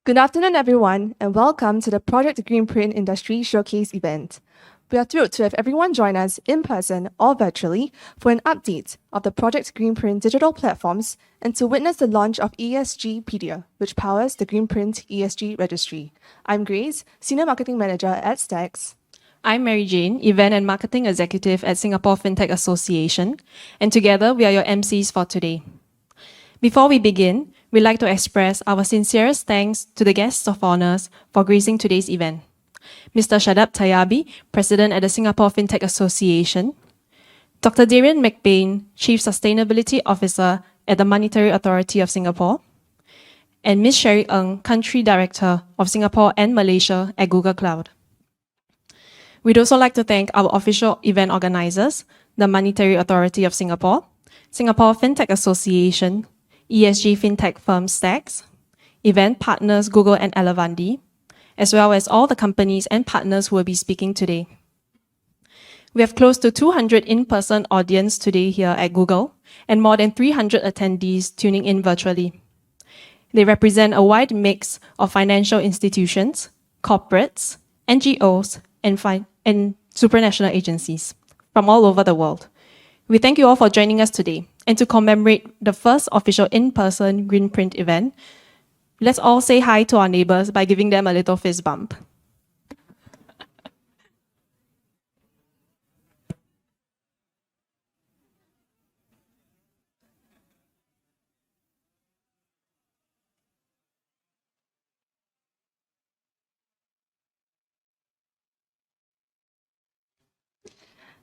Good afternoon, everyone, and welcome to the Project Greenprint Industry Showcase event. We are thrilled to have everyone join us in person or virtually for an update of the Project Greenprint digital platforms and to witness the launch of ESGpedia, which powers the Greenprint ESG registry. I'm Grace, Senior Marketing Manager at Stax. I'm Mary Jane, Event and Marketing Executive at Singapore FinTech Association, and together we are your MCs for today. Before we begin, we'd like to express our sincerest thanks to the guests of honors for gracing today's event. Mr. Shadab Tayabi, President at the Singapore FinTech Association, Dr. Darian McBain, Chief Sustainability Officer at the Monetary Authority of Singapore, and Ms. Sherry Ng, Country Director of Singapore and Malaysia at Google Cloud. We'd also like to thank our official event organizers, the Monetary Authority of Singapore, Singapore FinTech Association, ESG FinTech firm Stax, event partners Google and Elevandi, as well as all the companies and partners who will be speaking today. We have close to 200 in-person audience today here at Google and more than 300 attendees tuning in virtually. They represent a wide mix of financial institutions, corporates, NGOs, and supranational agencies from all over the world. We thank you all for joining us today. And to commemorate the first official in-person Greenprint event, let's all say hi to our neighbors by giving them a little fist bump.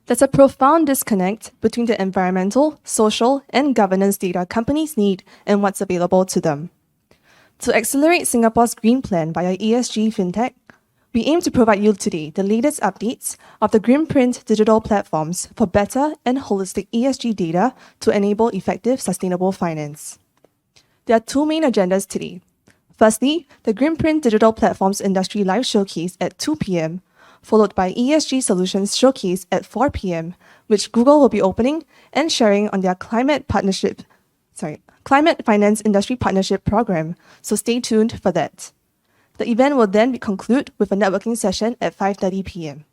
There's a profound disconnect between the environmental, social, and governance data companies need and what's available to them. To accelerate Singapore's green plan via ESG FinTech, we aim to provide you today the latest updates of the Greenprint digital platforms for better and holistic ESG data to enable effective sustainable finance. There are two main agendas today. Firstly, the Greenprint digital platforms industry live showcase at 2 p.m., followed by ESG Solutions Showcase at 4 p.m., which Google will be opening and sharing on their Climate Finance Industry Partnership Program, so stay tuned for that. The event will then conclude with a networking session at 5:30 p.m.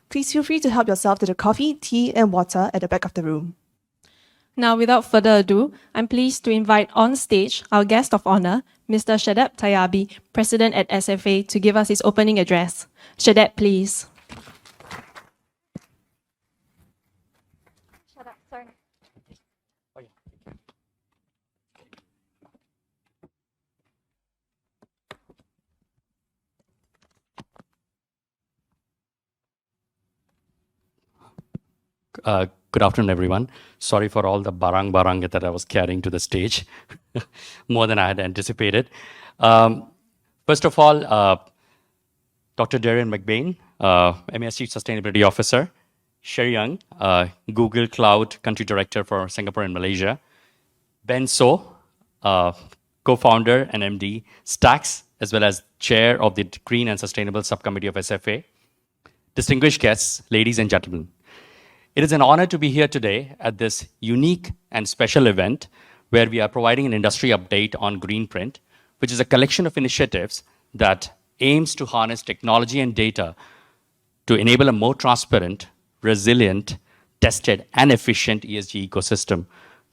Please feel free to help yourself to the coffee, tea, and water at the back of the room. Now, without further ado, I'm pleased to invite on stage our guest of honor, Mr. Shadab Tayabi, President at SFA, to give us his opening address. Shadab, please. Good afternoon, everyone. Sorry for all the barang that I was carrying to the stage, more than I had anticipated. First of all, Dr. Darian McBain, MAS Chief Sustainability Officer, Sherry Young, Google Cloud Country Director for Singapore and Malaysia, Ben So, co-founder and MD, Stax, as well as Chair of the Green and Sustainable Subcommittee of SFA, distinguished guests, ladies and gentlemen. It is an honor to be here today at this unique and special event where we are providing an industry update on Greenprint, which is a collection of initiatives that aims to harness technology and data to enable a more transparent, resilient, tested, and efficient ESG ecosystem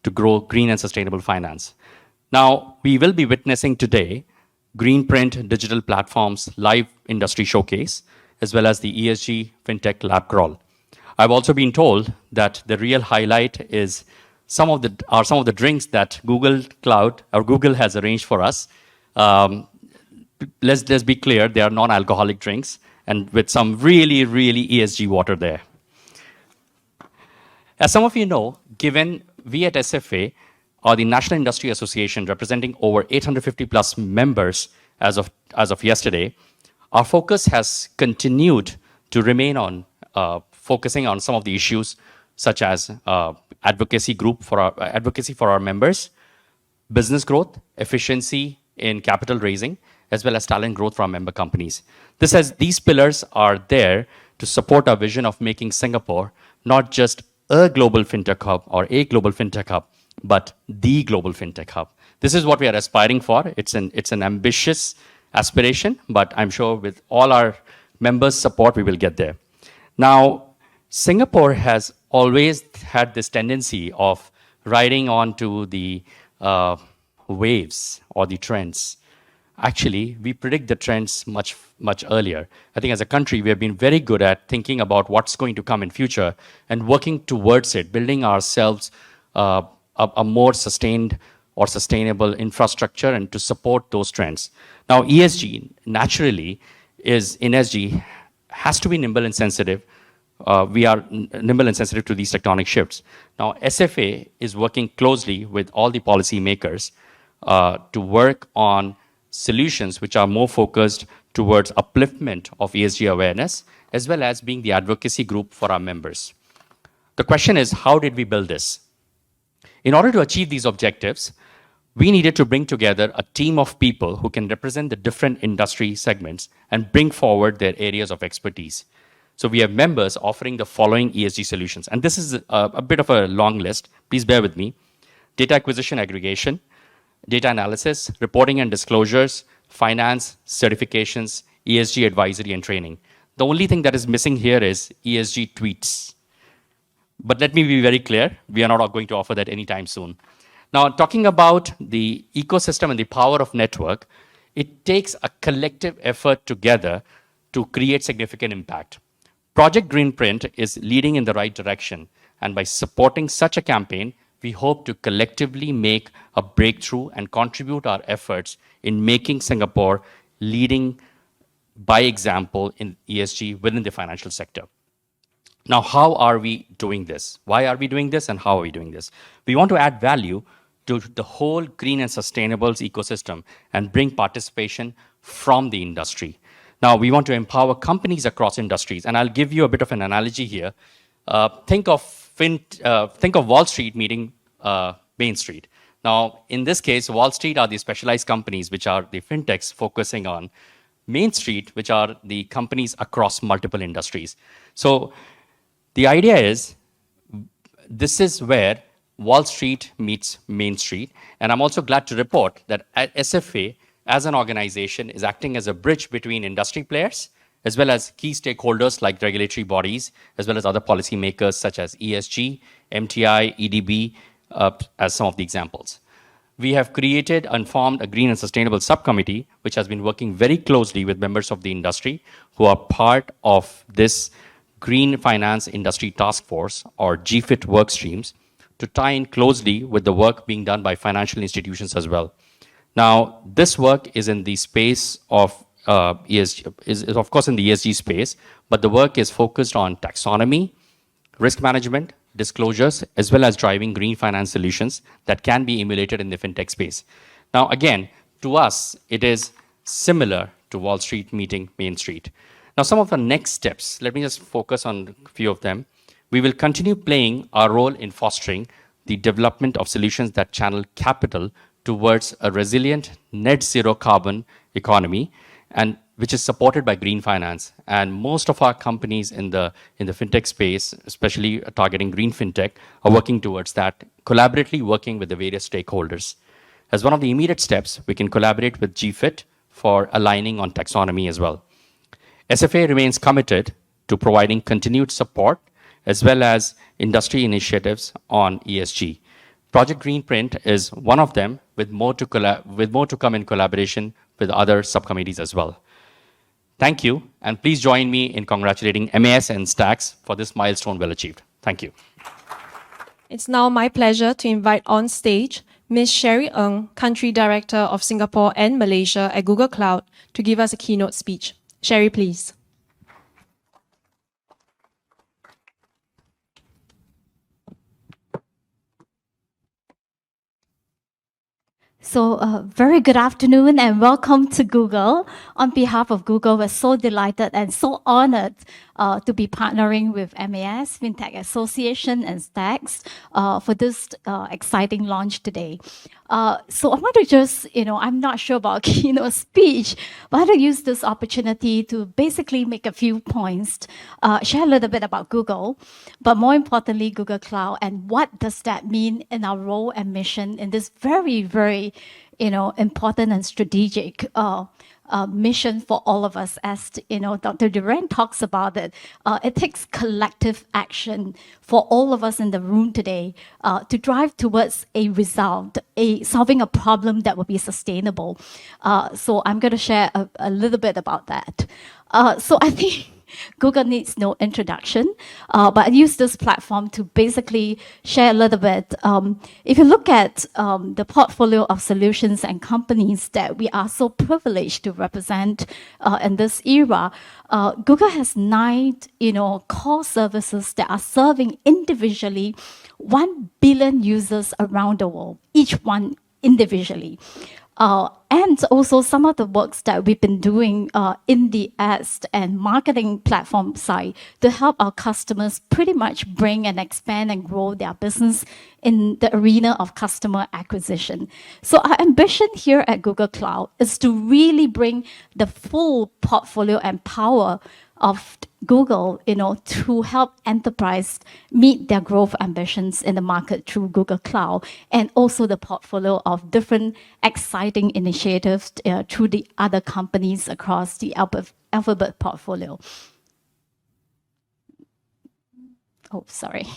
to grow green and sustainable finance. Now, we will be witnessing today Greenprint Digital Platforms Live Industry Showcase, as well as the ESG FinTech Lab Crawl. I've also been told that the real highlight is some of the drinks that Google Cloud or Google has arranged for us. Let's be clear, they are non-alcoholic drinks and with some really ESG water there. As some of you know, given we at SFA are the National Industry Association representing over 850 plus members as of yesterday, our focus has continued to remain on focusing on some of the issues such as advocacy for our members, business growth, efficiency in capital raising, as well as talent growth for our member companies. These pillars are there to support our vision of making Singapore not just a global fintech hub or a global fintech hub, but the global fintech hub. This is what we are aspiring for. It's an ambitious aspiration, but I'm sure with all our members' support, we will get there. Now, Singapore has always had this tendency of riding onto the waves or the trends. Actually, we predict the trends much earlier. I think as a country, we have been very good at thinking about what's going to come in future and working towards it, building ourselves a more sustained or sustainable infrastructure and to support those trends. Now, ESG naturally is in ESG has to be nimble and sensitive. We are nimble and sensitive to these tectonic shifts. Now, SFA is working closely with all the policymakers to work on solutions which are more focused towards upliftment of ESG awareness, as well as being the advocacy group for our members. The question is, how did we build this? In order to achieve these objectives, we needed to bring together a team of people who can represent the different industry segments and bring forward their areas of expertise. So we have members offering the following ESG solutions. And this is a bit of a long list. Please bear with me. Data acquisition aggregation, data analysis, reporting and disclosures, finance, certifications, ESG advisory and training. The only thing that is missing here is ESG tweets. But let me be very clear, we are not going to offer that anytime soon. Now, talking about the ecosystem and the power of network, it takes a collective effort together to create significant impact. Project Greenprint is leading in the right direction, and by supporting such a campaign, we hope to collectively make a breakthrough and contribute our efforts in making Singapore leading by example in ESG within the financial sector. Now, how are we doing this? Why are we doing this and how are we doing this? We want to add value to the whole green and sustainables ecosystem and bring participation from the industry. Now, we want to empower companies across industries, and I'll give you a bit of an analogy here. Think of Wall Street meeting Main Street. Now, in this case, Wall Street are the specialized companies, which are the fintechs focusing on Main Street, which are the companies across multiple industries. So the idea is, this is where Wall Street meets Main Street. And I'm also glad to report that SFA, as an organization, is acting as a bridge between industry players, as well as key stakeholders like regulatory bodies, as well as other policymakers such as ESG, MTI, EDB, as some of the examples. We have created and formed a green and sustainable subcommittee, which has been working very closely with members of the industry who are part of this Green Finance Industry Task Force, or GFIT work streams, to tie in closely with the work being done by financial institutions as well. Now, this work is in the space of ESG, is of course in the ESG space, but the work is focused on taxonomy, risk management, disclosures, as well as driving green finance solutions that can be emulated in the fintech space. Now, again, to us, it is similar to Wall Street meeting Main Street. Now, some of the next steps, let me just focus on a few of them. We will continue playing our role in fostering the development of solutions that channel capital towards a resilient net zero carbon economy, and which is supported by green finance. And most of our companies in the fintech space, especially targeting green fintech, are working towards that, collaboratively working with the various stakeholders. As one of the immediate steps, we can collaborate with GFIT for aligning on taxonomy as well. SFA remains committed to providing continued support as well as industry initiatives on ESG. Project Greenprint is one of them, with more to come in collaboration with other subcommittees as well. Thank you, and please join me in congratulating MAS and Stacks for this milestone well achieved. Thank you. It's now my pleasure to invite on stage Ms. Sherry Ng, Country Director of Singapore and Malaysia at Google Cloud, to give us a keynote speech. Sherry, please. So, very good afternoon and welcome to Google. On behalf of Google, we're so delighted and so honored to be partnering with MAS, FinTech Association, and Stacks for this exciting launch today. So I want to just, I'm not sure about keynote speech, but I want to use this opportunity to basically make a few points, share a little bit about Google, but more importantly, Google Cloud, and what does that mean in our role and mission in this very, very important and strategic mission for all of us. As Dr. Duran talks about it, it takes collective action for all of us in the room today to drive towards a result, solving a problem that will be sustainable. So I'm going to share a little bit about that. So I think Google needs no introduction, but I use this platform to basically share a little bit. If you look at the portfolio of solutions and companies that we are so privileged to represent in this era, Google has 9, core services that are serving individually 1 billion users around the world, each one individually. And also some of the works that we've been doing in the ads and marketing platform side to help our customers pretty much bring and expand and grow their business in the arena of customer acquisition. So our ambition here at Google Cloud is to really bring the full portfolio and power of Google, to help enterprise meet their growth ambitions in the market through Google Cloud, and also the portfolio of different exciting initiatives through the other companies across the Alphabet portfolio. Oh, sorry.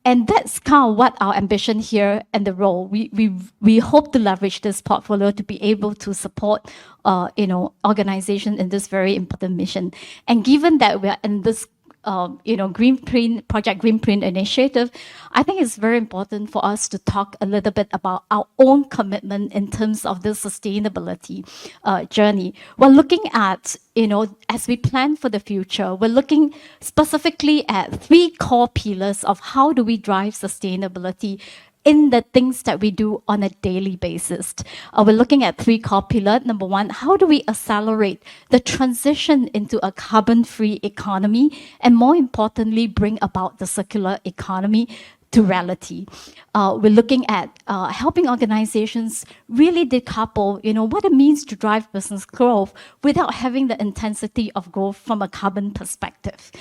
And that's kind of what our ambition here and the role. We hope to leverage this portfolio to be able to support, organization in this very important mission. And given that we are in this, Greenprint, Project Greenprint initiative, I think it's very important for us to talk a little bit about our own commitment in terms of this sustainability journey. We're looking at, as we plan for the future, we're looking specifically at 3 core pillars of how do we drive sustainability in the things that we do on a daily basis. We're looking at 3 core pillars. Number 1, how do we accelerate the transition into a carbon-free economy, and more importantly, bring about the circular economy to reality. We're looking at helping organizations really decouple, what it means to drive business growth without having the intensity of growth from a carbon perspective.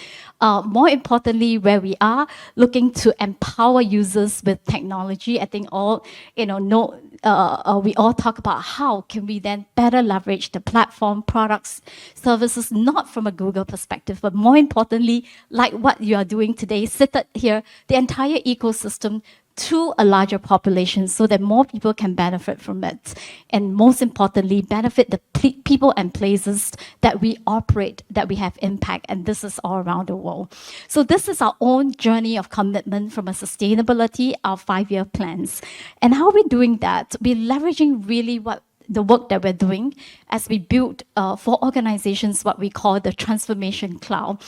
More importantly, where we are looking to empower users with technology, I think all, we all talk about how can we then better leverage the platform, products, services, not from a Google perspective, but more importantly, like what you are doing today, seated here, the entire ecosystem to a larger population so that more people can benefit from it. And most importantly, benefit the people and places that we operate, that we have impact, and this is all around the world. So this is our own journey of commitment from a sustainability, our 5-year plans. And how are we doing that? We're leveraging really the work that we're doing as we build for organizations what we call the transformation cloud.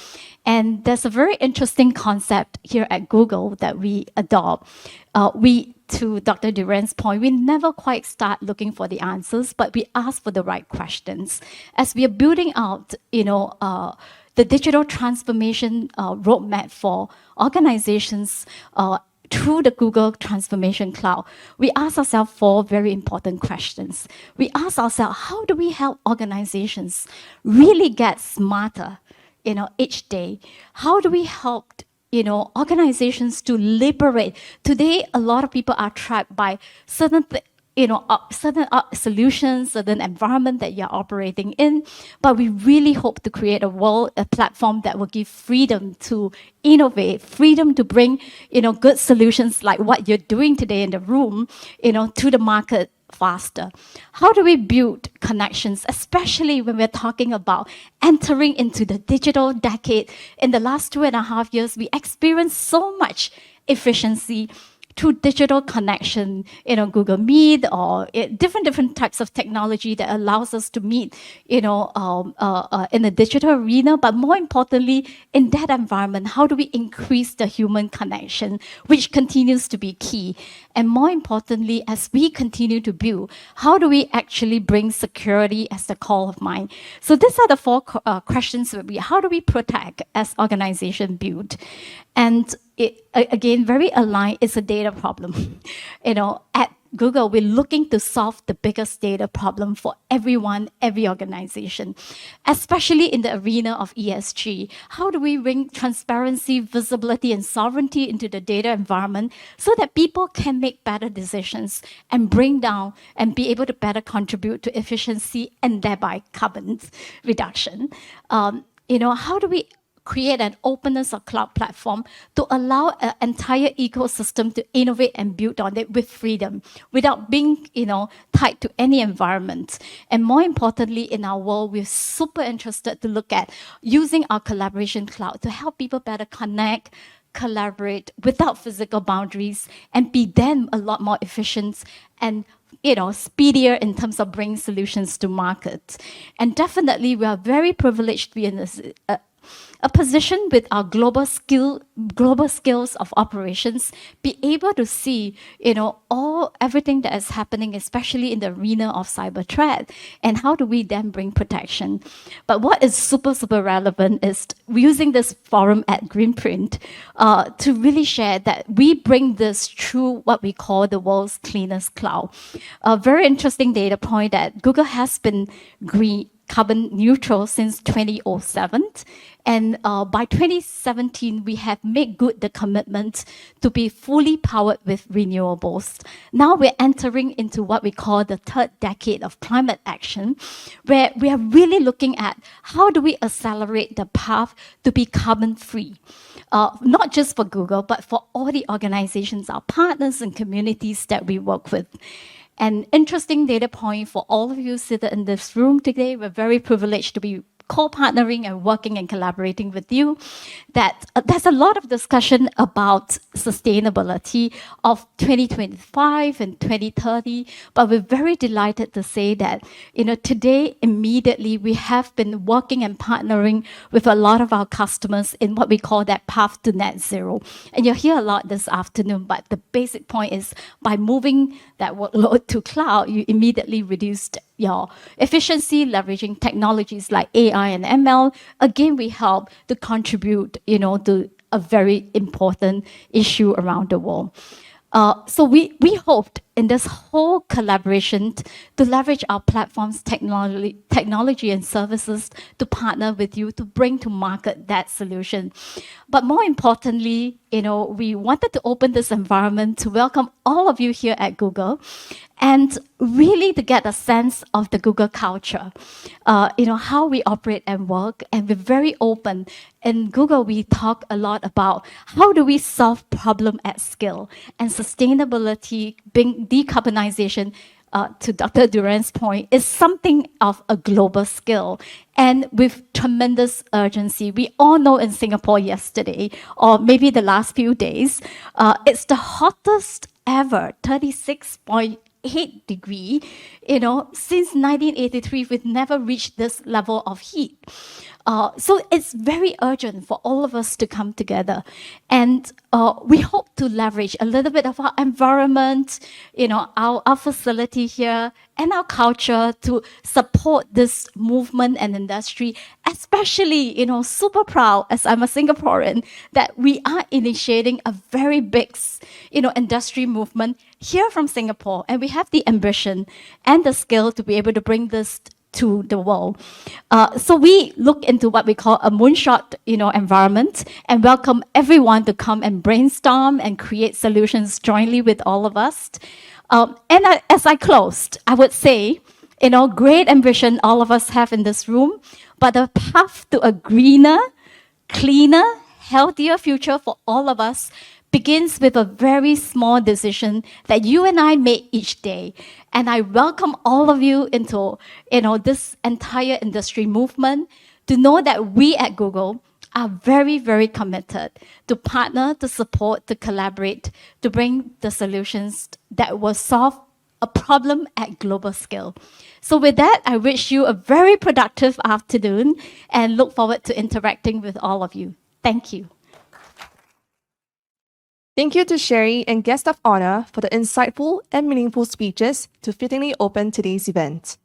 And there's a very interesting concept here at Google that we adopt. To Dr. Duran's point, we never quite start looking for the answers, but we ask for the right questions. As we are building out, the digital transformation roadmap for organizations through the Google Transformation Cloud, we ask ourselves 4 very important questions. We ask ourselves, how do we help organizations really get smarter, each day? How do we help, organizations to liberate? Today, a lot of people are trapped by certain certain solutions, certain environment that you're operating in, but we really hope to create a platform that will give freedom to innovate, freedom to bring, good solutions like what you're doing today in the room, to the market faster. How do we build connections, especially when we're talking about entering into the digital decade? In the last 2.5 years, we experienced so much efficiency through digital connection, Google Meet or different types of technology that allows us to meet, in the digital arena. But more importantly, in that environment, how do we increase the human connection, which continues to be key? And more importantly, as we continue to build, how do we actually bring security as the core of mind? So these are the 4 questions. How do we protect as organization build? And again, very aligned, it's a data problem. At Google, we're looking to solve the biggest data problem for everyone, every organization, especially in the arena of ESG. How do we bring transparency, visibility, and sovereignty into the data environment so that people can make better decisions and bring down and be able to better contribute to efficiency and thereby carbon reduction? How do we create an openness of cloud platform to allow an entire ecosystem to innovate and build on it with freedom without being, tied to any environment? And more importantly, in our world, we're super interested to look at using our collaboration cloud to help people better connect, collaborate without physical boundaries, and be then a lot more efficient and speedier in terms of bringing solutions to market. And definitely, we are very privileged to be in this a position with our global skills of operations, be able to see, everything that is happening, especially in the arena of cyber threat, and how do we then bring protection. But what is super, super relevant is we're using this forum at Greenprint to really share that we bring this through what we call the world's cleanest cloud. A very interesting data point that Google has been carbon neutral since 2007. And by 2017, we have made good the commitment to be fully powered with renewables. Now we're entering into what we call the third decade of climate action, where we are really looking at how do we accelerate the path to be carbon free. Not just for Google, but for all the organizations, our partners and communities that we work with. An interesting data point for all of you seated in this room today. We're very privileged to be co-partnering and working and collaborating with you, that there's a lot of discussion about sustainability of 2025 and 2030, but we're very delighted to say that, today, immediately, we have been working and partnering with a lot of our customers in what we call that path to net zero. And you'll hear a lot this afternoon, but the basic point is by moving that workload to cloud, you immediately reduced your efficiency, leveraging technologies like AI and ML. Again, we help to contribute, to a very important issue around the world. So we hoped in this whole collaboration to leverage our platform's technology and services to partner with you to bring to market that solution. But more importantly, we wanted to open this environment to welcome all of you here at Google and really to get a sense of the Google culture, how we operate and work. And we're very open. In Google, we talk a lot about how do we solve problem at scale, and sustainability, being decarbonization, to Dr. Duran's point, is something of a global scale and with tremendous urgency. We all know in Singapore yesterday, or maybe the last few days, it's the hottest ever, 36.8 degree, since 1983, we've never reached this level of heat. So it's very urgent for all of us to come together. And we hope to leverage a little bit of our environment, our facility here, and our culture to support this movement and industry, especially, super proud, as I'm a Singaporean, that we are initiating a very big, industry movement here from Singapore. And we have the ambition and the skill to be able to bring this to the world. So we look into what we call a moonshot, environment, and welcome everyone to come and brainstorm and create solutions jointly with all of us. As I closed, I would say, great ambition all of us have in this room, but the path to a greener, cleaner, healthier future for all of us begins with a very small decision that you and I make each day. And I welcome all of you into, this entire industry movement to know that we at Google are very, very committed to partner, to support, to collaborate, to bring the solutions that will solve a problem at global scale. So with that, I wish you a very productive afternoon and look forward to interacting with all of you. Thank you. Thank you to Sherry and guest of honor for the insightful and meaningful speeches to fittingly open today's event.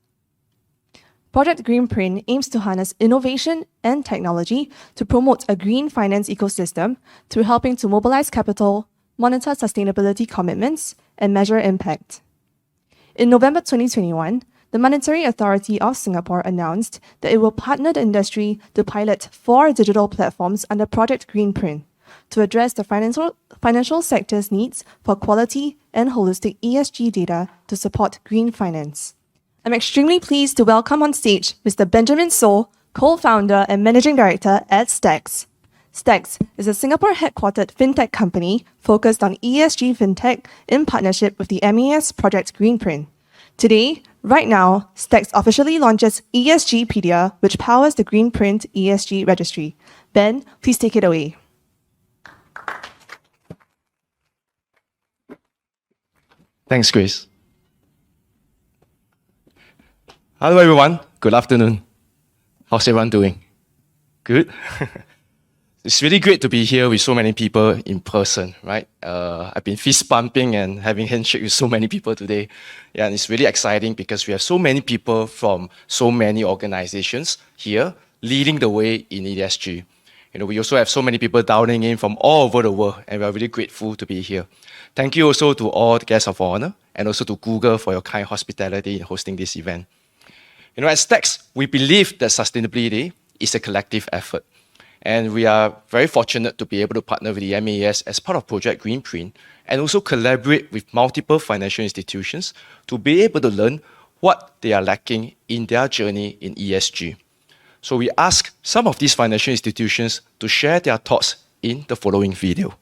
Project Greenprint aims to harness innovation and technology to promote a green finance ecosystem through helping to mobilize capital, monitor sustainability commitments, and measure impact. In November 2021, the Monetary Authority of Singapore announced that it will partner the industry to pilot 4 digital platforms under Project Greenprint to address the financial sector's needs for quality and holistic ESG data to support green finance. I'm extremely pleased to welcome on stage Mr. Benjamin So, co-founder and managing director at Stacks. Stacks is a Singapore-headquartered fintech company focused on ESG fintech in partnership with the MAS Project Greenprint. Today, right now, Stacks officially launches ESGpedia, which powers the Greenprint ESG registry. Ben, please take it away. Thanks, Grace. Hello, everyone. Good afternoon. How's everyone doing? Good? It's really great to be here with so many people in person, right? I've been fist pumping and having handshake with so many people today. Yeah, and it's really exciting because we have so many people from so many organizations here leading the way in ESG. We also have so many people dialing in from all over the world, and we're really grateful to be here. Thank you also to all the guests of honor, and also to Google for your kind hospitality in hosting this event. At Stacks, we believe that sustainability is a collective effort. And we are very fortunate to be able to partner with the MAS as part of Project Greenprint and also collaborate with multiple financial institutions to be able to learn what they are lacking in their journey in ESG. So we ask some of these financial institutions to share their thoughts in the following video.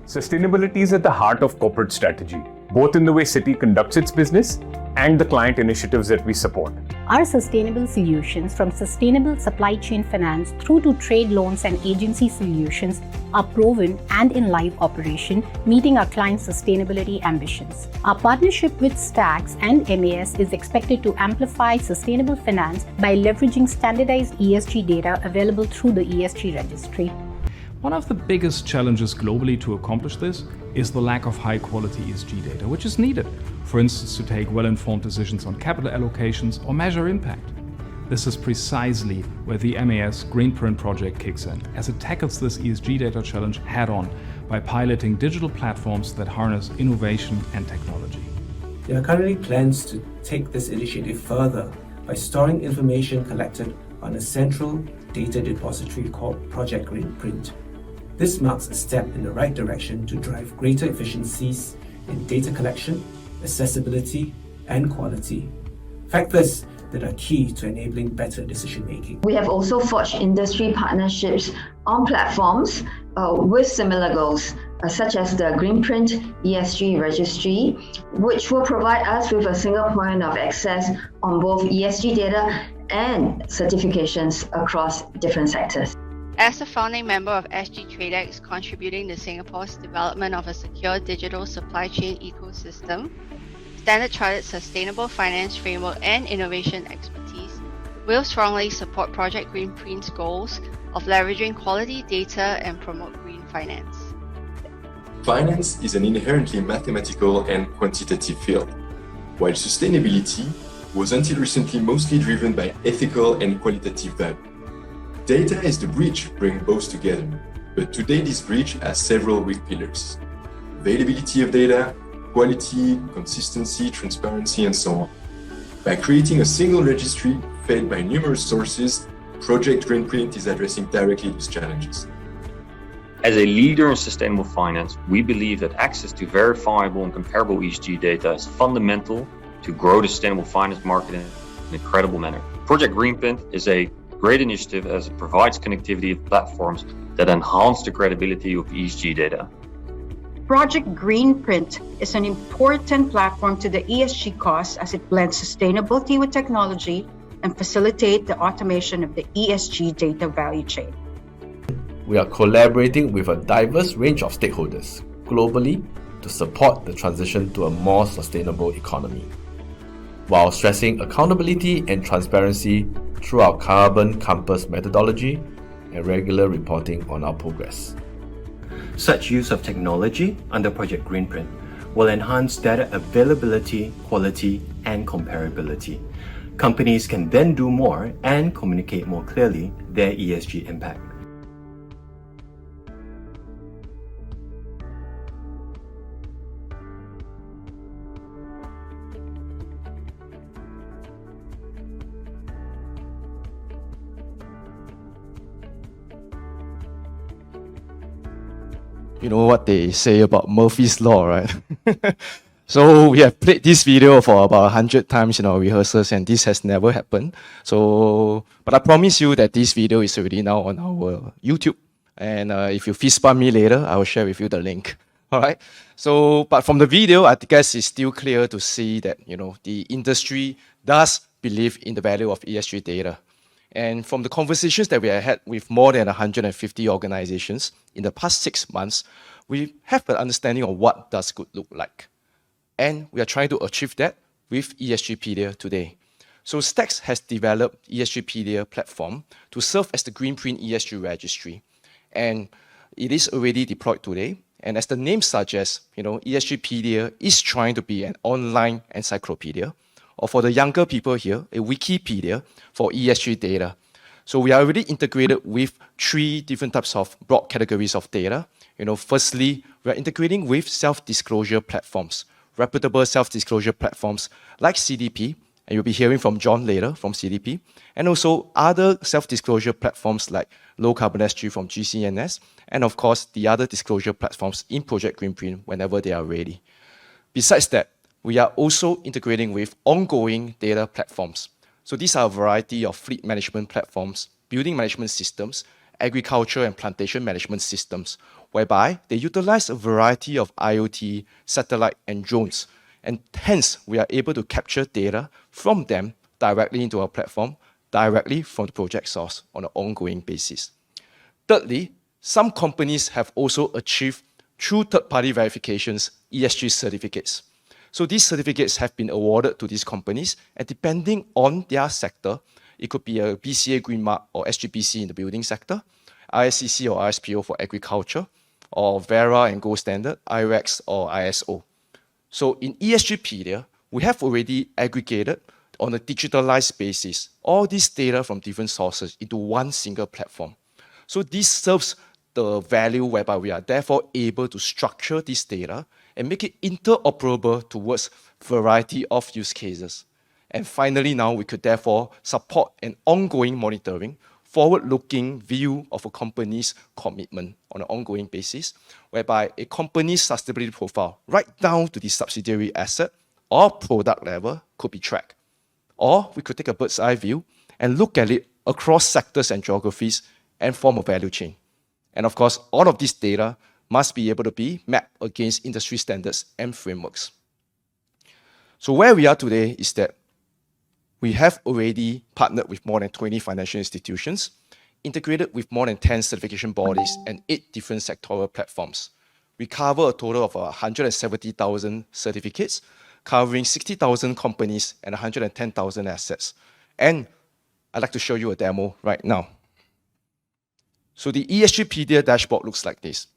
Sustainability is at the heart of corporate strategy, both in the way Citi conducts its business and the client initiatives that we support. Our sustainable solutions, from sustainable supply chain finance through to trade loans and agency solutions, are proven and in live operation, meeting our clients' sustainability ambitions. Our partnership with Stacks and MAS is expected to amplify sustainable finance by leveraging standardized ESG data available through the ESG registry. One of the biggest challenges globally to accomplish this is the lack of high-quality ESG data, which is needed, for instance, to take well-informed decisions on capital allocations or measure impact. This is precisely where the MAS Greenprint project kicks in, as it tackles this ESG data challenge head-on by piloting digital platforms that harness innovation and technology. There are currently plans to take this initiative further by storing information collected on a central data depository called Project Greenprint. This marks a step in the right direction to drive greater efficiencies in data collection, accessibility, and quality, factors that are key to enabling better decision-making. We have also forged industry partnerships on platforms with similar goals, such as the Greenprint ESG registry, which will provide us with a single point of access on both ESG data and certifications across different sectors. As a founding member of SG TradeX, contributing to Singapore's development of a secure digital supply chain ecosystem, Standard Chartered's sustainable finance framework and innovation expertise will strongly support Project Greenprint's goals of leveraging quality data and promote green finance. Finance is an inherently mathematical and quantitative field, while sustainability was until recently mostly driven by ethical and qualitative value. Data is the bridge bringing both together, but today this bridge has several weak pillars: availability of data, quality, consistency, transparency, and so on. By creating a single registry fed by numerous sources, Project Greenprint is addressing directly these challenges. As a leader in sustainable finance, we believe that access to verifiable and comparable ESG data is fundamental to grow the sustainable finance market in a credible manner. Project Greenprint is a great initiative as it provides connectivity of platforms that enhance the credibility of ESG data. Project Greenprint is an important platform to the ESG cause as it blends sustainability with technology and facilitate the automation of the ESG data value chain. We are collaborating with a diverse range of stakeholders globally to support the transition to a more sustainable economy, while stressing accountability and transparency through our Carbon Compass methodology and regular reporting on our progress. Such use of technology under Project Greenprint will enhance data availability, quality, and comparability. Companies can then do more and communicate more clearly their ESG impact. You know what they say about Murphy's Law, right? So we have played this video for about 100 times in our rehearsals, and this has never happened. So, but I promise you that this video is already now on our YouTube. And if you fist bump me later, I will share with you the link. All right. So, but from the video, I guess it's still clear to see that, you know, the industry does believe in the value of ESG data. And from the conversations that we have had with more than 150 organizations in the past 6 months, we have an understanding of what does good look like. And we are trying to achieve that with ESGpedia today. So Stacks has developed ESGpedia platform to serve as the Greenprint ESG registry. And it is already deployed today. And as the name suggests, you know, ESGpedia is trying to be an online encyclopedia, or for the younger people here, a Wikipedia for ESG data. So we are already integrated with 3 different types of broad categories of data. You know, firstly, we are integrating with self-disclosure platforms, reputable self-disclosure platforms like CDP, and you'll be hearing from John later from CDP, and also other self-disclosure platforms like Low Carbon SG from GCNS, and of course, the other disclosure platforms in Project Greenprint whenever they are ready. Besides that, we are also integrating with ongoing data platforms. So these are a variety of fleet management platforms, building management systems, agriculture and plantation management systems, whereby they utilize a variety of IoT, satellite, and drones. And hence, we are able to capture data from them directly into our platform, directly from the project source on an ongoing basis. Thirdly, some companies have also achieved, through third-party verifications, ESG certificates. So these certificates have been awarded to these companies, and depending on their sector, it could be a BCA Green Mark or SGBC in the building sector, ISCC or ISPO for agriculture, or Vera and Gold Standard, IREX or ISO. So in ESGpedia, we have already aggregated on a digitalized basis all this data from different sources into one single platform. So this serves the value whereby we are therefore able to structure this data and make it interoperable towards variety of use cases. And finally, now we could therefore support an ongoing monitoring, forward-looking view of a company's commitment on an ongoing basis, whereby a company's sustainability profile, right down to the subsidiary asset or product level, could be tracked. Or we could take a bird's eye view and look at it across sectors and geographies and form a value chain. And of course, all of this data must be able to be mapped against industry standards and frameworks. So where we are today is that we have already partnered with more than 20 financial institutions, integrated with more than 10 certification bodies and 8 different sectoral platforms. We cover a total of 170,000 certificates, covering 60,000 companies and 110,000 assets. And I'd like to show you a demo right now. So the ESGpedia dashboard looks like this.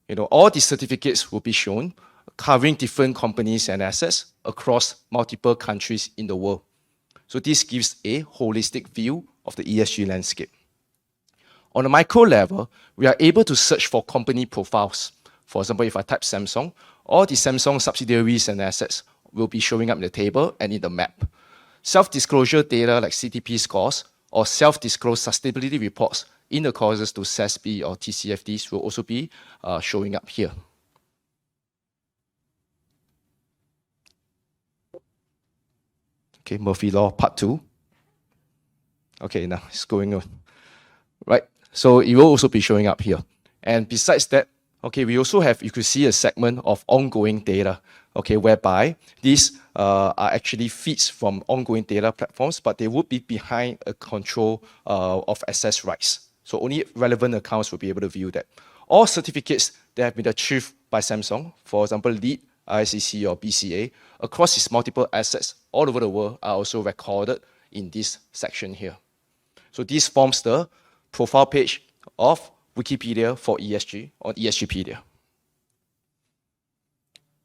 You know, all the certificates will be shown, covering different companies and assets across multiple countries in the world. So this gives a holistic view of the ESG landscape. On a micro level, we are able to search for company profiles. For example, if I type Samsung, all the Samsung subsidiaries and assets will be showing up in the table and in the map. Self-disclosure data like CTP scores or self-disclosed sustainability reports in the courses to SASB or TCFDs will also be showing up here. Okay, Murphy Law Part 2. Okay, now it's going on. Right, so it will also be showing up here. And besides that, okay, we also have, you could see a segment of ongoing data, okay, whereby these are actually feeds from ongoing data platforms, but they would be behind a control of access rights. So only relevant accounts will be able to view that. All certificates that have been achieved by Samsung, for example, LEED, ISCC or BCA, across its multiple assets all over the world are also recorded in this section here. So this forms the profile page of Wikipedia for ESG on ESGpedia.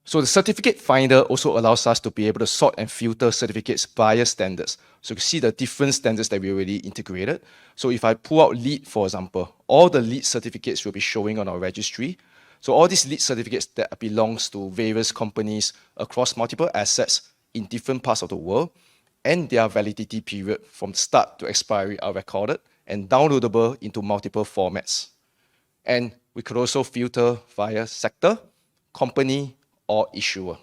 So the certificate finder also allows us to be able to sort and filter certificates via standards. So you can see the different standards that we already integrated. So if I pull out LEED, for example, all the LEED certificates will be showing on our registry. So all these LEED certificates that belongs to various companies across multiple assets in different parts of the world, and their validity period from start to expiry are recorded and downloadable into multiple formats. And we could also filter via sector, company, or issuer.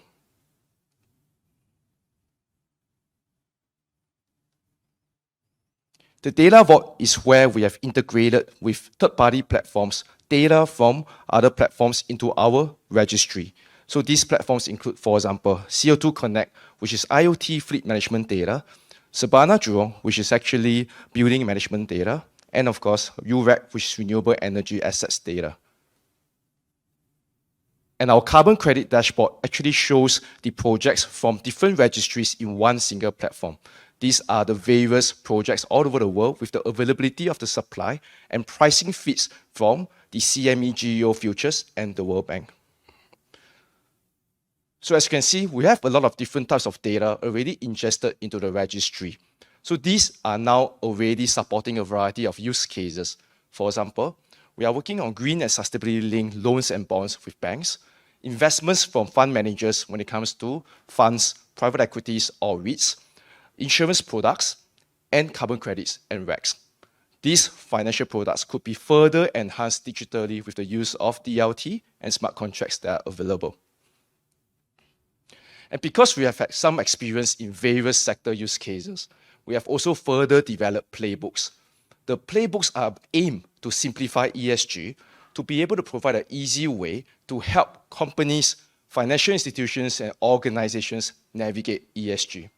The data vault is where we have integrated with third-party platforms data from other platforms into our registry. So these platforms include, for example, CO2 Connect, which is IoT fleet management data, Sabana Jurong, which is actually building management data, and of course, UREC, which is renewable energy assets data. And our carbon credit dashboard actually shows the projects from different registries in one single platform. These are the various projects all over the world with the availability of the supply and pricing feeds from the CME GEO futures and the World Bank. So as you can see, we have a lot of different types of data already ingested into the registry. So these are now already supporting a variety of use cases. For example, we are working on green and sustainability linked loans and bonds with banks, investments from fund managers when it comes to funds, private equities or REITs, insurance products, and carbon credits and RECs. These financial products could be further enhanced digitally with the use of DLT and smart contracts that are available. And because we have had some experience in various sector use cases, we have also further developed playbooks. The playbooks are aimed to simplify ESG to be able to provide an easy way to help companies, financial institutions, and organizations navigate ESG.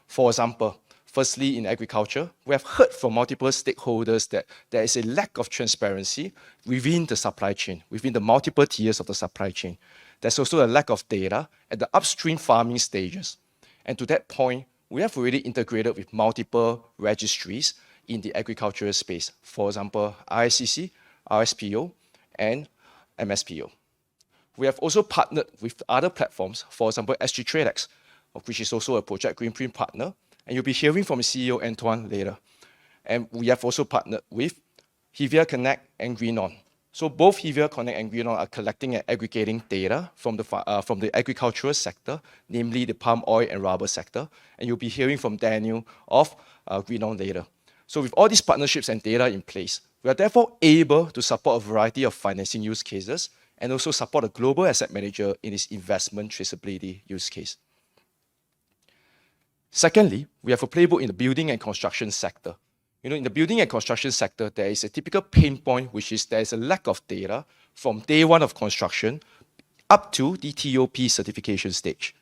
For example, firstly, in agriculture, we have heard from multiple stakeholders that there is a lack of transparency within the supply chain, within the multiple tiers of the supply chain. There's also a lack of data at the upstream farming stages. And to that point, we have already integrated with multiple registries in the agricultural space. For example, ISCC, RSPO, and MSPO. We have also partnered with other platforms, for example, SG TradeX, which is also a Project Greenprint partner, and you'll be hearing from the CEO, Antoine, later. And we have also partnered with Hevia Connect and Greenon. So both Hevia Connect and Greenon are collecting and aggregating data from the agricultural sector, namely the palm oil and rubber sector, and you'll be hearing from Daniel of Greenon later. So with all these partnerships and data in place, we are therefore able to support a variety of financing use cases and also support a global asset manager in its investment traceability use case. Secondly, we have a playbook in the building and construction sector. In the building and construction sector, there is a typical pain point, which is there is a lack of data from day one of construction up to the TOP certification stage.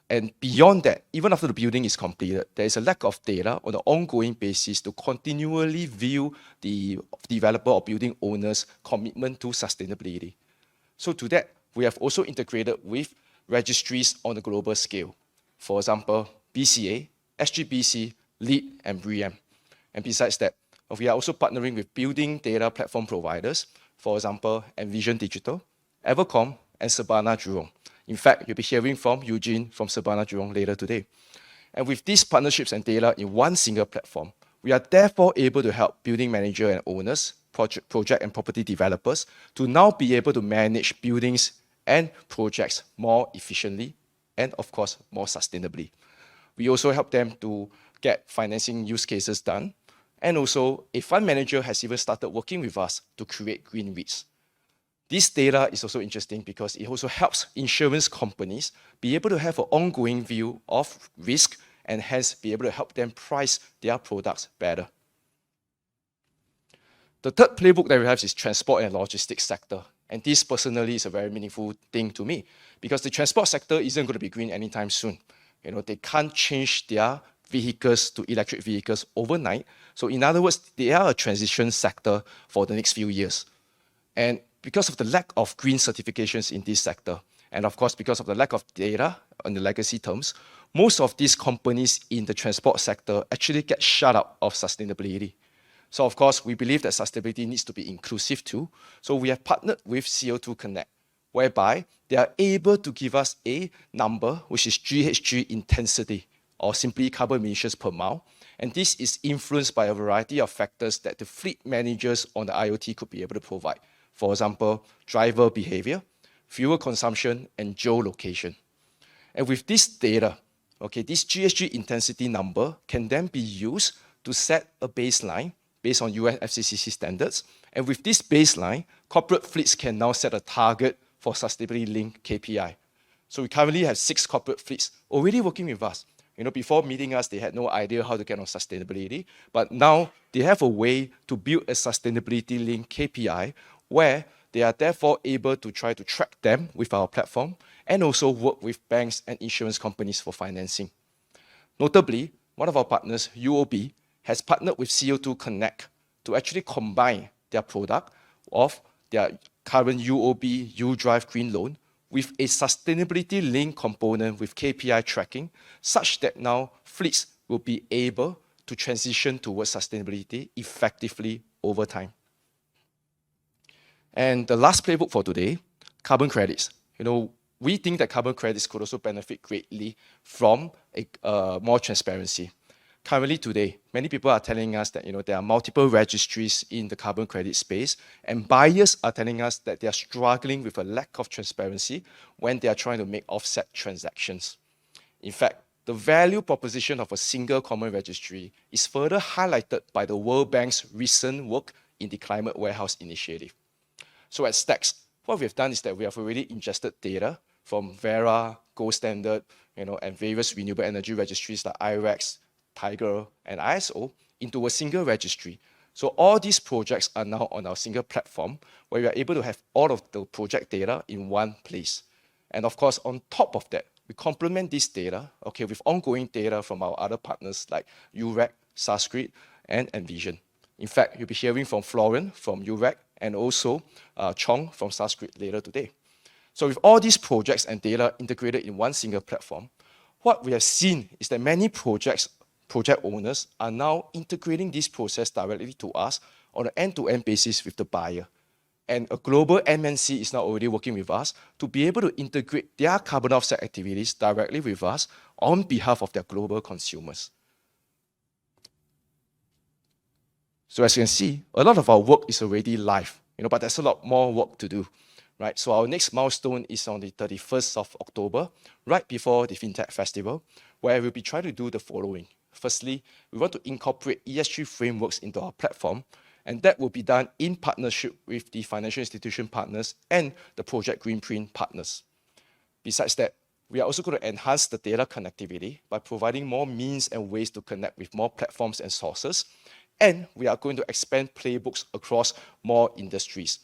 And beyond that, even after the building is completed, there is a lack of data on an ongoing basis to continually view the developer or building owner's commitment to sustainability. So to that, we have also integrated with registries on a global scale. For example, BCA, SGBC, LEED, and BREEAM. And besides that, we are also partnering with building data platform providers, for example, Envision Digital, Evercom, and Sabana Jurong. In fact, you'll be hearing from Eugene from Sabana Jurong later today. And with these partnerships and data in one single platform, we are therefore able to help building manager and owners, project and property developers to now be able to manage buildings and projects more efficiently and, of course, more sustainably. We also help them to get financing use cases done. And also, a fund manager has even started working with us to create green REITs. This data is also interesting because it also helps insurance companies be able to have an ongoing view of risk and hence be able to help them price their products better. The third playbook that we have is transport and logistics sector. And this personally is a very meaningful thing to me because the transport sector isn't going to be green anytime soon. They can't change their vehicles to electric vehicles overnight. So in other words, they are a transition sector for the next few years. And because of the lack of green certifications in this sector, and of course, because of the lack of data on the legacy terms, most of these companies in the transport sector actually get shut out of sustainability. So of course, we believe that sustainability needs to be inclusive too. So we have partnered with CO2 Connect, whereby they are able to give us a number, which is GHG intensity, or simply carbon emissions per mile. And this is influenced by a variety of factors that the fleet managers on the IoT could be able to provide. For example, driver behavior, fuel consumption, and geolocation. And with this data, okay, this GHG intensity number can then be used to set a baseline based on UN FCCC standards. And with this baseline, corporate fleets can now set a target for sustainability linked KPI. So we currently have 6 corporate fleets already working with us. Before meeting us, they had no idea how to get on sustainability, but now they have a way to build a sustainability linked KPI where they are therefore able to try to track them with our platform and also work with banks and insurance companies for financing. Notably, one of our partners, UOB, has partnered with CO2 Connect to actually combine their product of their current UOB U-Drive Green Loan with a sustainability-linked component with KPI tracking, such that now fleets will be able to transition towards sustainability effectively over time. And the last playbook for today, carbon credits. We think that carbon credits could also benefit greatly from more transparency. Currently today, many people are telling us that there are multiple registries in the carbon credit space, and buyers are telling us that they are struggling with a lack of transparency when they are trying to make offset transactions. In fact, the value proposition of a single common registry is further highlighted by the World Bank's recent work in the Climate Warehouse Initiative. So at Stacks, what we've done is that we have already ingested data from Verra, Gold Standard, and various renewable energy registries like IREX, Tiger, and ISO into a single registry. So all these projects are now on our single platform where we are able to have all of the project data in one place. And of course, on top of that, we complement this data, with ongoing data from our other partners like UREC, SASCRIT, and Envision. In fact, you'll be hearing from Florian from UREC and also Chong from SASCRIT later today. So with all these projects and data integrated in one single platform, what we have seen is that many project owners are now integrating this process directly to us on an end-to-end basis with the buyer. And a global MNC is now already working with us to be able to integrate their carbon offset activities directly with us on behalf of their global consumers. So as you can see, a lot of our work is already live, but there's a lot more work to do. Right, so our next milestone is on the 31st of October, right before the FinTech Festival, where we'll be trying to do the following. Firstly, we want to incorporate ESG frameworks into our platform, and that will be done in partnership with the financial institution partners and the Project Greenprint partners. Besides that, we are also going to enhance the data connectivity by providing more means and ways to connect with more platforms and sources, and we are going to expand playbooks across more industries.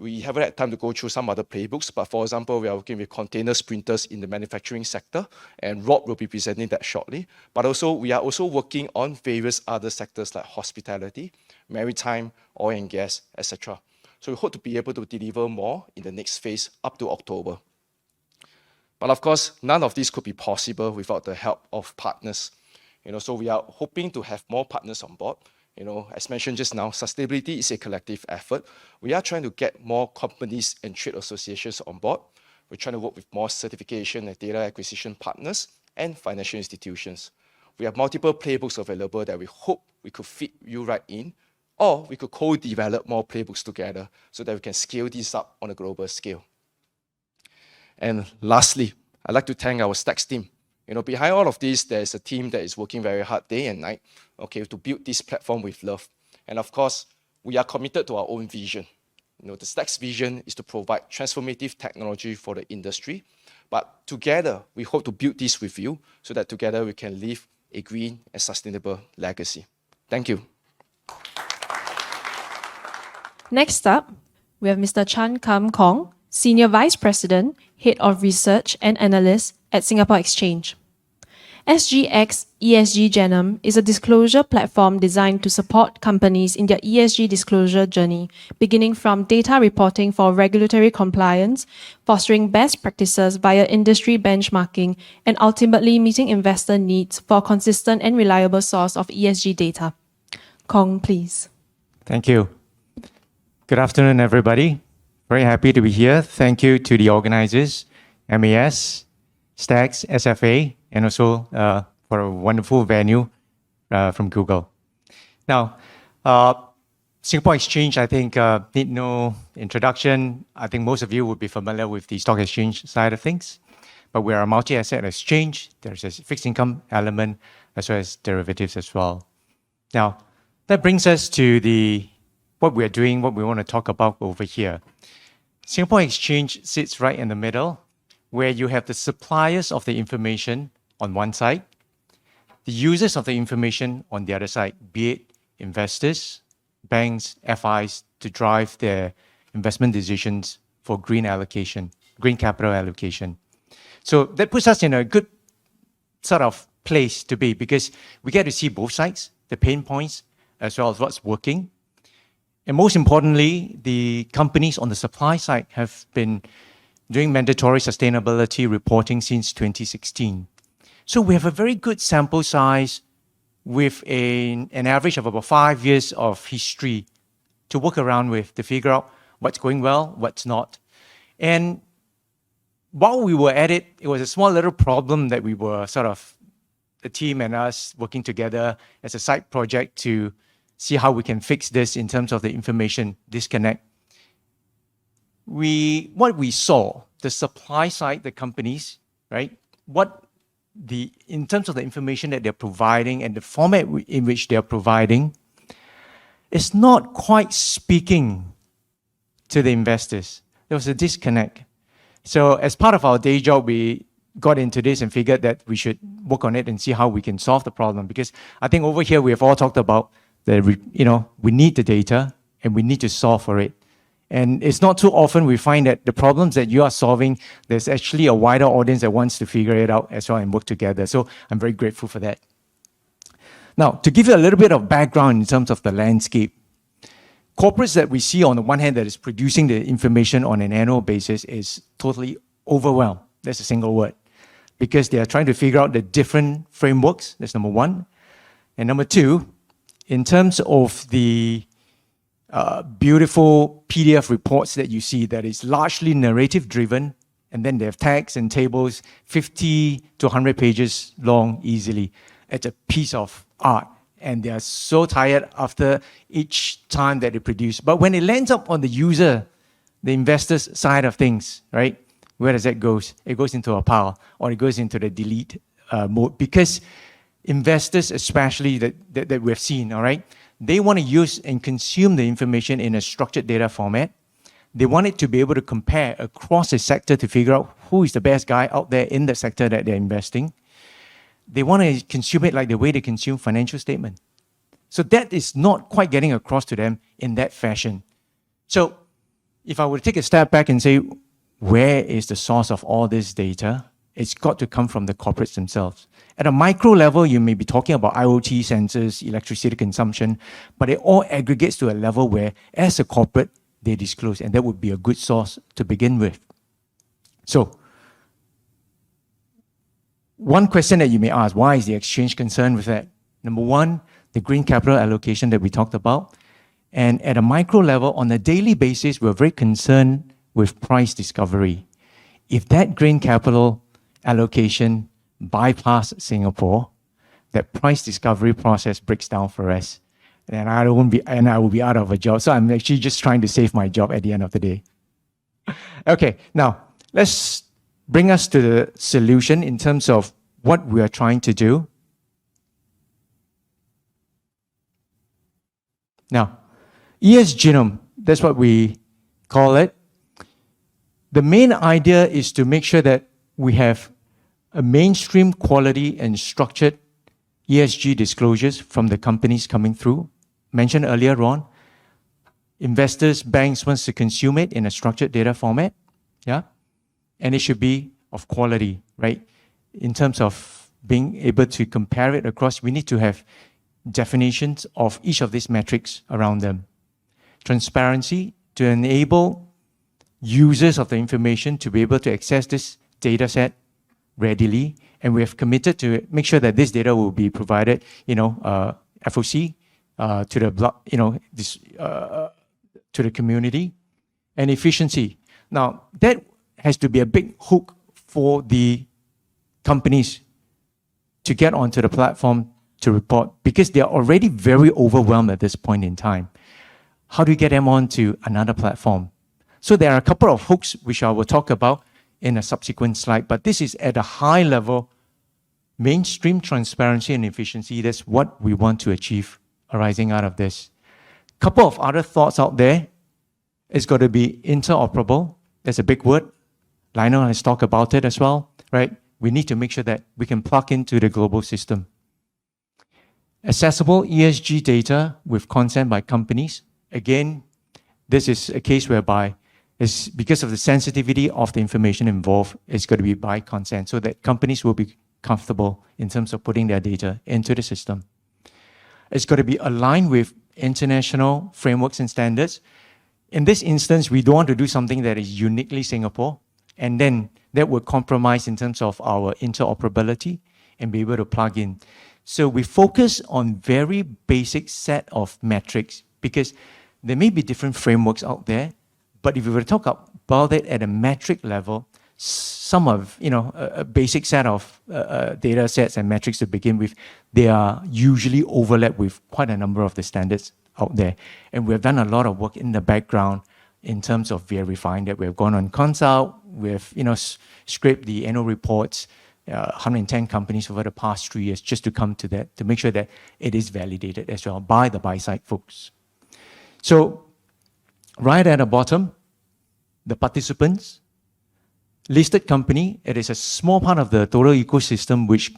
We haven't had time to go through some other playbooks, but for example, we are working with container sprinters in the manufacturing sector, and Rob will be presenting that shortly. But also, we are also working on various other sectors like hospitality, maritime, oil and gas, etc. So we hope to be able to deliver more in the next phase up to October. But of course, none of this could be possible without the help of partners. So we are hoping to have more partners on board. As mentioned just now, sustainability is a collective effort. We are trying to get more companies and trade associations on board. We're trying to work with more certification and data acquisition partners and financial institutions. We have multiple playbooks available that we hope we could fit you right in, or we could co-develop more playbooks together so that we can scale this up on a global scale. And lastly, I'd like to thank our Stacks team. Behind all of this, there's a team that is working very hard day and night, to build this platform with love. And of course, we are committed to our own vision. The Stacks vision is to provide transformative technology for the industry. But together, we hope to build this with you so that together we can leave a green and sustainable legacy. Thank you. Next up, we have Mr. Chan Kam Kong, Senior Vice President, Head of Research and Analyst at Singapore Exchange. SGX ESG Genome is a disclosure platform designed to support companies in their ESG disclosure journey, beginning from data reporting for regulatory compliance, fostering best practices via industry benchmarking, and ultimately meeting investor needs for a consistent and reliable source of ESG data. Kong, please. Thank you. Good afternoon, everybody. Very happy to be here. Thank you to the organizers, MAS, Stacks, SFA, and also for a wonderful venue from Google. Now, Singapore Exchange, I think, need no introduction. I think most of you would be familiar with the stock exchange side of things, but we're a multi-asset exchange. There's a fixed income element as well as derivatives as well. Now, that brings us to what we're doing, what we want to talk about over here. Singapore Exchange sits right in the middle, where you have the suppliers of the information on one side, the users of the information on the other side, be it investors, banks, FIs, to drive their investment decisions for green capital allocation. So that puts us in a good sort of place to be, because we get to see both sides, the pain points, as well as what's working. And most importantly, the companies on the supply side have been doing mandatory sustainability reporting since 2016. So we have a very good sample size with an average of about 5 years of history to work around with, to figure out what's going well, what's not. And while we were at it, it was a small little problem that we were sort of, the team and us working together as a side project to see how we can fix this in terms of the information disconnect. What we saw, the supply side, the companies, right? In terms of the information that they're providing and the format in which they're providing, is not quite speaking to the investors. There was a disconnect. So as part of our day job, we got into this and figured that we should work on it and see how we can solve the problem. Because I think over here we have all talked about we need the data and we need to solve for it. And it's not too often we find that the problems that you are solving, there's actually a wider audience that wants to figure it out as well and work together. So I'm very grateful for that. Now, to give you a little bit of background in terms of the landscape, corporates that we see on the one hand that is producing the information on an annual basis is totally overwhelmed. That's a single word. Because they are trying to figure out the different frameworks. That's number one. And number two, in terms of the beautiful PDF reports that you see that is largely narrative driven, and then they have tags and tables 50 to 100 pages long easily. It's a piece of art, and they are so tired after each time that they produce. But when it lands up on the user, the investor's side of things, right? Where does that go? It goes into a pile, or it goes into the delete mode, because investors, especially that we've seen, all right, they want to use and consume the information in a structured data format. They want it to be able to compare across a sector to figure out who is the best guy out there in the sector that they're investing. They want to consume it like the way they consume financial statement. So that is not quite getting across to them in that fashion. So if I were to take a step back and say, where is the source of all this data? It's got to come from the corporates themselves. At a micro level, you may be talking about IoT sensors, electricity consumption, but it all aggregates to a level where, as a corporate, they disclose, and that would be a good source to begin with. So, one question that you may ask, why is the exchange concerned with that? Number one, the green capital allocation that we talked about. And at a micro level, on a daily basis, we're very concerned with price discovery. If that green capital allocation bypass Singapore, that price discovery process breaks down for us, and I will be out of a job. So I'm actually just trying to save my job at the end of the day. Okay, now let's bring us to the solution in terms of what we are trying to do. Now, ES Genome, that's what we call it. The main idea is to make sure that we have a mainstream quality and structured ESG disclosures from the companies coming through. Mentioned earlier on, investors, banks wants to consume it in a structured data format, yeah? And it should be of quality, right? In terms of being able to compare it across, we need to have definitions of each of these metrics around them. Transparency to enable users of the information to be able to access this data set readily, and we have committed to make sure that this data will be provided, FOC to the to the community, and efficiency. Now, that has to be a big hook for the companies to get onto the platform to report, because they are already very overwhelmed at this point in time. How do you get them onto another platform? So there are a couple of hooks which I will talk about in a subsequent slide, but this is at a high level, mainstream transparency and efficiency. That's what we want to achieve arising out of this. Couple of other thoughts out there. It's got to be interoperable. That's a big word. Lionel has talked about it as well, right? We need to make sure that we can plug into the global system. Accessible ESG data with consent by companies. Again, this is a case whereby it's because of the sensitivity of the information involved, it's got to be by consent so that companies will be comfortable in terms of putting their data into the system. It's got to be aligned with international frameworks and standards. In this instance, we don't want to do something that is uniquely Singapore, and then that would compromise in terms of our interoperability and be able to plug in. So we focus on very basic set of metrics because there may be different frameworks out there, but if we were to talk about it at a metric level, some of, a basic set of data sets and metrics to begin with, they are usually overlap with quite a number of the standards out there. And we've done a lot of work in the background in terms of verifying that. We've gone on consult, we've, scraped the annual reports, 110 companies over the past 3 years just to come to that, to make sure that it is validated as well by the buy-side folks. So right at the bottom, the participants, listed company, it is a small part of the total ecosystem, which,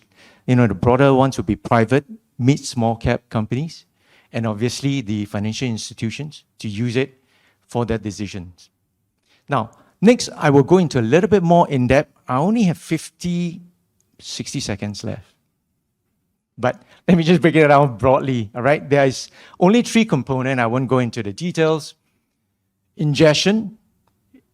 the broader ones would be private, mid, small cap companies, and obviously the financial institutions to use it for their decisions. Now, next, I will go into a little bit more in depth. I only have 60 seconds left. But let me just break it down broadly, all right? There is only 3 components. I won't go into the details. Ingestion.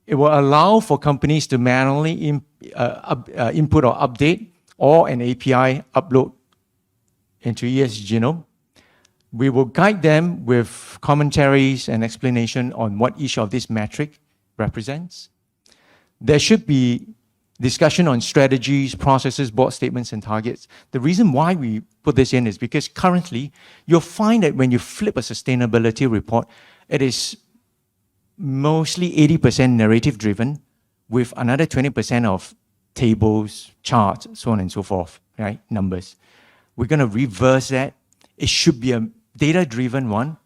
It will allow for companies to manually input or update or an API upload into ESG Genome. We will guide them with commentaries and explanation on what each of these metrics represents. There should be discussion on strategies, processes, board statements, and targets. The reason why we put this in is because currently you'll find that when you flip a sustainability report, it is mostly 80% narrative driven with another 20% of tables, charts, so on and so forth, right? Numbers. We're going to reverse that. It should be a data-driven one,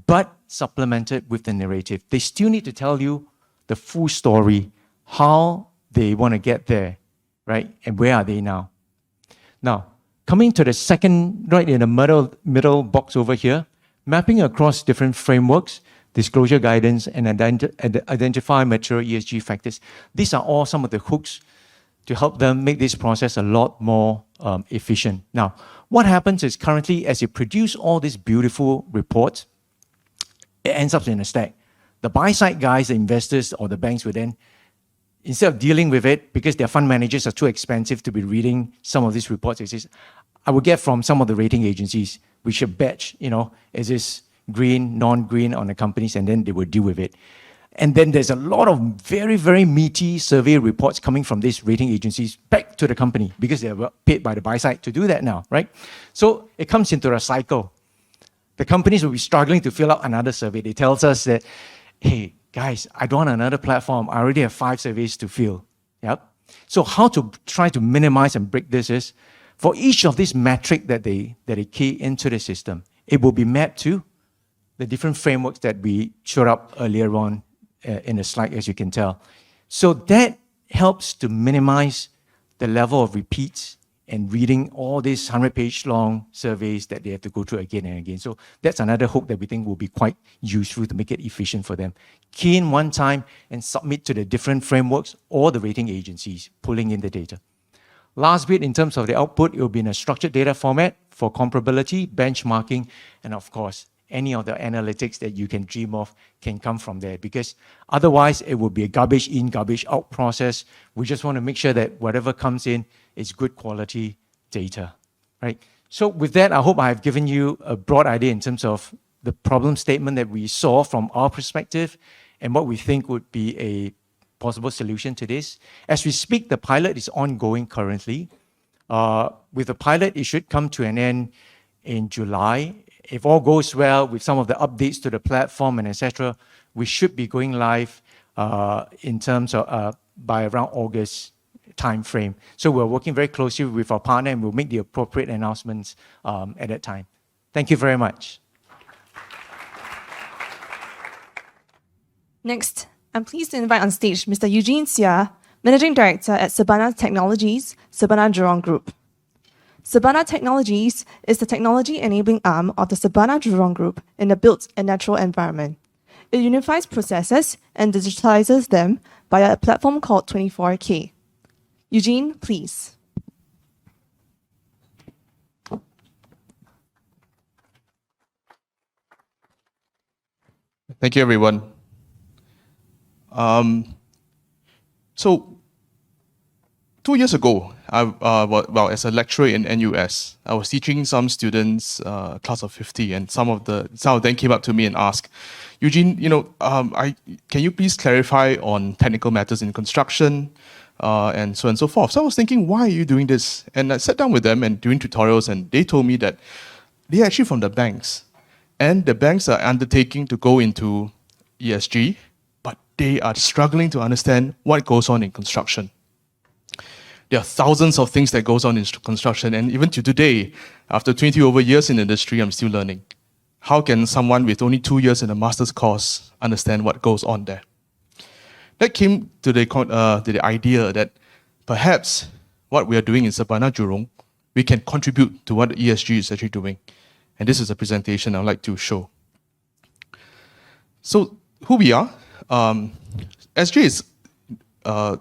but supplemented with the narrative. They still need to tell you the full story, how they want to get there, right? And where are they now? Now, coming to the second, right in the middle box over here, mapping across different frameworks, disclosure guidance, and identify material ESG factors. These are all some of the hooks to help them make this process a lot more efficient. Now, what happens is currently, as you produce all these beautiful reports, it ends up in a stack. The buy-side guys, the investors, or the banks will then, instead of dealing with it, because their fund managers are too expensive to be reading some of these reports, it says, I will get from some of the rating agencies, we should batch, is this green, non-green on the companies, and then they will deal with it. And then there's a lot of very, very meaty survey reports coming from these rating agencies back to the company because they're paid by the buy side to do that now, right? So it comes into a cycle. The companies will be struggling to fill out another survey. They tell us that, hey, guys, I don't want another platform. I already have 5 surveys to fill. Yep. So how to try to minimize and break this is, for each of these metrics that they key into the system, it will be mapped to the different frameworks that we showed up earlier on in the slide, as you can tell. So that helps to minimize the level of repeats and reading all these 100-page long surveys that they have to go through again and again. So that's another hook that we think will be quite useful to make it efficient for them. Key in one time and submit to the different frameworks or the rating agencies pulling in the data. Last bit, in terms of the output, it will be in a structured data format for comparability, benchmarking, and of course, any of the analytics that you can dream of can come from there, because otherwise it will be a garbage in, garbage out process. We just want to make sure that whatever comes in is good quality data, right? So with that, I hope I have given you a broad idea in terms of the problem statement that we saw from our perspective and what we think would be a possible solution to this. As we speak, the pilot is ongoing currently. With the pilot, it should come to an end in July. If all goes well with some of the updates to the platform and etc., we should be going live in terms of by around August timeframe. So we're working very closely with our partner, and we'll make the appropriate announcements at that time. Thank you very much. Next, I'm pleased to invite on stage Mr. Eugene Seah, Managing Director at Sabana Technologies, Sabana Jurong Group. Sabana Technologies is the technology enabling arm of the Sabana Jurong Group in the built and natural environment. It unifies processes and digitalizes them via a platform called 24K. Eugene, please. Thank you, everyone. So 2 years ago, as a lecturer in NUS, I was teaching some students, class of 50, and some of them came up to me and asked, Eugene, can you please clarify on technical matters in construction, and so on and so forth. So I was thinking, why are you doing this? And I sat down with them and doing tutorials, and they told me that they're actually from the banks, and the banks are undertaking to go into ESG, but they are struggling to understand what goes on in construction. There are thousands of things that goes on in construction, and even to today, after 20 over years in the industry, I'm still learning. How can someone with only 2 years in a master's course understand what goes on there? That came to the idea that perhaps what we are doing in Sabana Jurong, we can contribute to what ESG is actually doing. And this is a presentation I'd like to show. So who we are? SJ is a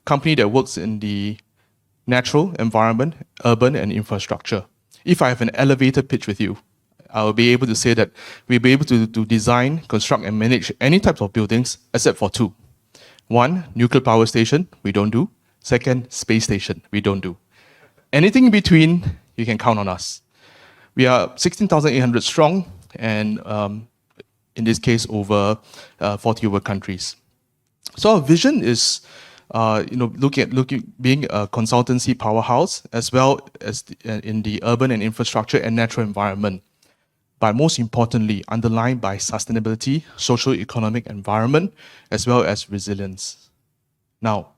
company that works in the natural environment, urban, and infrastructure. If I have an elevator pitch with you, I will be able to say that we'll be able to design, construct, and manage any types of buildings except for two. One, nuclear power station, we don't do. Second, space station, we don't do. Anything in between, you can count on us. We are 16,800 strong, and in this case, over 40 over countries. So our vision is, being a consultancy powerhouse, as well as in the urban and infrastructure and natural environment. But most importantly, underlined by sustainability, socio-economic environment, as well as resilience. Now,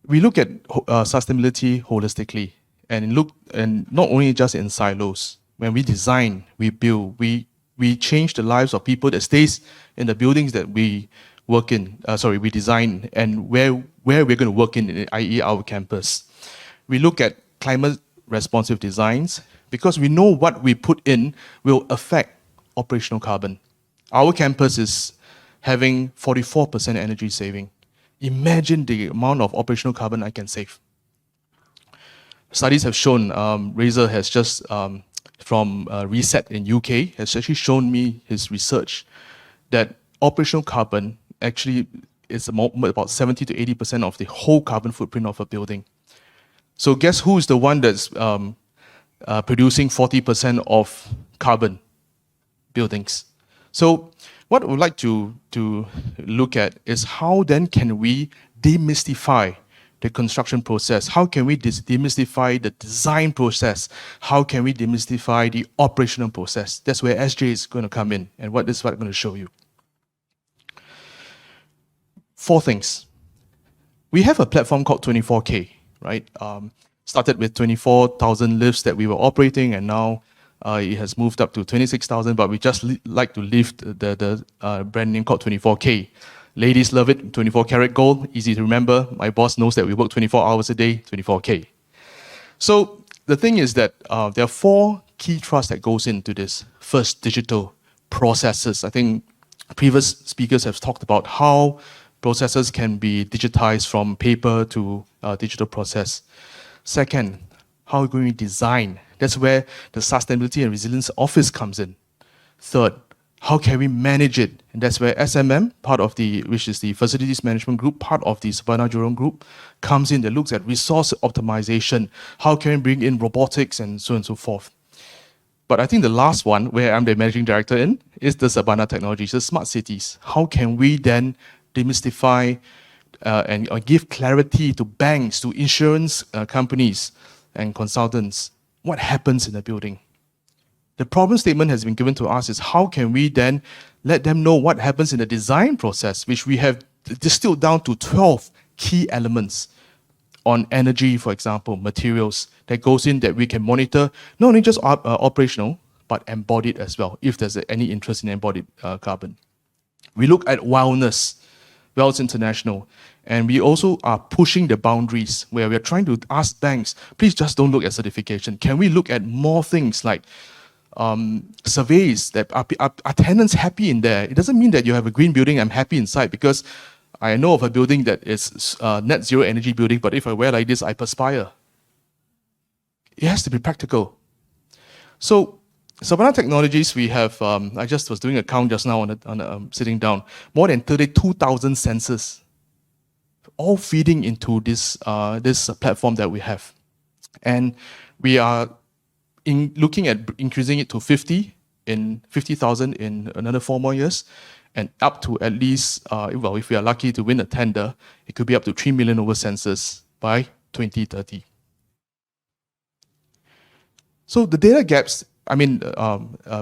we look at sustainability holistically, and not only just in silos. When we design, we build, we change the lives of people that stays in the buildings that we work in. We design, and where we're going to work in, i.e., our campus. We look at climate responsive designs because we know what we put in will affect operational carbon. Our campus is having 44% energy saving. Imagine the amount of operational carbon I can save. Studies have shown, Razor has just, from Reset in UK, has actually shown me his research that operational carbon actually is about 70 to 80% of the whole carbon footprint of a building. So guess who is the one that's producing 40% of carbon? Buildings. So what we'd like to look at is how then can we demystify the construction process? How can we demystify the design process? How can we demystify the operational process? That's where SJ is going to come in, and what is what I'm going to show you. 4 things. We have a platform called 24K, right? Started with 24,000 lifts that we were operating, and now it has moved up to 26,000, but we just like to lift the brand name called 24K. Ladies love it, 24 karat gold, easy to remember. My boss knows that we work 24 hours a day, 24K. So the thing is that there are 4 key thrusts that goes into this. First, digital processes. I think previous speakers have talked about how processes can be digitized from paper to digital process. Second, how are we going to design? That's where the Sustainability and Resilience Office comes in. Third, how can we manage it? And that's where SMM, which is the Facilities Management Group, part of the Sabana Jurong Group, comes in that looks at resource optimization. How can we bring in robotics and so on and so forth? But I think the last one, where I'm the managing director in, is the Sabana Technologies, the smart cities. How can we then demystify and give clarity to banks, to insurance companies and consultants? What happens in the building? The problem statement has been given to us is how can we then let them know what happens in the design process, which we have distilled down to 12 key elements on energy, for example, materials that goes in that we can monitor, not only just operational, but embodied as well, if there's any interest in embodied carbon. We look at wellness, Wells International, and we also are pushing the boundaries where we're trying to ask banks, please just don't look at certification. Can we look at more things like surveys that are tenants happy in there? It doesn't mean that you have a green building, I'm happy inside, because I know of a building that is net zero energy building, but if I wear like this, I perspire. It has to be practical. So, Savannah Technologies, we have, I just was doing a count just now on sitting down, more than 32,000 sensors, all feeding into this platform that we have. And we are looking at increasing it to 50,000 in another 4 more years, and up to at least, well, if we are lucky to win a tender, it could be up to 3 million over sensors by 2030. So the data gaps, I mean,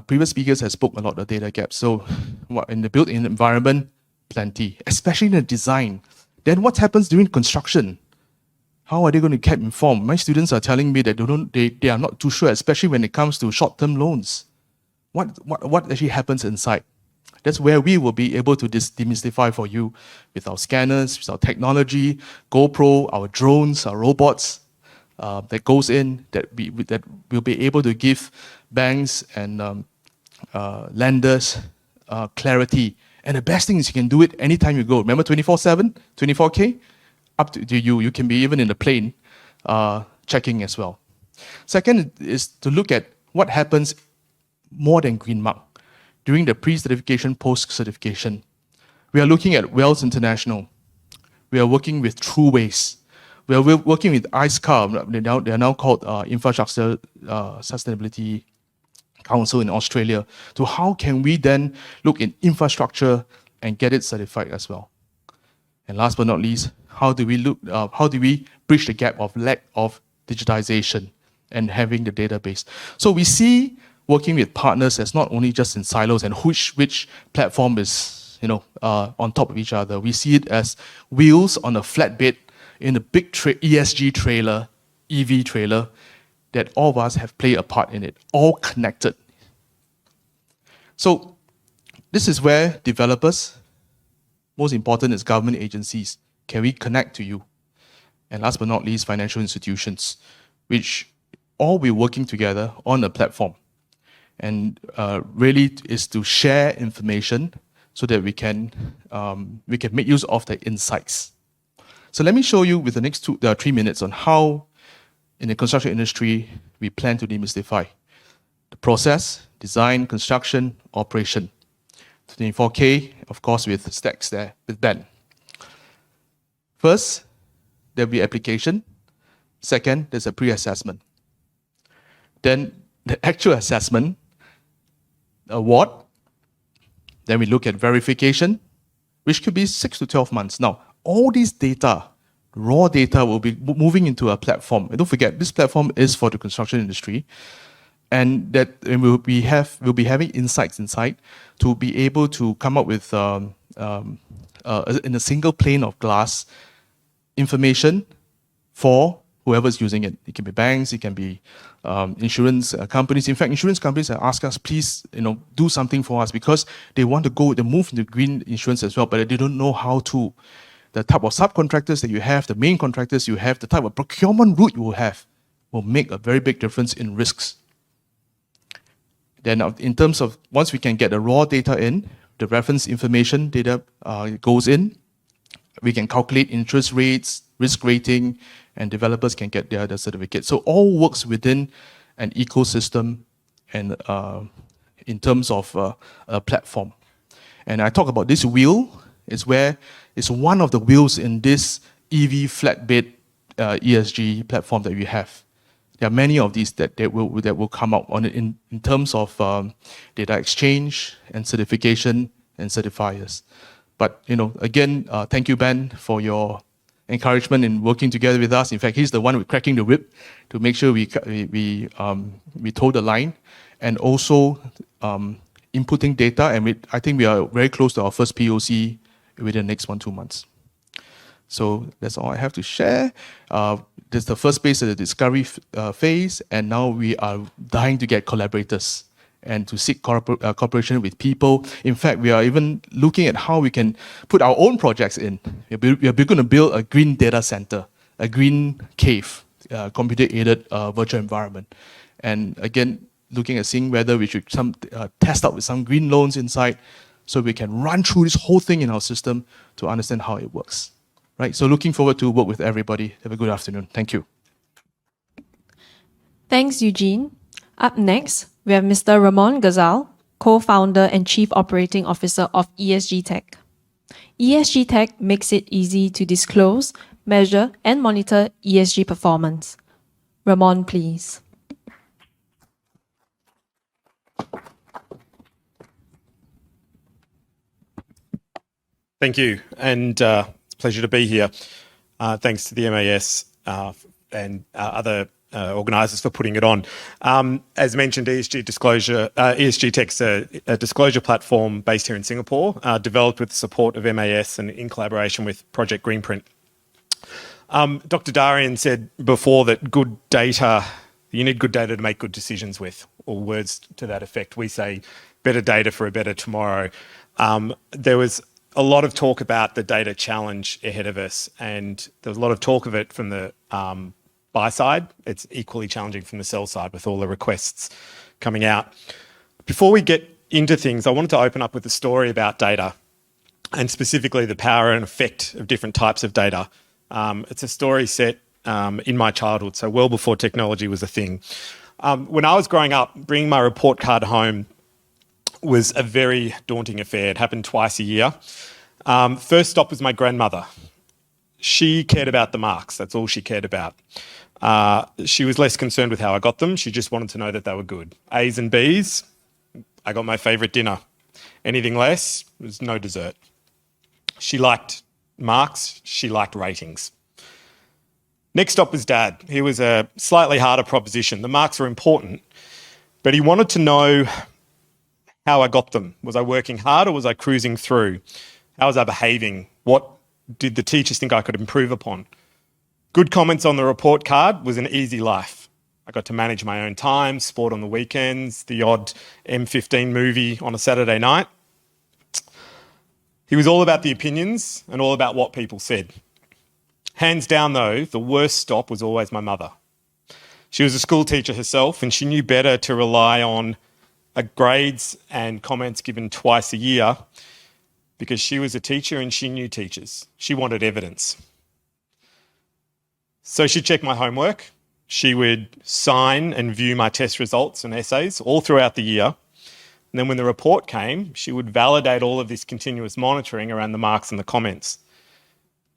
previous speakers have spoke a lot of data gaps. So in the built-in environment, plenty, especially in the design. Then what happens during construction? How are they going to get informed? My students are telling me that they are not too sure, especially when it comes to short-term loans. What actually happens inside? That's where we will be able to demystify for you with our scanners, with our technology, GoPro, our drones, our robots that goes in, that will be able to give banks and lenders clarity. And the best thing is you can do it anytime you go. Remember 24/7, 24K? Up to you. You can be even in the plane checking as well. Second is to look at what happens more than green mark. During the pre-certification, post-certification, we are looking at Wells International. We are working with TrueWays. We are working with ICECAR. They are now called Infrastructure Sustainability Council in Australia. So how can we then look in infrastructure and get it certified as well? And last but not least, how do we bridge the gap of lack of digitization and having the database? So we see working with partners as not only just in silos and which platform is on top of each other. We see it as wheels on a flatbed in a big ESG trailer, EV trailer, that all of us have played a part in it, all connected. So this is where developers, most important is government agencies, can we connect to you? And last but not least, financial institutions, which all be working together on a platform. And really is to share information so that we can make use of the insights. So let me show you with the next 3 minutes on how in the construction industry we plan to demystify the process, design, construction, operation. 24K, of course, with stacks there with Ben. First, there'll be application. Second, there's a pre-assessment. Then the actual assessment, award. Then we look at verification, which could be 6 to 12 months. Now, all these data, raw data, will be moving into a platform. And don't forget, this platform is for the construction industry, and that we'll be having insights inside to be able to come up with in a single pane of glass information for whoever's using it. It can be banks, it can be insurance companies. In fact, insurance companies have asked us, please, do something for us, because they want to move into green insurance as well, but they don't know how to. The type of subcontractors that you have, the main contractors you have, the type of procurement route you will have will make a very big difference in risks. Then in terms of, once we can get the raw data in, the reference information data goes in, we can calculate interest rates, risk rating, and developers can get their certificate. So all works within an ecosystem and in terms of a platform. And I talk about this wheel, it's one of the wheels in this EV flatbed ESG platform that we have. there are many of these that will come out in terms of data exchange and certification and certifiers. But again, thank you, Ben, for your encouragement in working together with us. In fact, he's the one with cracking the whip to make sure we toe the line, and also inputting data. And I think we are very close to our first POC within the next 1-2 months. So that's all I have to share. This is the first phase of the discovery phase, and now we are dying to get collaborators and to seek cooperation with people. In fact, we are even looking at how we can put our own projects in. We are going to build a green data center, a green cave, computer-aided virtual environment. And again, looking at seeing whether we should test out with some green loans inside, so we can run through this whole thing in our system to understand how it works. Right? So looking forward to work with everybody. Have a good afternoon. Thank you. Thanks, Eugene. Up next, we have Mr. Ramon Gazal, co-founder and chief operating officer of ESG Tech. ESG Tech makes it easy to disclose, measure, and monitor ESG performance. Ramon, please. Thank you, and it's a pleasure to be here. Thanks to the MAS and other organisers for putting it on. As mentioned, ESG Tech's a disclosure platform based here in Singapore, developed with the support of MAS and in collaboration with Project Greenprint. Dr. Darian said before that you need good data to make good decisions with, or words to that effect. We say better data for a better tomorrow. There was a lot of talk about the data challenge ahead of us, and there was a lot of talk of it from the buy side. It's equally challenging from the sell side with all the requests coming out. Before we get into things, I wanted to open up with a story about data, and specifically the power and effect of different types of data. It's a story set in my childhood, so well before technology was a thing. When I was growing up, bringing my report card home was a very daunting affair. It happened twice a year. First stop was my grandmother. She cared about the marks. That's all she cared about. She was less concerned with how I got them. She just wanted to know that they were good. A's and B's, I got my favourite dinner. Anything less was no dessert. She liked marks. She liked ratings. Next stop was Dad. He was a slightly harder proposition. The marks were important, but he wanted to know how I got them. Was I working hard or was I cruising through? How was I behaving? What did the teachers think I could improve upon? Good comments on the report card was an easy life. I got to manage my own time, sport on the weekends, the odd M15 movie on a Saturday night. He was all about the opinions and all about what people said. Hands down though, the worst stop was always my mother. She was a school teacher herself, and she knew better to rely on grades and comments given twice a year, because she was a teacher and she knew teachers. She wanted evidence. So she'd check my homework. She would sign and view my test results and essays all throughout the year. And then when the report came, she would validate all of this continuous monitoring around the marks and the comments.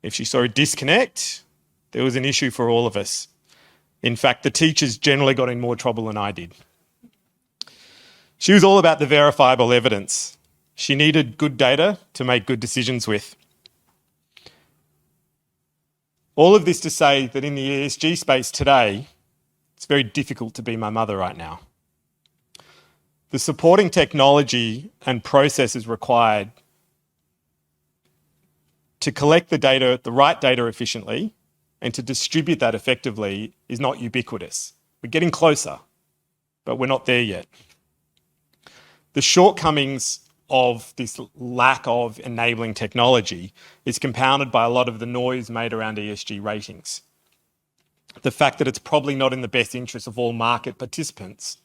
If she saw a disconnect, there was an issue for all of us. In fact, the teachers generally got in more trouble than I did. She was all about the verifiable evidence. She needed good data to make good decisions with. All of this to say that in the ESG space today, it's very difficult to be my mother right now. The supporting technology and processes required to collect the data, the right data efficiently, and to distribute that effectively is not ubiquitous. We're getting closer, but we're not there yet. The shortcomings of this lack of enabling technology is compounded by a lot of the noise made around ESG ratings. The fact that it's probably not in the best interest of all market participants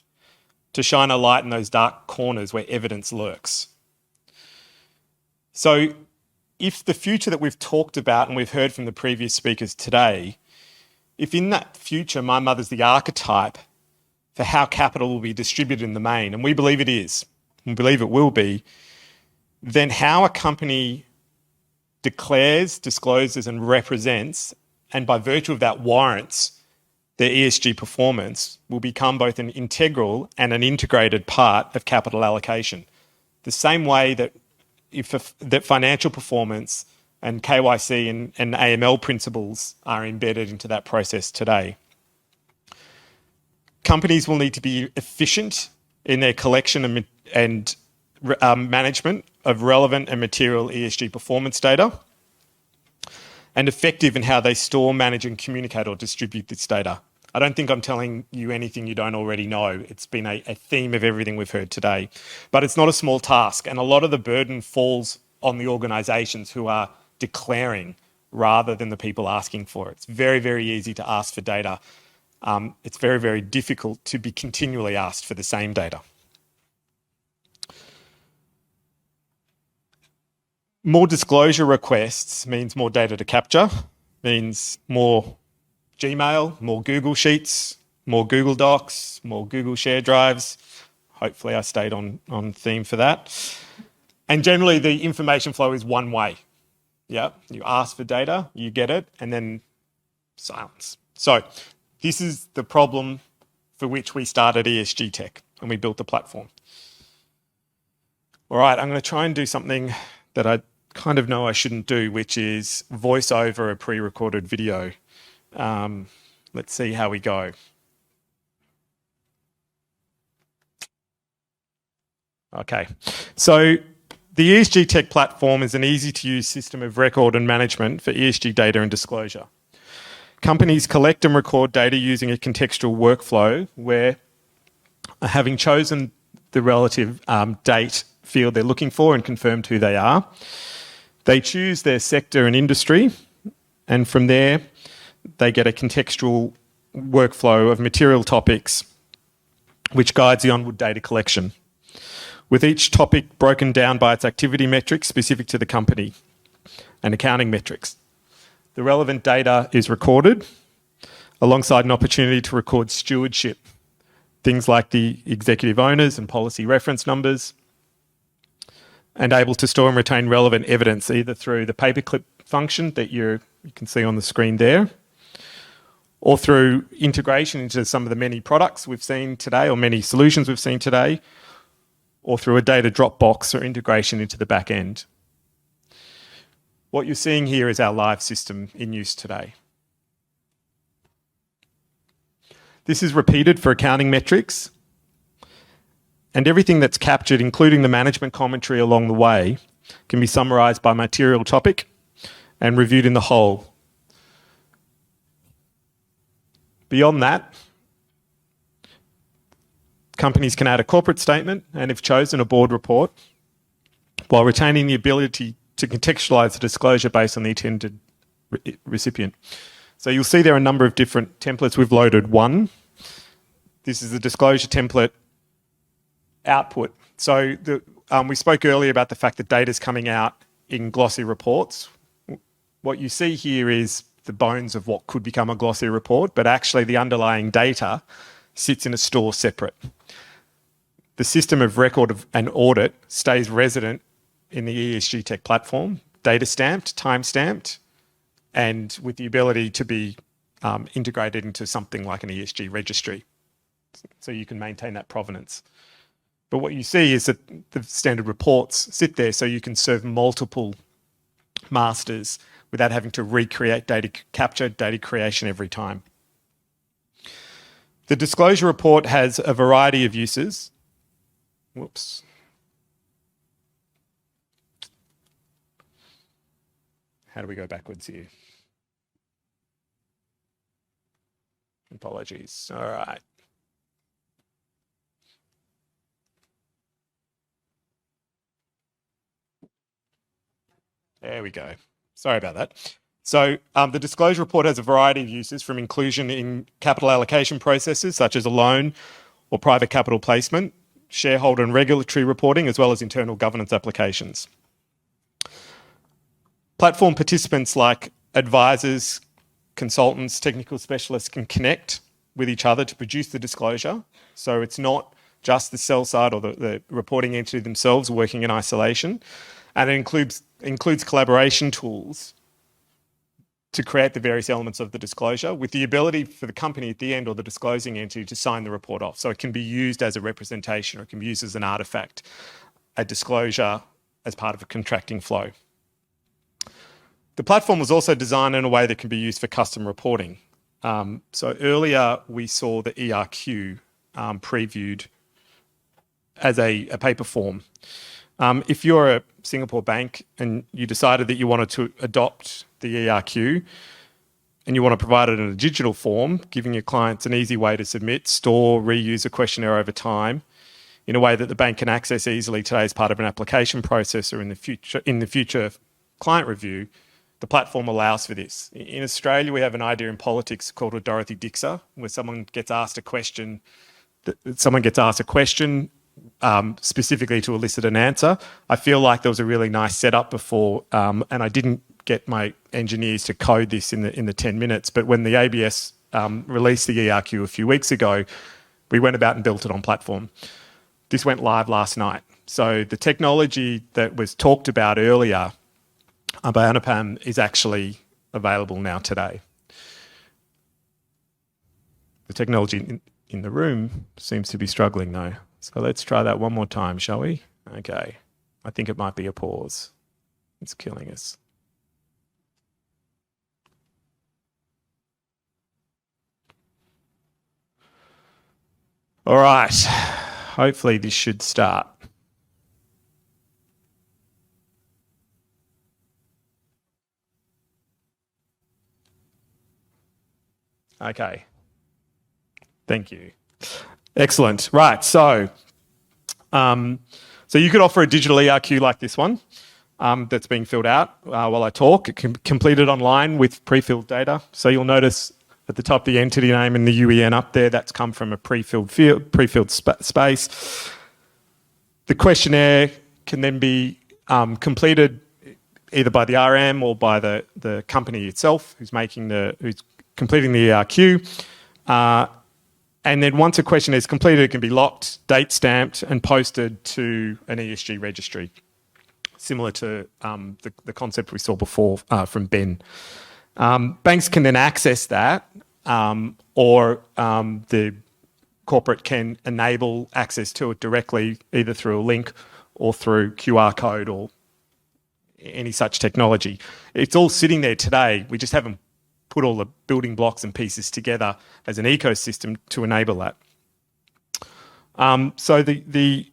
to shine a light in those dark corners where evidence lurks. So if the future that we've talked about and we've heard from the previous speakers today, if in that future my mother's the archetype for how capital will be distributed in the main, and we believe it is, and believe it will be, then how a company declares, discloses and represents, and by virtue of that warrants, their ESG performance will become both an integral and an integrated part of capital allocation. The same way that that financial performance and KYC and AML principles are embedded into that process today. Companies will need to be efficient in their collection and management of relevant and material ESG performance data, and effective in how they store, manage, and communicate or distribute this data. I don't think I'm telling you anything you don't already know. It's been a theme of everything we've heard today. But it's not a small task, and a lot of the burden falls on the organisations who are declaring rather than the people asking for it. It's very, very easy to ask for data. It's very, very difficult to be continually asked for the same data. More disclosure requests means more data to capture, means more Gmail, more Google Sheets, more Google Docs, more Google Share Drives. Hopefully I stayed on theme for that. And generally the information flow is one way. Yeah, you ask for data, you get it, and then silence. So this is the problem for which we started ESG Tech, and we built a platform. All right, I'm going to try and do something that I kind of know I shouldn't do, which is voice over a pre-recorded video. Let's see how we go. Okay, so the ESG Tech platform is an easy-to-use system of record and management for ESG data and disclosure. Companies collect and record data using a contextual workflow where, having chosen the relative date field they're looking for and confirmed who they are, they choose their sector and industry, and from there they get a contextual workflow of material topics which guides the onward data collection, with each topic broken down by its activity metrics specific to the company and accounting metrics. The relevant data is recorded alongside an opportunity to record stewardship, things like the executive owners and policy reference numbers, and able to store and retain relevant evidence either through the paperclip function that you can see on the screen there, or through integration into some of the many products we've seen today or many solutions we've seen today, or through a data Dropbox or integration into the back end. What you're seeing here is our live system in use today. This is repeated for accounting metrics, and everything that's captured, including the management commentary along the way, can be summarised by material topic and reviewed in the whole. Beyond that, companies can add a corporate statement and, if chosen, a board report, while retaining the ability to contextualise the disclosure based on the intended recipient. So you'll see there are a number of different templates. We've loaded one. This is the disclosure template output. So we spoke earlier about the fact that data is coming out in glossy reports. What you see here is the bones of what could become a glossy report, but actually the underlying data sits in a store separate. The system of record and audit stays resident in the ESG Tech platform, data stamped, time stamped, and with the ability to be integrated into something like an ESG registry. So you can maintain that provenance. But what you see is that the standard reports sit there so you can serve multiple masters without having to recreate data capture, data creation every time. The disclosure report has a variety of uses. Whoops. How do we go backwards here? Apologies. All right. There we go. Sorry about that. So the disclosure report has a variety of uses, from inclusion in capital allocation processes such as a loan or private capital placement, shareholder and regulatory reporting, as well as internal governance applications. Platform participants like advisors, consultants, technical specialists can connect with each other to produce the disclosure. So it's not just the sell side or the reporting entity themselves working in isolation. And it includes collaboration tools to create the various elements of the disclosure with the ability for the company at the end or the disclosing entity to sign the report off. So it can be used as a representation or it can be used as an artifact, a disclosure as part of a contracting flow. The platform was also designed in a way that can be used for custom reporting. So earlier we saw the ERQ previewed as a paper form. If you're a Singapore bank and you decided that you wanted to adopt the ERQ and you want to provide it in a digital form, giving your clients an easy way to submit, store, reuse a questionnaire over time in a way that the bank can access easily today as part of an application process or in the future client review, the platform allows for this. In Australia, we have an idea in politics called a Dorothy Dixer, where someone gets asked a question specifically to elicit an answer. I feel like there was a really nice setup before, and I didn't get my engineers to code this in the 10 minutes. But when the ABS released the ERQ a few weeks ago, we went about and built it on platform. This went live last night. So the technology that was talked about earlier by Anupam is actually available now today. The technology in the room seems to be struggling though. So let's try that one more time, shall we? Okay. I think it might be a pause. It's killing us. All right. Hopefully this should start. Okay. Thank you. Excellent. Right. So you could offer a digital ERQ like this one that's being filled out while I talk. It can be completed online with pre-filled data. So you'll notice at the top the entity name and the UEN up there. That's come from a pre-filled space. The questionnaire can then be completed either by the RM or by the company itself who's completing the ERQ. And then once a question is completed, it can be locked, date stamped, and posted to an ESG registry, similar to the concept we saw before from Ben. Banks can then access that, or the corporate can enable access to it directly, either through a link or through QR code or any such technology. It's all sitting there today. We just haven't put all the building blocks and pieces together as an ecosystem to enable that. So the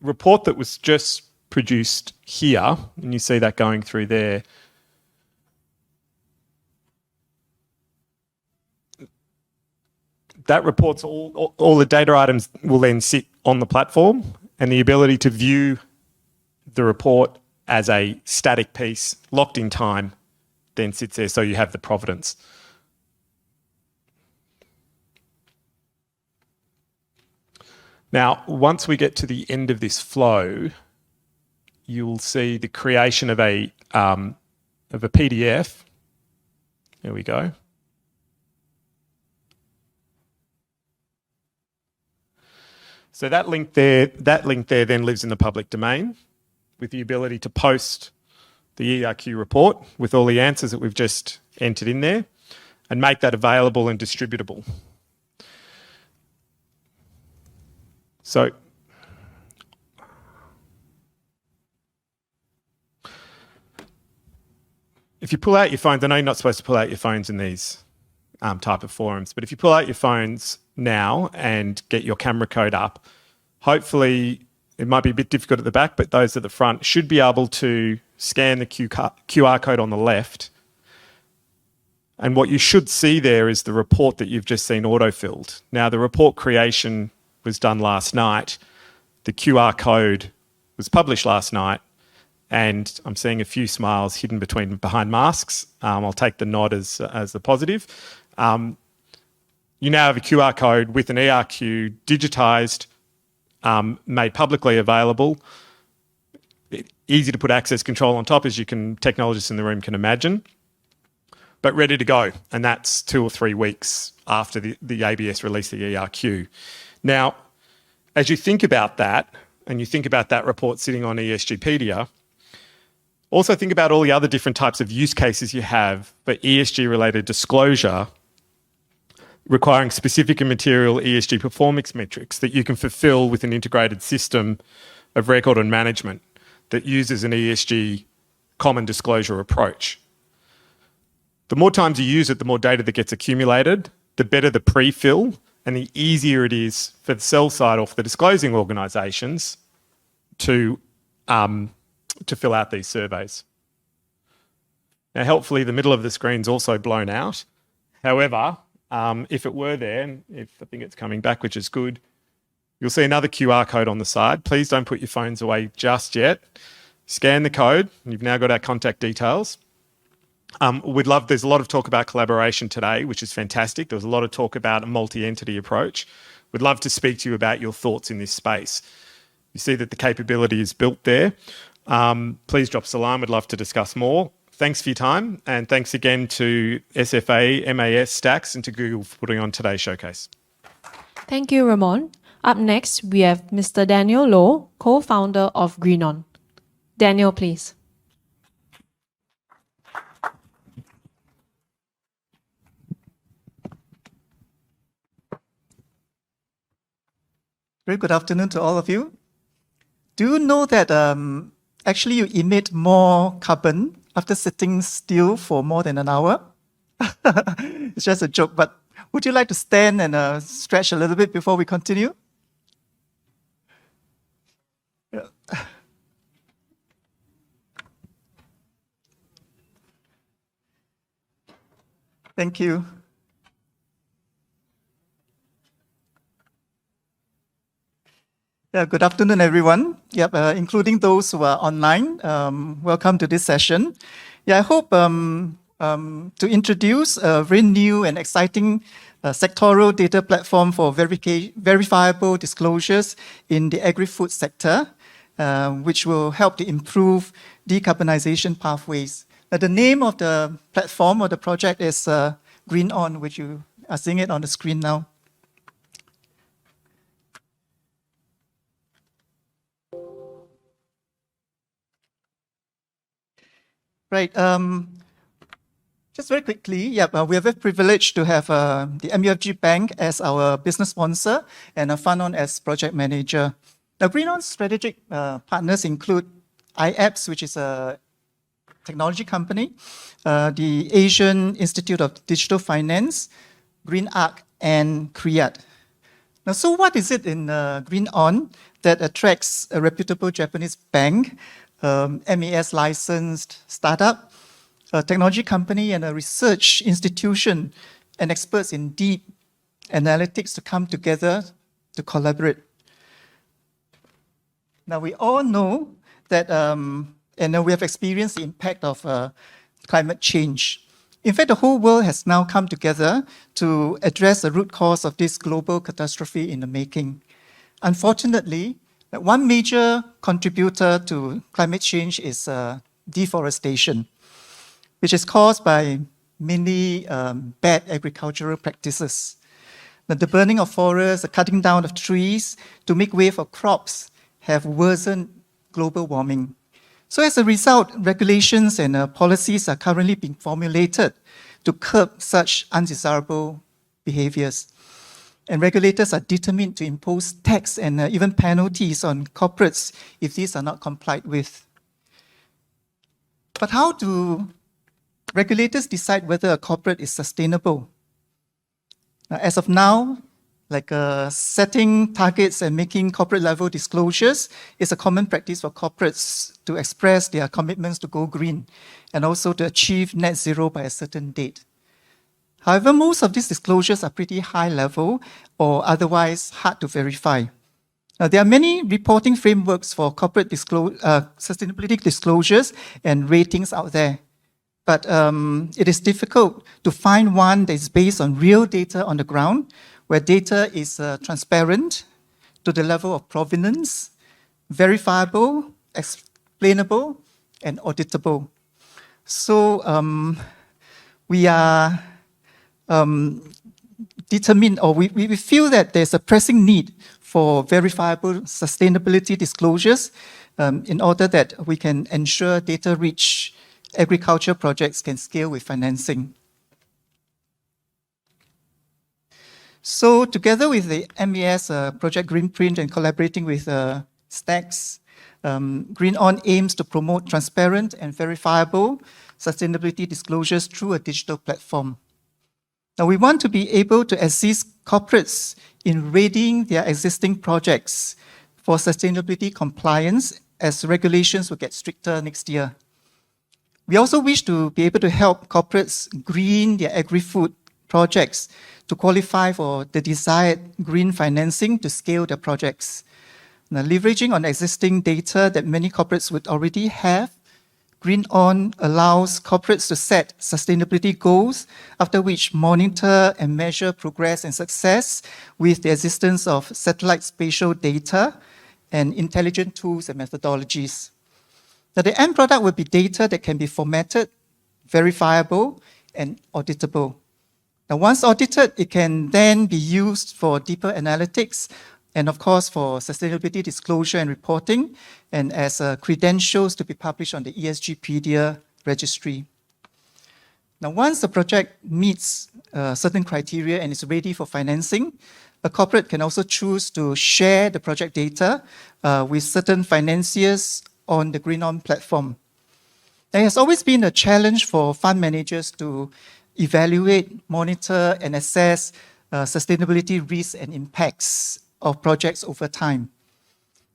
report that was just produced here, and you see that going through there, that reports all the data items will then sit on the platform, and the ability to view the report as a static piece, locked in time, then sits there, so you have the provenance. Now, once we get to the end of this flow, you'll see the creation of a PDF. There we go. So that link there then lives in the public domain with the ability to post the ERQ report with all the answers that we've just entered in there and make that available and distributable. So if you pull out your phones, I know you're not supposed to pull out your phones in these type of forums, but if you pull out your phones now and get your camera code up, hopefully it might be a bit difficult at the back, but those at the front should be able to scan the QR code on the left. And what you should see there is the report that you've just seen auto-filled. Now, the report creation was done last night. The QR code was published last night, and I'm seeing a few smiles hidden behind masks. I'll take the nod as the positive. You now have a QR code with an ERQ digitized, made publicly available, easy to put access control on top, as technologists in the room can imagine, but ready to go. And that's 2 or 3 weeks after the ABS released the ERQ. Now, as you think about that, and you think about that report sitting on ESGpedia, Also think about all the other different types of use cases you have for ESG-related disclosure requiring specific and material ESG performance metrics that you can fulfill with an integrated system of record and management that uses an ESG common disclosure approach. The more times you use it, the more data that gets accumulated, the better the pre-fill, and the easier it is for the sell side or for the disclosing organisations to fill out these surveys. Now, helpfully, the middle of the screen's also blown out. However, if it were there, and if I think it's coming back, which is good, you'll see another QR code on the side. Please don't put your phones away just yet. Scan the code, and you've now got our contact details. There's a lot of talk about collaboration today, which is fantastic. There was a lot of talk about a multi-entity approach. We'd love to speak to you about your thoughts in this space. You see that the capability is built there. Please drop us a line. We'd love to discuss more. Thanks for your time, and thanks again to SFA, MAS, Stacks, and to Google for putting on today's showcase. Thank you, Ramon. Up next, we have Mr. Daniel Loh, co-founder of Greenon. Daniel, please. Very good afternoon to all of you. Do you know that actually you emit more carbon after sitting still for more than an hour? It's just a joke, but would you like to stand and stretch a little bit before we continue? Yeah. Thank you. Yeah, good afternoon, everyone. Yep, including those who are online. Welcome to this session. Yeah, I hope to introduce a very new and exciting sectoral data platform for verifiable disclosures in the agri-food sector, which will help to improve decarbonization pathways. Now, the name of the platform or the project is Greenon, which you are seeing it on the screen now. Right. Just very quickly, we are very privileged to have the MUFG Bank as our business sponsor and Fanon as project manager. Now, Greenon's strategic partners include iApps, which is a technology company, the Asian Institute of Digital Finance, GreenArc, and Create. Now, so what is it in Greenon that attracts a reputable Japanese bank, MAS licensed startup, a technology company, and a research institution, and experts in deep analytics to come together to collaborate? Now, we all know that, and we have experienced the impact of climate change. In fact, the whole world has now come together to address the root cause of this global catastrophe in the making. Unfortunately, one major contributor to climate change is deforestation, which is caused by many bad agricultural practices. The burning of forests, the cutting down of trees to make way for crops have worsened global warming. So as a result, regulations and policies are currently being formulated to curb such undesirable behaviors. And regulators are determined to impose tax and even penalties on corporates if these are not complied with. But how do regulators decide whether a corporate is sustainable? Now, as of now, setting targets and making corporate level disclosures is a common practice for corporates to express their commitments to go green and also to achieve net zero by a certain date. However, most of these disclosures are pretty high level or otherwise hard to verify. Now, there are many reporting frameworks for corporate sustainability disclosures and ratings out there. But it is difficult to find one that is based on real data on the ground, where data is transparent to the level of provenance, verifiable, explainable, and auditable. So we are determined, or we feel that there's a pressing need for verifiable sustainability disclosures in order that we can ensure data-rich agriculture projects can scale with financing. So together with the MES Project Greenprint and collaborating with Stacks, GreenOn aims to promote transparent and verifiable sustainability disclosures through a digital platform. Now, we want to be able to assist corporates in readying their existing projects for sustainability compliance as regulations will get stricter next year. We also wish to be able to help corporates green their agri-food projects to qualify for the desired green financing to scale their projects. Now, leveraging on existing data that many corporates would already have, GreenOn allows corporates to set sustainability goals, after which monitor and measure progress and success with the existence of satellite spatial data and intelligent tools and methodologies. Now, the end product will be data that can be formatted, verifiable, and auditable. Now, once audited, it can then be used for deeper analytics and, of course, for sustainability disclosure and reporting, and as credentials to be published on the ESGpedia registry. Now, once the project meets certain criteria and is ready for financing, a corporate can also choose to share the project data with certain financiers on the GreenOn platform. There has always been a challenge for fund managers to evaluate, monitor, and assess sustainability risks and impacts of projects over time.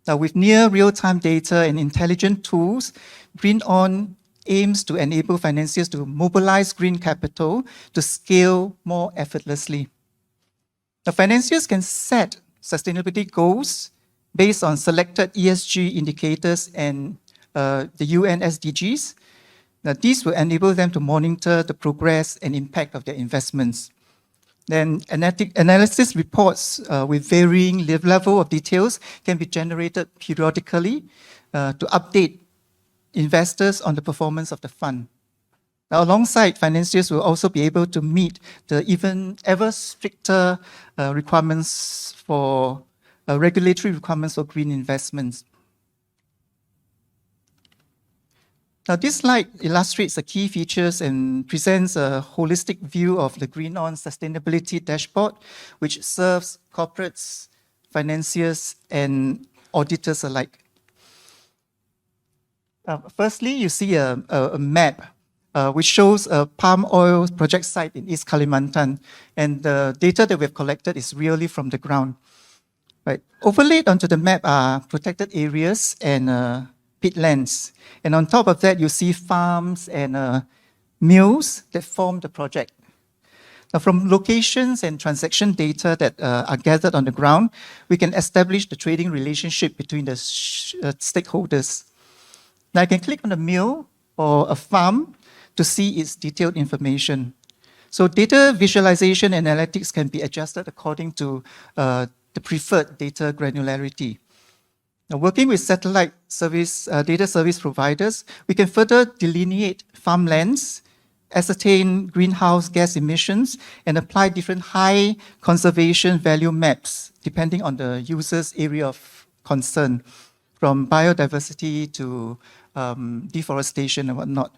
Now, with near real-time data and intelligent tools, GreenOn aims to enable financiers to mobilize green capital to scale more effortlessly. Now, financiers can set sustainability goals based on selected ESG indicators and the UN SDGs. Now, these will enable them to monitor the progress and impact of their investments. Then analysis reports with varying level of details can be generated periodically to update investors on the performance of the fund. Now, alongside, financiers will also be able to meet the even ever stricter requirements for regulatory requirements for green investments. Now, this slide illustrates the key features and presents a holistic view of the GreenOn sustainability dashboard, which serves corporates, financiers, and auditors alike. Firstly, you see a map which shows a palm oil project site in East Kalimantan, and the data that we've collected is really from the ground. Right. Overlaid onto the map are protected areas and peatlands. And on top of that, you see farms and mills that form the project. Now, from locations and transaction data that are gathered on the ground, we can establish the trading relationship between the stakeholders. Now, I can click on a mill or a farm to see its detailed information. So data visualization and analytics can be adjusted according to the preferred data granularity. Now, working with satellite service, data service providers, we can further delineate farmlands, ascertain greenhouse gas emissions, and apply different high conservation value maps depending on the user's area of concern, from biodiversity to deforestation and whatnot.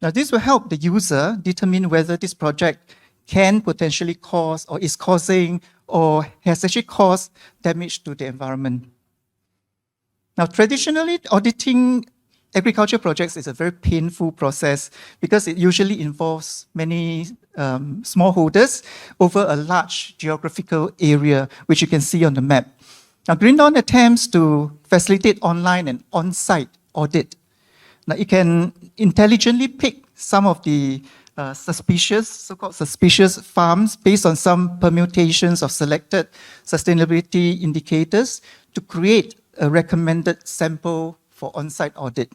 Now, this will help the user determine whether this project can potentially cause or is causing or has actually caused damage to the environment. Now, traditionally, auditing agriculture projects is a very painful process because it usually involves many smallholders over a large geographical area, which you can see on the map. Now, GreenOn attempts to facilitate online and on-site audit. Now, it can intelligently pick some of the so-called suspicious farms based on some permutations of selected sustainability indicators to create a recommended sample for on-site audit.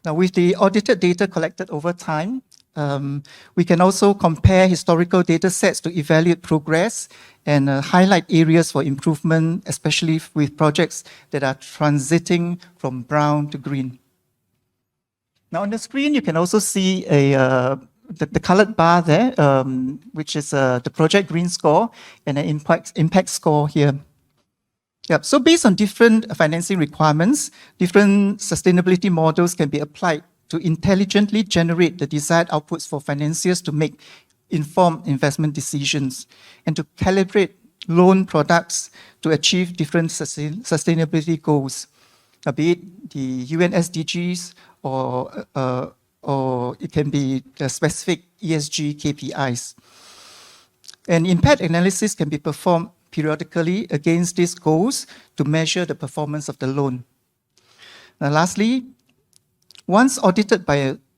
Now, with the audited data collected over time, we can also compare historical data sets to evaluate progress and highlight areas for improvement, especially with projects that are transiting from brown to green. Now, on the screen, you can also see the colored bar there, which is the project green score and an impact score here. Yep. So based on different financing requirements, different sustainability models can be applied to intelligently generate the desired outputs for financiers to make informed investment decisions and to calibrate loan products to achieve different sustainability goals, be it the UN SDGs or it can be the specific ESG KPIs. And impact analysis can be performed periodically against these goals to measure the performance of the loan. Now, lastly, once audited by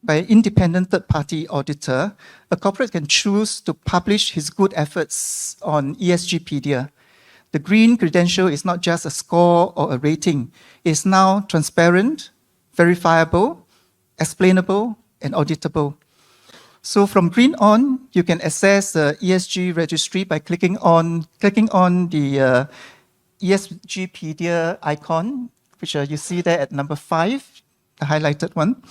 an independent third-party auditor, a corporate can choose to publish his good efforts on ESGpedia. The green credential is not just a score or a rating. It's now transparent, verifiable, explainable, and auditable. So from Green On, you can access the ESG registry by clicking on the ESGpedia icon, which you see there at number 5, the highlighted one.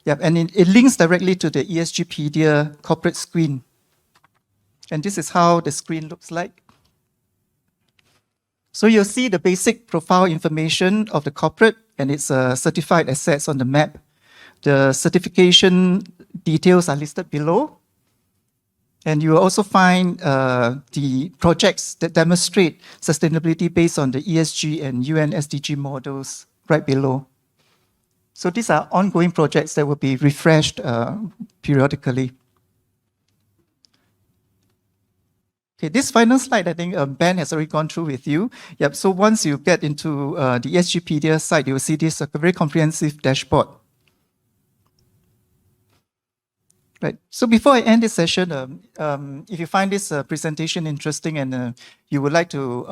Yep, and it links directly to the ESGpedia corporate screen. And this is how the screen looks like. So you'll see the basic profile information of the corporate and its certified assets on the map. The certification details are listed below. And you will also find the projects that demonstrate sustainability based on the ESG and UN SDG models right below. So these are ongoing projects that will be refreshed periodically. Okay, this final slide, I think Ben has already gone through with you. Yep. So once you get into the ESGpedia site, you will see this very comprehensive dashboard. Right. So before I end this session, if you find this presentation interesting and you would like to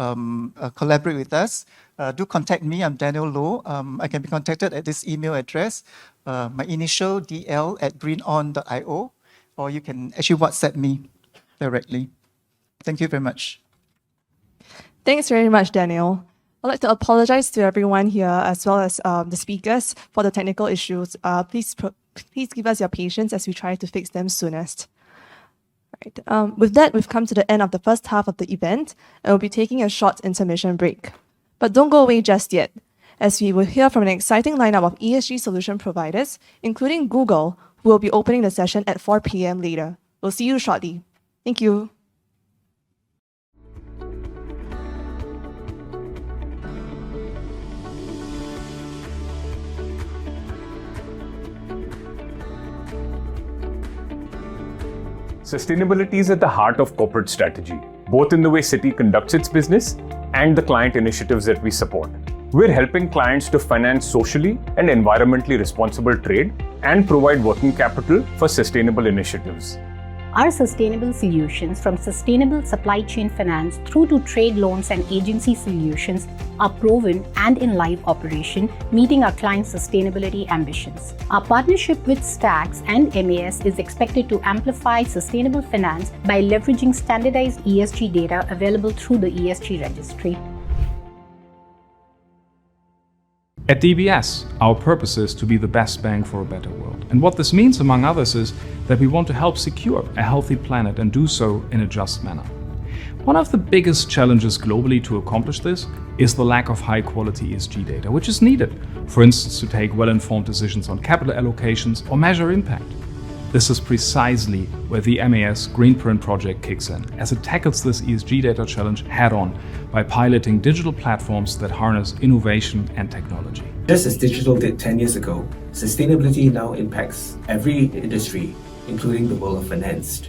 collaborate with us, do contact me. I'm Daniel Loh. I can be contacted at this email address, my initial dl@greenon.io, or you can actually WhatsApp me directly. Thank you very much. Thanks very much, Daniel. I'd like to apologize to everyone here as well as the speakers for the technical issues. Please give us your patience as we try to fix them soonest. Right. With that, we've come to the end of the first half of the event, and we'll be taking a short intermission break. But don't go away just yet, as we will hear from an exciting lineup of ESG solution providers, including Google, who will be opening the session at 4 p.m. later. We'll see you shortly. Thank you. Sustainability is at the heart of corporate strategy, both in the way Citi conducts its business and the client initiatives that we support. We're helping clients to finance socially and environmentally responsible trade and provide working capital for sustainable initiatives. Our sustainable solutions, from sustainable supply chain finance through to trade loans and agency solutions, are proven and in live operation, meeting our clients' sustainability ambitions. Our partnership with Stacks and MAS is expected to amplify sustainable finance by leveraging standardized ESG data available through the ESG registry. At DBS, our purpose is to be the best bank for a better world. And what this means, among others, is that we want to help secure a healthy planet and do so in a just manner. One of the biggest challenges globally to accomplish this is the lack of high-quality ESG data, which is needed, for instance, to take well-informed decisions on capital allocations or measure impact. This is precisely where the MAS Greenprint project kicks in, as it tackles this ESG data challenge head-on by piloting digital platforms that harness innovation and technology. Just as digital did 10 years ago, sustainability now impacts every industry, including the world of finance.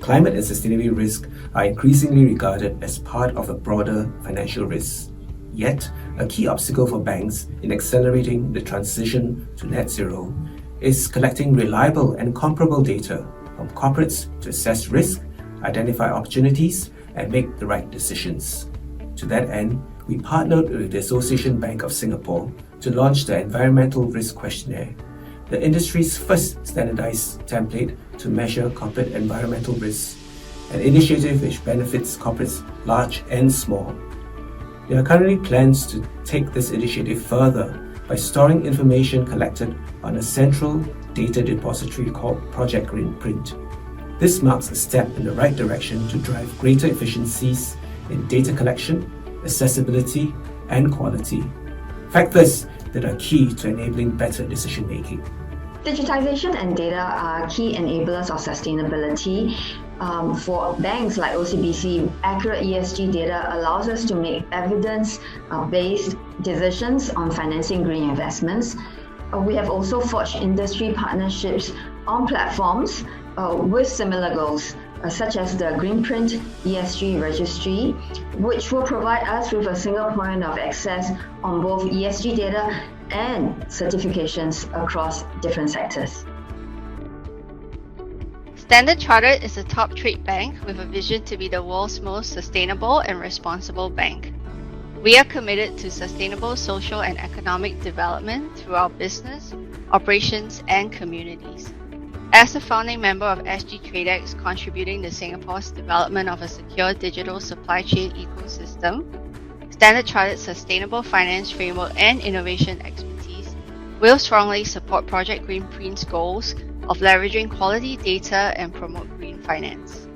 Climate and sustainability risk are increasingly regarded as part of a broader financial risk. Yet, a key obstacle for banks in accelerating the transition to net zero is collecting reliable and comparable data from corporates to assess risk, identify opportunities, and make the right decisions. To that end, we partnered with the Association Bank of Singapore to launch the Environmental Risk Questionnaire, the industry's first standardized template to measure corporate environmental risks, an initiative which benefits corporates large and small. There are currently plans to take this initiative further by storing information collected on a central data depository called Project Greenprint. This marks a step in the right direction to drive greater efficiencies in data collection, accessibility, and quality, factors that are key to enabling better decision making. Digitization and data are key enablers of sustainability. For banks like OCBC, accurate ESG data allows us to make evidence-based decisions on financing green investments. We have also forged industry partnerships on platforms with similar goals, such as the Greenprint ESG registry, which will provide us with a single point of access on both ESG data and certifications across different sectors. Standard Chartered is a top trade bank with a vision to be the world's most sustainable and responsible bank. We are committed to sustainable social and economic development through our business, operations, and communities. As a founding member of SG TradeX contributing to Singapore's development of a secure digital supply chain ecosystem, Standard Chartered's sustainable finance framework and innovation expertise will strongly support Project Greenprint's goals of leveraging quality data and promote green finance.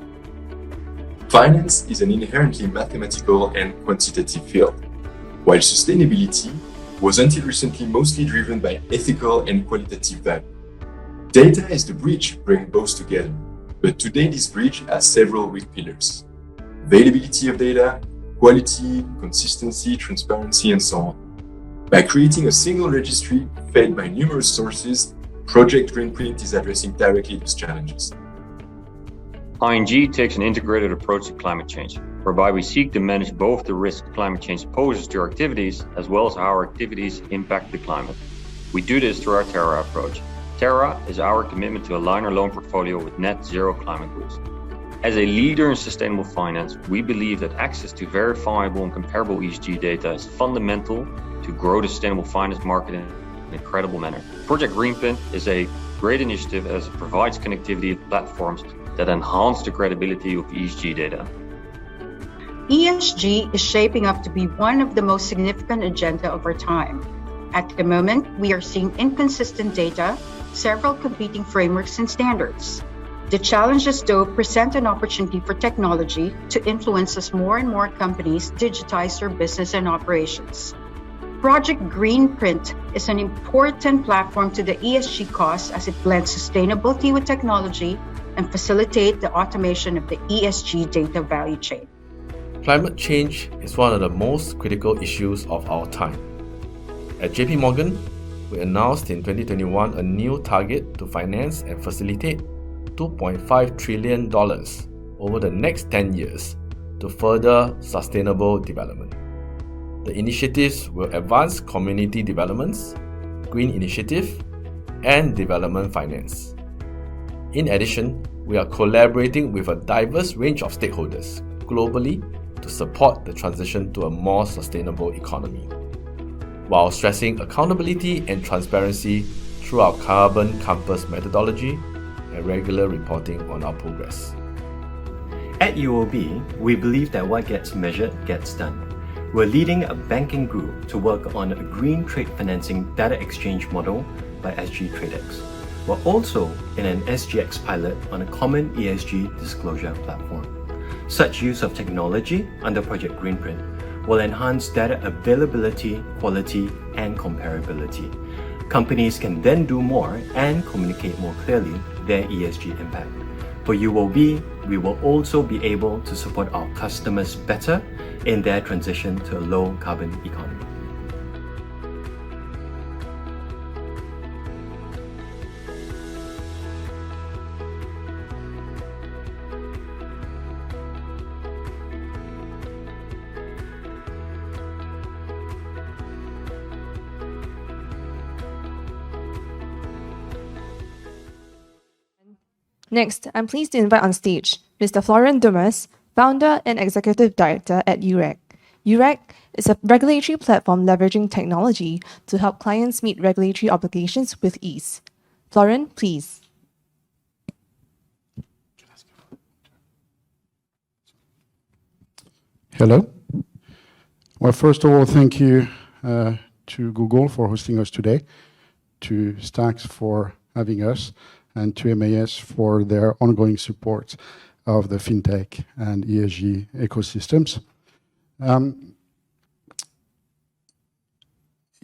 Finance is an inherently mathematical and quantitative field, while sustainability was until recently mostly driven by ethical and qualitative value. Data is the bridge bringing both together, but today this bridge has several weak pillars: availability of data, quality, consistency, transparency, and so on. By creating a single registry fed by numerous sources, Project Greenprint is addressing directly these challenges. ING takes an integrated approach to climate change, whereby we seek to manage both the risk climate change poses to our activities, as well as how our activities impact the climate. We do this through our Terra approach. Terra is our commitment to align our loan portfolio with net zero climate goals. As a leader in sustainable finance, we believe that access to verifiable and comparable ESG data is fundamental to grow the sustainable finance market in an incredible manner. Project Greenprint is a great initiative as it provides connectivity to platforms that enhance the credibility of ESG data. ESG is shaping up to be one of the most significant agenda of our time. At the moment, we are seeing inconsistent data, several competing frameworks and standards. The challenges, though, present an opportunity for technology to influence as more and more companies digitize their business and operations. Project Greenprint is an important platform to the ESG cause as it blends sustainability with technology and facilitate the automation of the ESG data value chain. Climate change is one of the most critical issues of our time. At JP Morgan, we announced in 2021 a new target to finance and facilitate $2.5 trillion over the next 10 years to further sustainable development. The initiatives will advance community developments, green initiative, and development finance. In addition, we are collaborating with a diverse range of stakeholders globally to support the transition to a more sustainable economy, while stressing accountability and transparency through our Carbon Compass methodology and regular reporting on our progress. At UOB, we believe that what gets measured gets done. We're leading a banking group to work on a green trade financing data exchange model by SG TradeX. We're also in an SGX pilot on a common ESG disclosure platform. Such use of technology under Project Greenprint will enhance data availability, quality, and comparability. Companies can then do more and communicate more clearly their ESG impact. For UOB, we will also be able to support our customers better in their transition to a low-carbon economy. Next, I'm pleased to invite on stage Mr. Florian Dumas, Founder and Executive Director at UREC. UREC is a regulatory platform leveraging technology to help clients meet regulatory obligations with ease. Florian, please. Hello. Well, first of all, thank you to Google for hosting us today, to Stacks for having us, and to MAS for their ongoing support of the fintech and ESG ecosystems.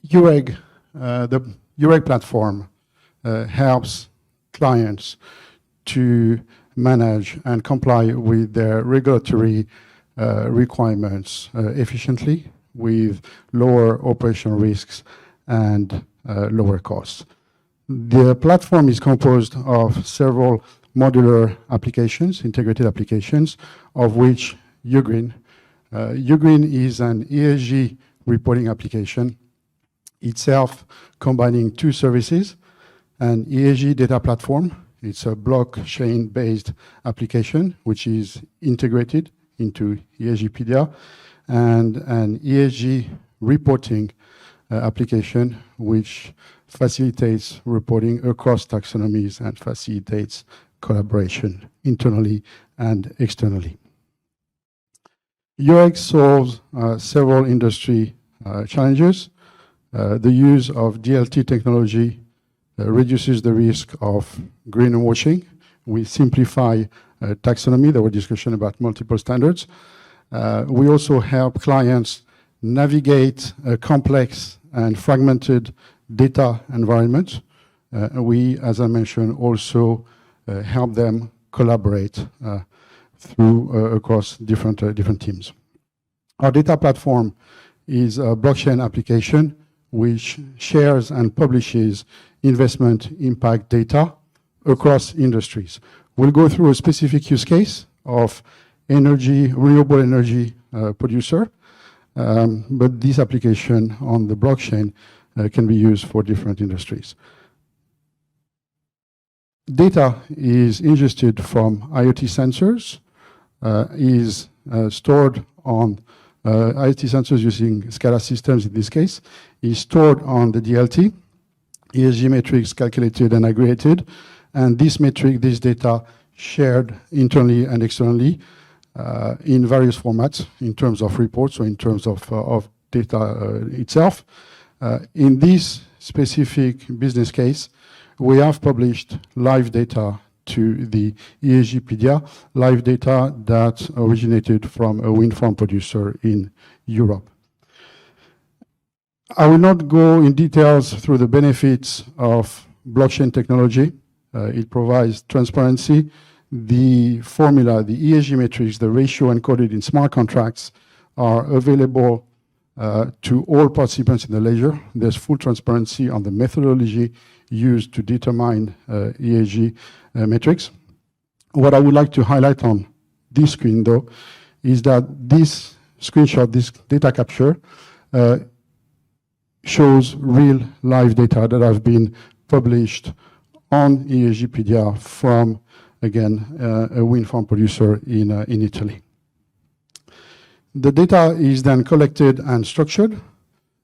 UREG, the UREG platform helps clients to manage and comply with their regulatory requirements efficiently with lower operational risks and lower costs. The platform is composed of several modular applications, integrated applications, of which Ugreen. Ugreen is an ESG reporting application, itself combining two services, an ESG data platform. It's a blockchain-based application which is integrated into ESGpedia, and an ESG reporting application which facilitates reporting across taxonomies and facilitates collaboration internally and externally. UX solves several industry challenges. The use of DLT technology reduces the risk of greenwashing. We simplify taxonomy. There were discussions about multiple standards. We also help clients navigate a complex and fragmented data environment. We, as I mentioned, also help them collaborate across different teams. Our data platform is a blockchain application which shares and publishes investment impact data across industries. We'll go through a specific use case of renewable energy producer, but this application on the blockchain can be used for different industries. Data is ingested from IoT sensors, is stored on IoT sensors using SCADA systems in this case, is stored on the DLT, ESG metrics calculated and aggregated, and this data shared internally and externally in various formats in terms of reports or in terms of data itself. In this specific business case, we have published live data to the ESGpedia, live data that originated from a wind farm producer in Europe. I will not go in details through the benefits of blockchain technology. It provides transparency. The formula, the ESG metrics, the ratio encoded in smart contracts are available to all participants in the ledger. There's full transparency on the methodology used to determine ESG metrics. What I would like to highlight on this screen, though, is that this screenshot, this data capture, shows real live data that have been published on ESGpedia from, again, a wind farm producer in Italy. The data is then collected and structured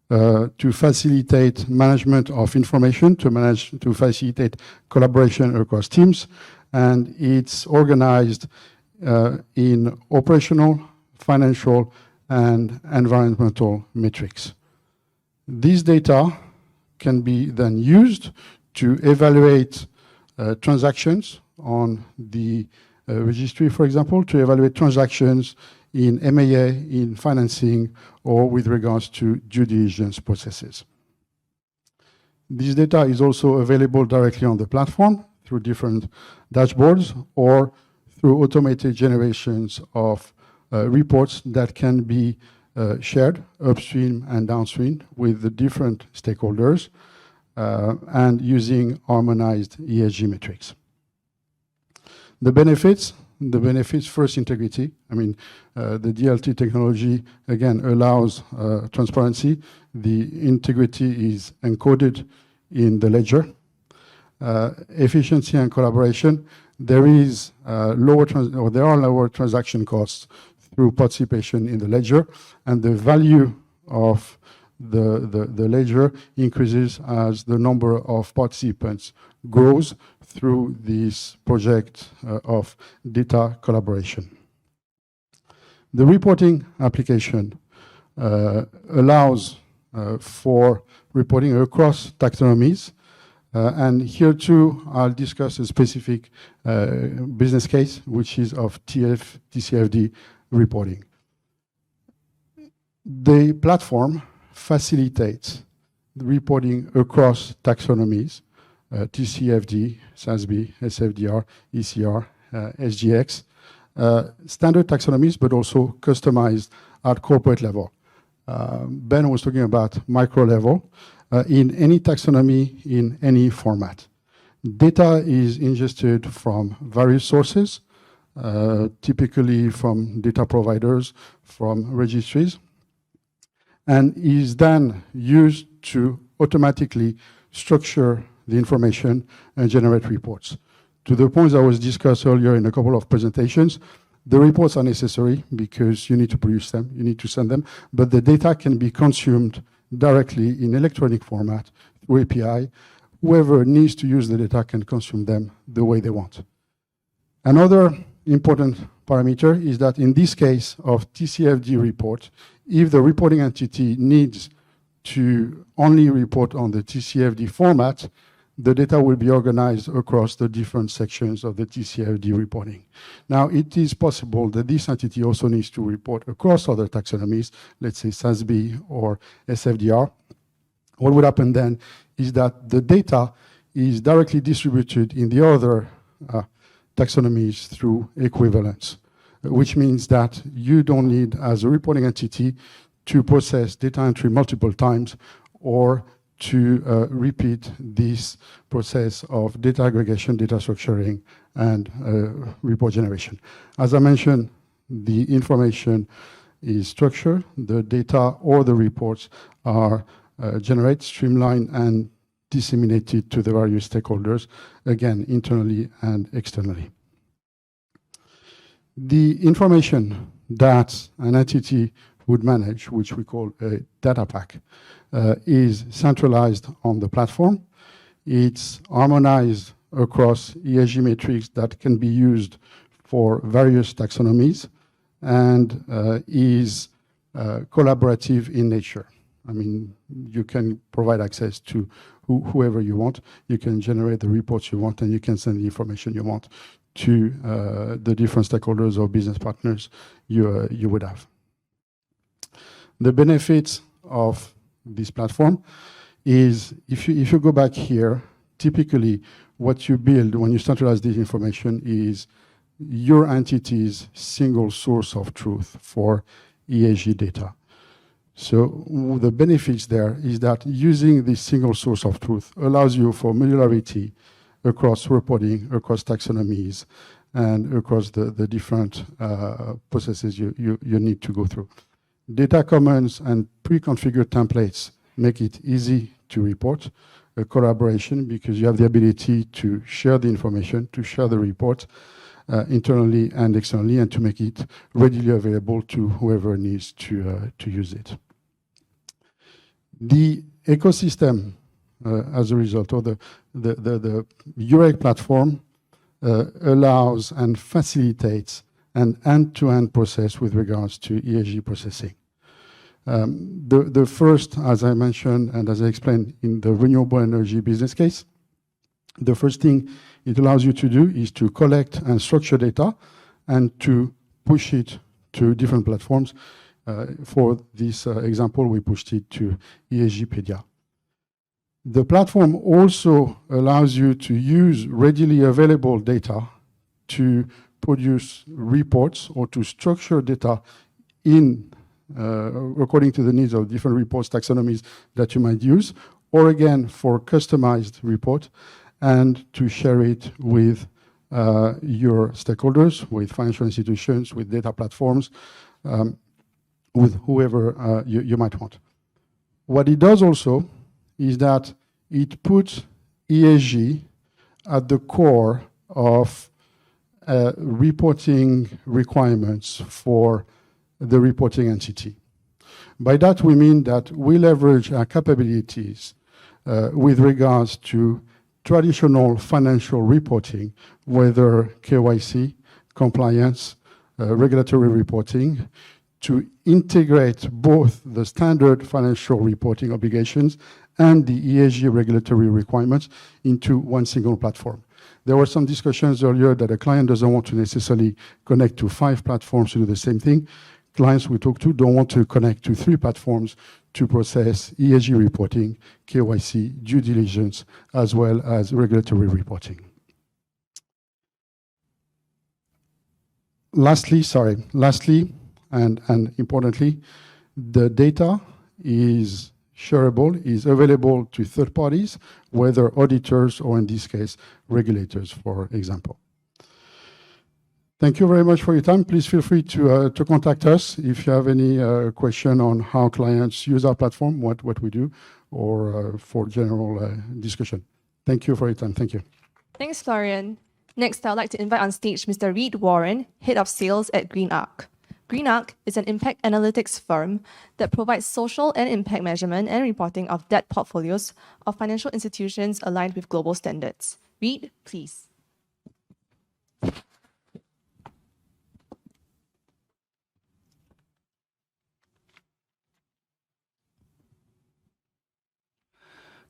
to facilitate management of information, to facilitate collaboration across teams, and it's organized in operational, financial, and environmental metrics. These data can be then used to evaluate transactions on the registry, for example, to evaluate transactions in MAA, in financing, or with regards to due diligence processes. This data is also available directly on the platform through different dashboards or through automated generations of reports that can be shared upstream and downstream with the different stakeholders and using harmonized ESG metrics. The benefits, first, integrity. I mean, the DLT technology, again, allows transparency. The integrity is encoded in the ledger. Efficiency and collaboration. There are lower transaction costs through participation in the ledger, and the value of the ledger increases as the number of participants grows through this project of data collaboration. The reporting application allows for reporting across taxonomies, and here too I'll discuss a specific business case, which is of TCFD reporting. The platform facilitates reporting across taxonomies, TCFD, SASB, SFDR, ECR, SGX, standard taxonomies, but also customized at corporate level. Ben was talking about micro level, in any taxonomy, in any format. Data is ingested from various sources, typically from data providers, from registries, and is then used to automatically structure the information and generate reports. To the points that was discussed earlier in a couple of presentations, the reports are necessary because you need to produce them, you need to send them, but the data can be consumed directly in electronic format through API. Whoever needs to use the data can consume them the way they want. Another important parameter is that in this case of TCFD report, if the reporting entity needs to only report on the TCFD format, the data will be organized across the different sections of the TCFD reporting. Now, it is possible that this entity also needs to report across other taxonomies, let's say SASB or SFDR. What would happen then is that the data is directly distributed in the other taxonomies through equivalence, which means that you don't need, as a reporting entity, to process data entry multiple times or to repeat this process of data aggregation, data structuring, and report generation. As I mentioned, the information is structured, the data or the reports are generated, streamlined, and disseminated to the various stakeholders, again, internally and externally. The information that an entity would manage, which we call a data pack, is centralized on the platform. It's harmonized across ESG metrics that can be used for various taxonomies and is collaborative in nature. I mean, you can provide access to whoever you want. You can generate the reports you want, and you can send the information you want to the different stakeholders or business partners you would have. The benefits of this platform is, if you go back here, typically what you build when you centralize this information is your entity's single source of truth for ESG data. So the benefits there is that using this single source of truth allows you for modularity across reporting, across taxonomies, and across the different processes you need to go through. Data commons and pre-configured templates make it easy to report. A collaboration, because you have the ability to share the information, to share the report internally and externally, and to make it readily available to whoever needs to use it. The ecosystem, as a result, or the UREC platform allows and facilitates an end-to-end process with regards to ESG processing. The first, as I mentioned and as I explained in the renewable energy business case, the first thing it allows you to do is to collect and structure data and to push it to different platforms. For this example, we pushed it to ESGpedia. The platform also allows you to use readily available data to produce reports or to structure data in according to the needs of different reports, taxonomies that you might use, or again, for customized report, and to share it with your stakeholders, with financial institutions, with data platforms, with whoever you might want. What it does also is that it puts ESG at the core of reporting requirements for the reporting entity. By that we mean that we leverage our capabilities with regards to traditional financial reporting, whether KYC, compliance, regulatory reporting, to integrate both the standard financial reporting obligations and the ESG regulatory requirements into one single platform. There were some discussions earlier that a client doesn't want to necessarily connect to 5 platforms to do the same thing. clients we talk to don't want to connect to 3 platforms to process ESG reporting, KYC, due diligence, as well as regulatory reporting. Lastly, and importantly, the data is shareable, is available to third parties, whether auditors or in this case, regulators, for example. Thank you very much for your time. Please feel free to contact us if you have any question on how clients use our platform, what we do, or for general discussion. Thank you for your time. Thank you. Thanks, Florian. Next, I'd like to invite on stage Mr. Reid Warren, Head of Sales at GreenArc. GreenArc is an impact analytics firm that provides social and impact measurement and reporting of debt portfolios of financial institutions aligned with global standards. Reid, please.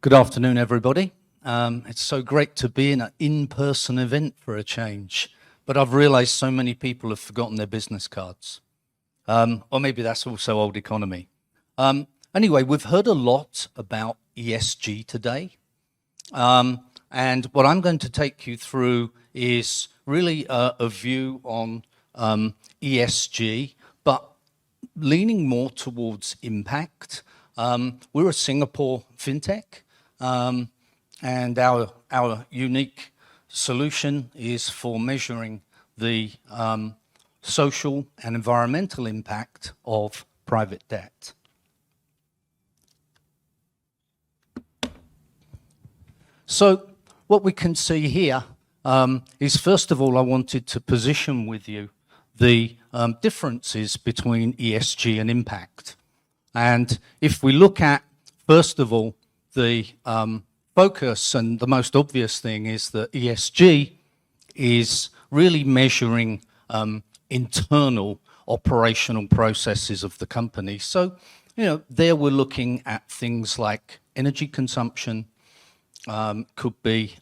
Good afternoon, everybody. It's so great to be in an in-person event for a change, but I've realized so many people have forgotten their business cards. Or maybe that's also old economy. Anyway, we've heard a lot about ESG today. And what I'm going to take you through is really a view on ESG, but leaning more towards impact. We're a Singapore fintech, and our unique solution is for measuring the social and environmental impact of private debt. So what we can see here is, first of all, I wanted to position with you the differences between ESG and impact. And if we look at, first of all, the focus, and the most obvious thing is that ESG is really measuring internal operational processes of the company. So, there we're looking at things like energy consumption, could be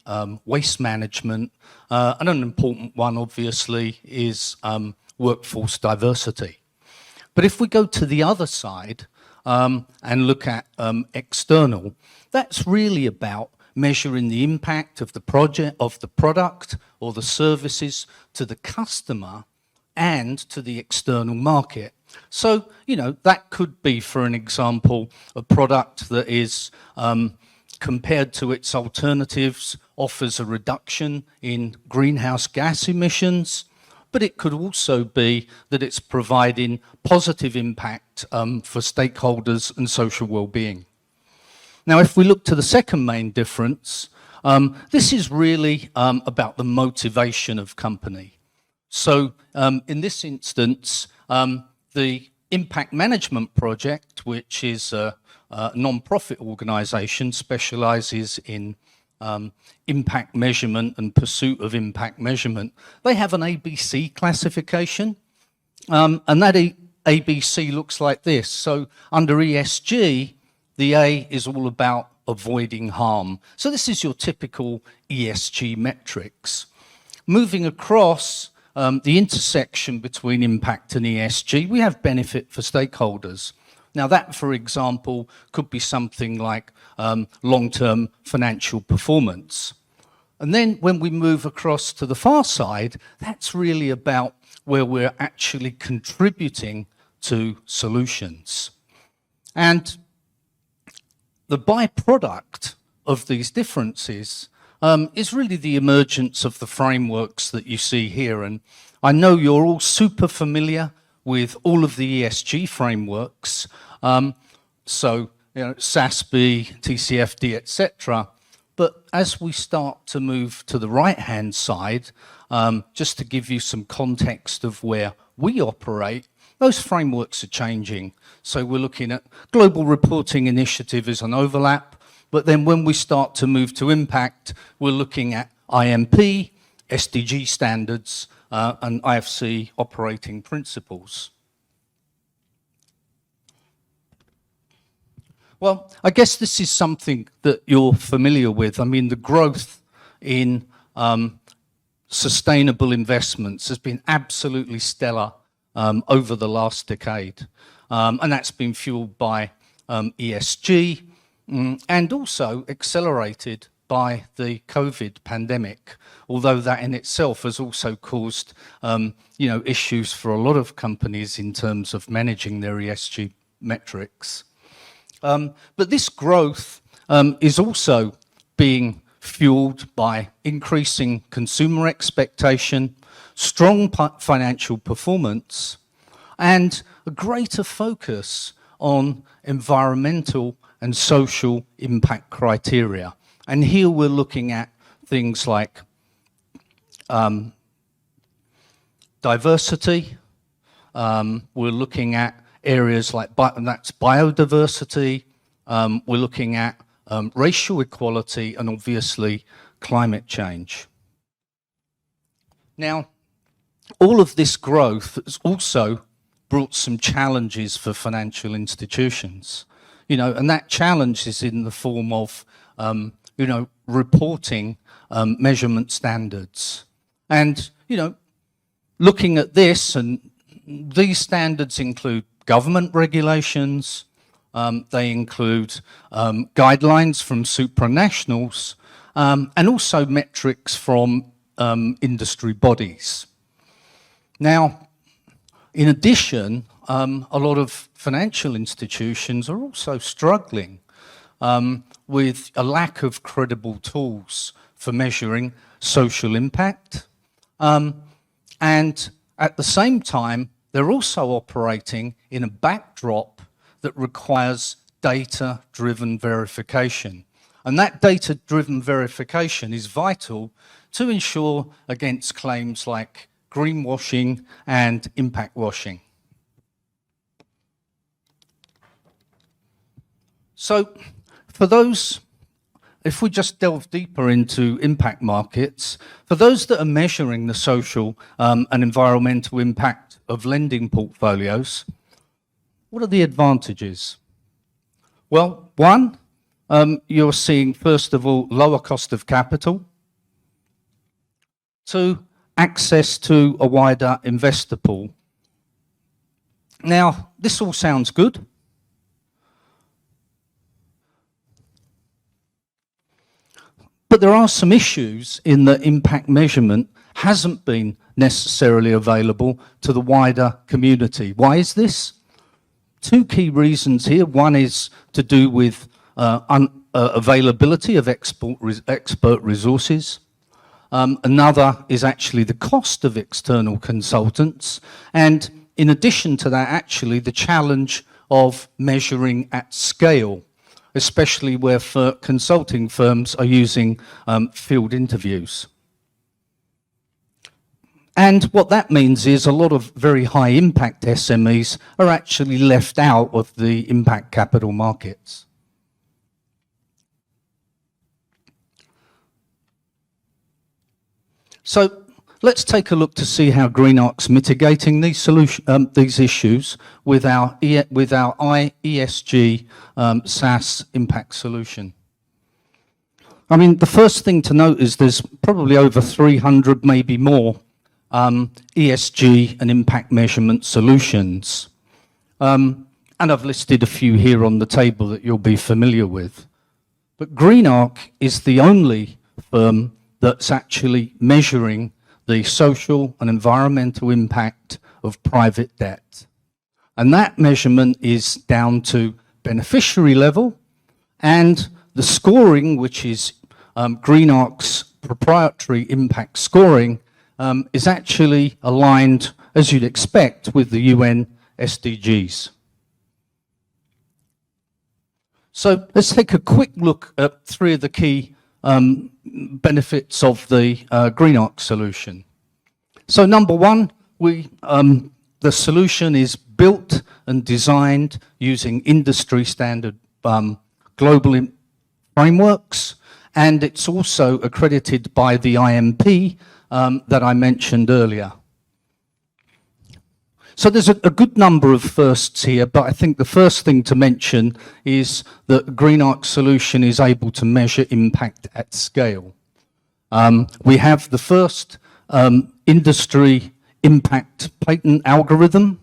waste management, and an important one, obviously, is workforce diversity. But if we go to the other side and look at external, that's really about measuring the impact of the project, of the product or the services to the customer and to the external market. So, that could be, for an example, a product that is compared to its alternatives, offers a reduction in greenhouse gas emissions, but it could also be that it's providing positive impact for stakeholders and social well-being. Now, if we look to the second main difference, this is really about the motivation of company. So in this instance, the Impact Management Project, which is a non-profit organization, specializes in impact measurement and pursuit of impact measurement. They have an ABC classification, and that ABC looks like this. So under ESG, the A is all about avoiding harm. So this is your typical ESG metrics. Moving across the intersection between impact and ESG, we have benefit for stakeholders. Now that, for example, could be something like long-term financial performance. And then when we move across to the far side, that's really about where we're actually contributing to solutions. And the byproduct of these differences is really the emergence of the frameworks that you see here. And I know you're all super familiar with all of the ESG frameworks. So, SASB, TCFD, etc. But as we start to move to the right-hand side, just to give you some context of where we operate, those frameworks are changing. So we're looking at Global Reporting Initiative as an overlap, but then when we start to move to impact, we're looking at IMP, SDG standards, and IFC operating principles. Well, I guess this is something that you're familiar with. I mean, the growth in sustainable investments has been absolutely stellar over the last decade. And that's been fueled by ESG and also accelerated by the COVID pandemic, although that in itself has also caused issues for a lot of companies in terms of managing their ESG metrics. But this growth is also being fueled by increasing consumer expectation, strong financial performance, and a greater focus on environmental and social impact criteria. And here we're looking at things like diversity. We're looking at areas like that's biodiversity. We're looking at racial equality and obviously climate change. Now, all of this growth has also brought some challenges for financial institutions, and that challenge is in the form of, reporting measurement standards. And, looking at this, and these standards include government regulations, they include guidelines from supranationals, and also metrics from industry bodies. Now, in addition, a lot of financial institutions are also struggling with a lack of credible tools for measuring social impact. And at the same time, they're also operating in a backdrop that requires data-driven verification. And that data-driven verification is vital to ensure against claims like greenwashing and impact washing. So for those, if we just delve deeper into impact markets, for those that are measuring the social and environmental impact of lending portfolios, what are the advantages? Well, one, you're seeing, first of all, lower cost of capital. Two, access to a wider investor pool. Now, this all sounds good. But there are some issues in that impact measurement hasn't been necessarily available to the wider community. Why is this? Two key reasons here. One is to do with availability of expert resources. Another is actually the cost of external consultants. And in addition to that, actually, the challenge of measuring at scale, especially where consulting firms are using field interviews. And what that means is a lot of very high impact SMEs are actually left out of the impact capital markets. So let's take a look to see how GreenArc's mitigating these issues with our ESG SaaS impact solution. I mean, the first thing to note is there's probably over 300, maybe more, ESG and impact measurement solutions. And I've listed a few here on the table that you'll be familiar with. But GreenArc is the only firm that's actually measuring the social and environmental impact of private debt. And that measurement is down to beneficiary level, and the scoring, which is GreenArc's proprietary impact scoring, is actually aligned, as you'd expect, with the UN SDGs. So let's take a quick look at three of the key benefits of the GreenArc solution. So number one, the solution is built and designed using industry standard global frameworks, and it's also accredited by the IMP that I mentioned earlier. So there's a good number of firsts here, but I think the first thing to mention is that GreenArc solution is able to measure impact at scale. We have the first industry impact patent algorithm.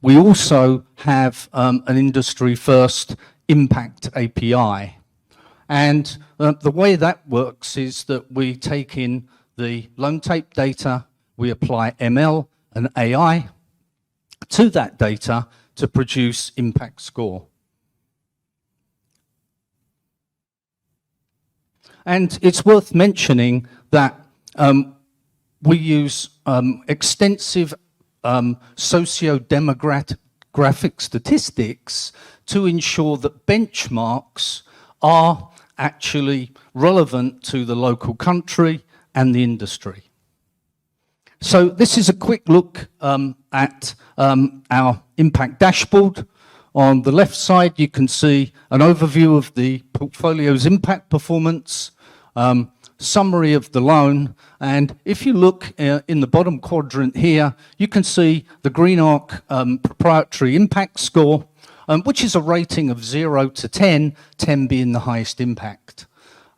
We also have an industry-first impact API. And the way that works is that we take in the loan tape data, we apply ML and AI to that data to produce impact score. And it's worth mentioning that we use extensive socio-demographic statistics to ensure that benchmarks are actually relevant to the local country and the industry. So this is a quick look at our impact dashboard. On the left side, you can see an overview of the portfolio's impact performance, summary of the loan, and if you look in the bottom quadrant here, you can see the GreenArc proprietary impact score, which is a rating of 0 to 10, 10 being the highest impact.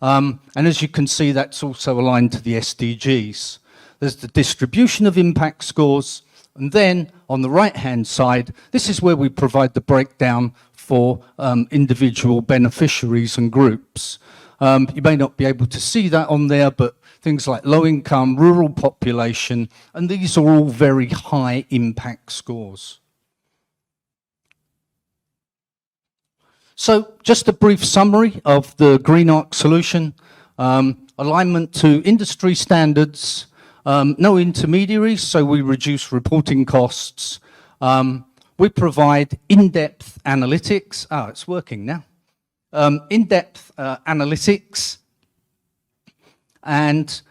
And as you can see, that's also aligned to the SDGs. There's the distribution of impact scores, and then on the right-hand side, this is where we provide the breakdown for individual beneficiaries and groups. You may not be able to see that on there, but things like low income, rural population, and these are all very high impact scores. So just a brief summary of the GreenArc solution. Alignment to industry standards, no intermediaries, so we reduce reporting costs. We provide in-depth analytics. Oh, it's working now. In-depth analytics, and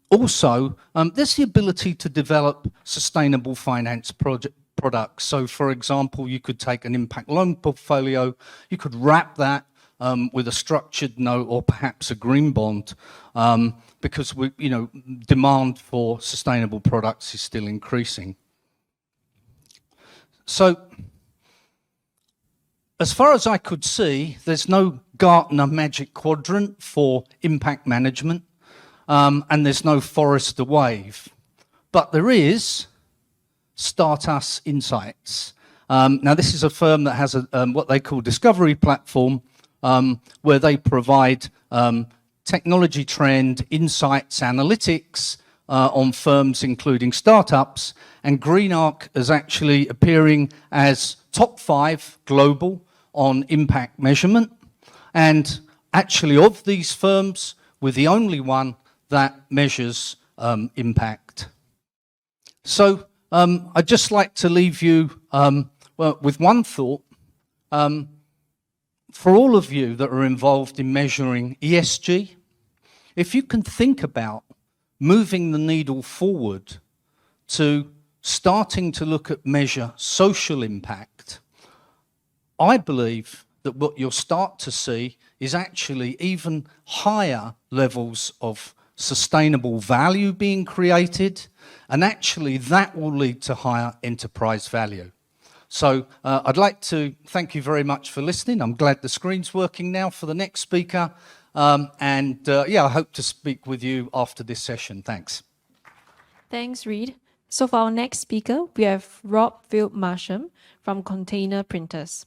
also there's the ability to develop sustainable finance products. So for example, you could take an impact loan portfolio, you could wrap that with a structured note or perhaps a green bond, because demand for sustainable products is still increasing. So as far as I could see, there's no Gartner Magic Quadrant for impact management, and there's no Forrester Wave. But there is Start Us Insights. Now, this is a firm that has what they call discovery platform, where they provide technology trend, insights, analytics on firms, including startups. And GreenArc is actually appearing as top 5 global on impact measurement. And actually, of these firms, we're the only one that measures impact. So I'd just like to leave you with one thought. For all of you that are involved in measuring ESG, if you can think about moving the needle forward to starting to look at measure social impact, I believe that what you'll start to see is actually even higher levels of sustainable value being created, and actually that will lead to higher enterprise value. So I'd like to thank you very much for listening. I'm glad the screen's working now for the next speaker. Yeah, I hope to speak with you after this session. Thanks. Thanks, Reid. So for our next speaker, we have Rob Field-Marsham from Container Printers.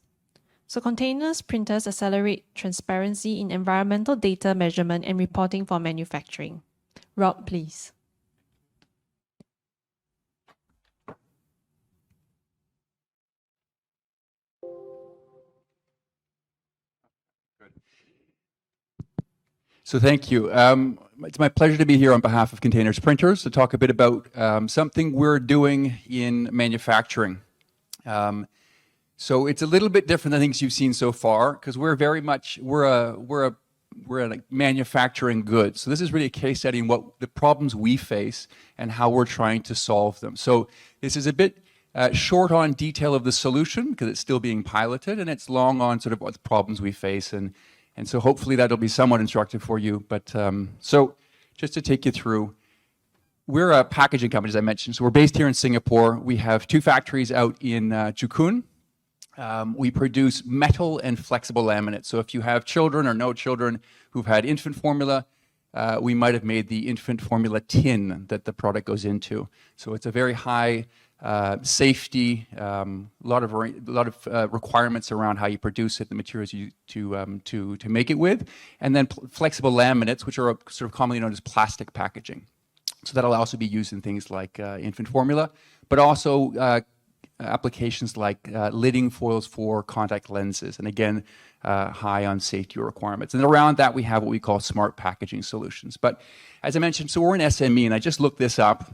So Containers Printers accelerate transparency in environmental data measurement and reporting for manufacturing. Rob, please. So thank you. It's my pleasure to be here on behalf of Containers Printers to talk a bit about something we're doing in manufacturing. So it's a little bit different than things you've seen so far, because we're like manufacturing goods. So this is really a case study in what the problems we face and how we're trying to solve them. So this is a bit short on detail of the solution because it's still being piloted, and it's long on sort of what the problems we face, and so hopefully that'll be somewhat instructive for you. But so just to take you through, we're a packaging company, as I mentioned. So we're based here in Singapore. We have 2 factories out in Joo Koon. We produce metal and flexible laminate. So if you have children or no children who've had infant formula, we might have made the infant formula tin that the product goes into. So it's a very high safety, a lot of requirements around how you produce it, the materials to make it with, and then flexible laminates, which are sort of commonly known as plastic packaging. So that'll also be used in things like infant formula, but also applications like lidding foils for contact lenses, and again, high on safety requirements. And around that, we have what we call smart packaging solutions. But as I mentioned, so we're an SME, and I just looked this up.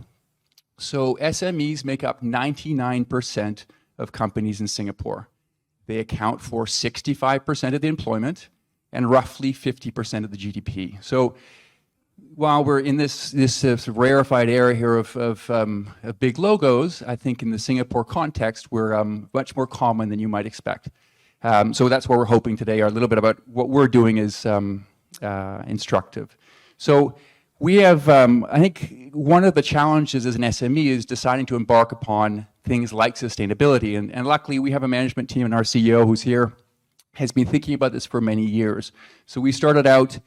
So SMEs make up 99% of companies in Singapore. They account for 65% of the employment and roughly 50% of the GDP. So while we're in this sort of rarefied area here of big logos, I think in the Singapore context, we're much more common than you might expect. So that's what we're hoping today, a little bit about what we're doing is instructive. So we have, I think one of the challenges as an SME is deciding to embark upon things like sustainability. And luckily we have a management team, and our CEO who's here has been thinking about this for many years. So we started out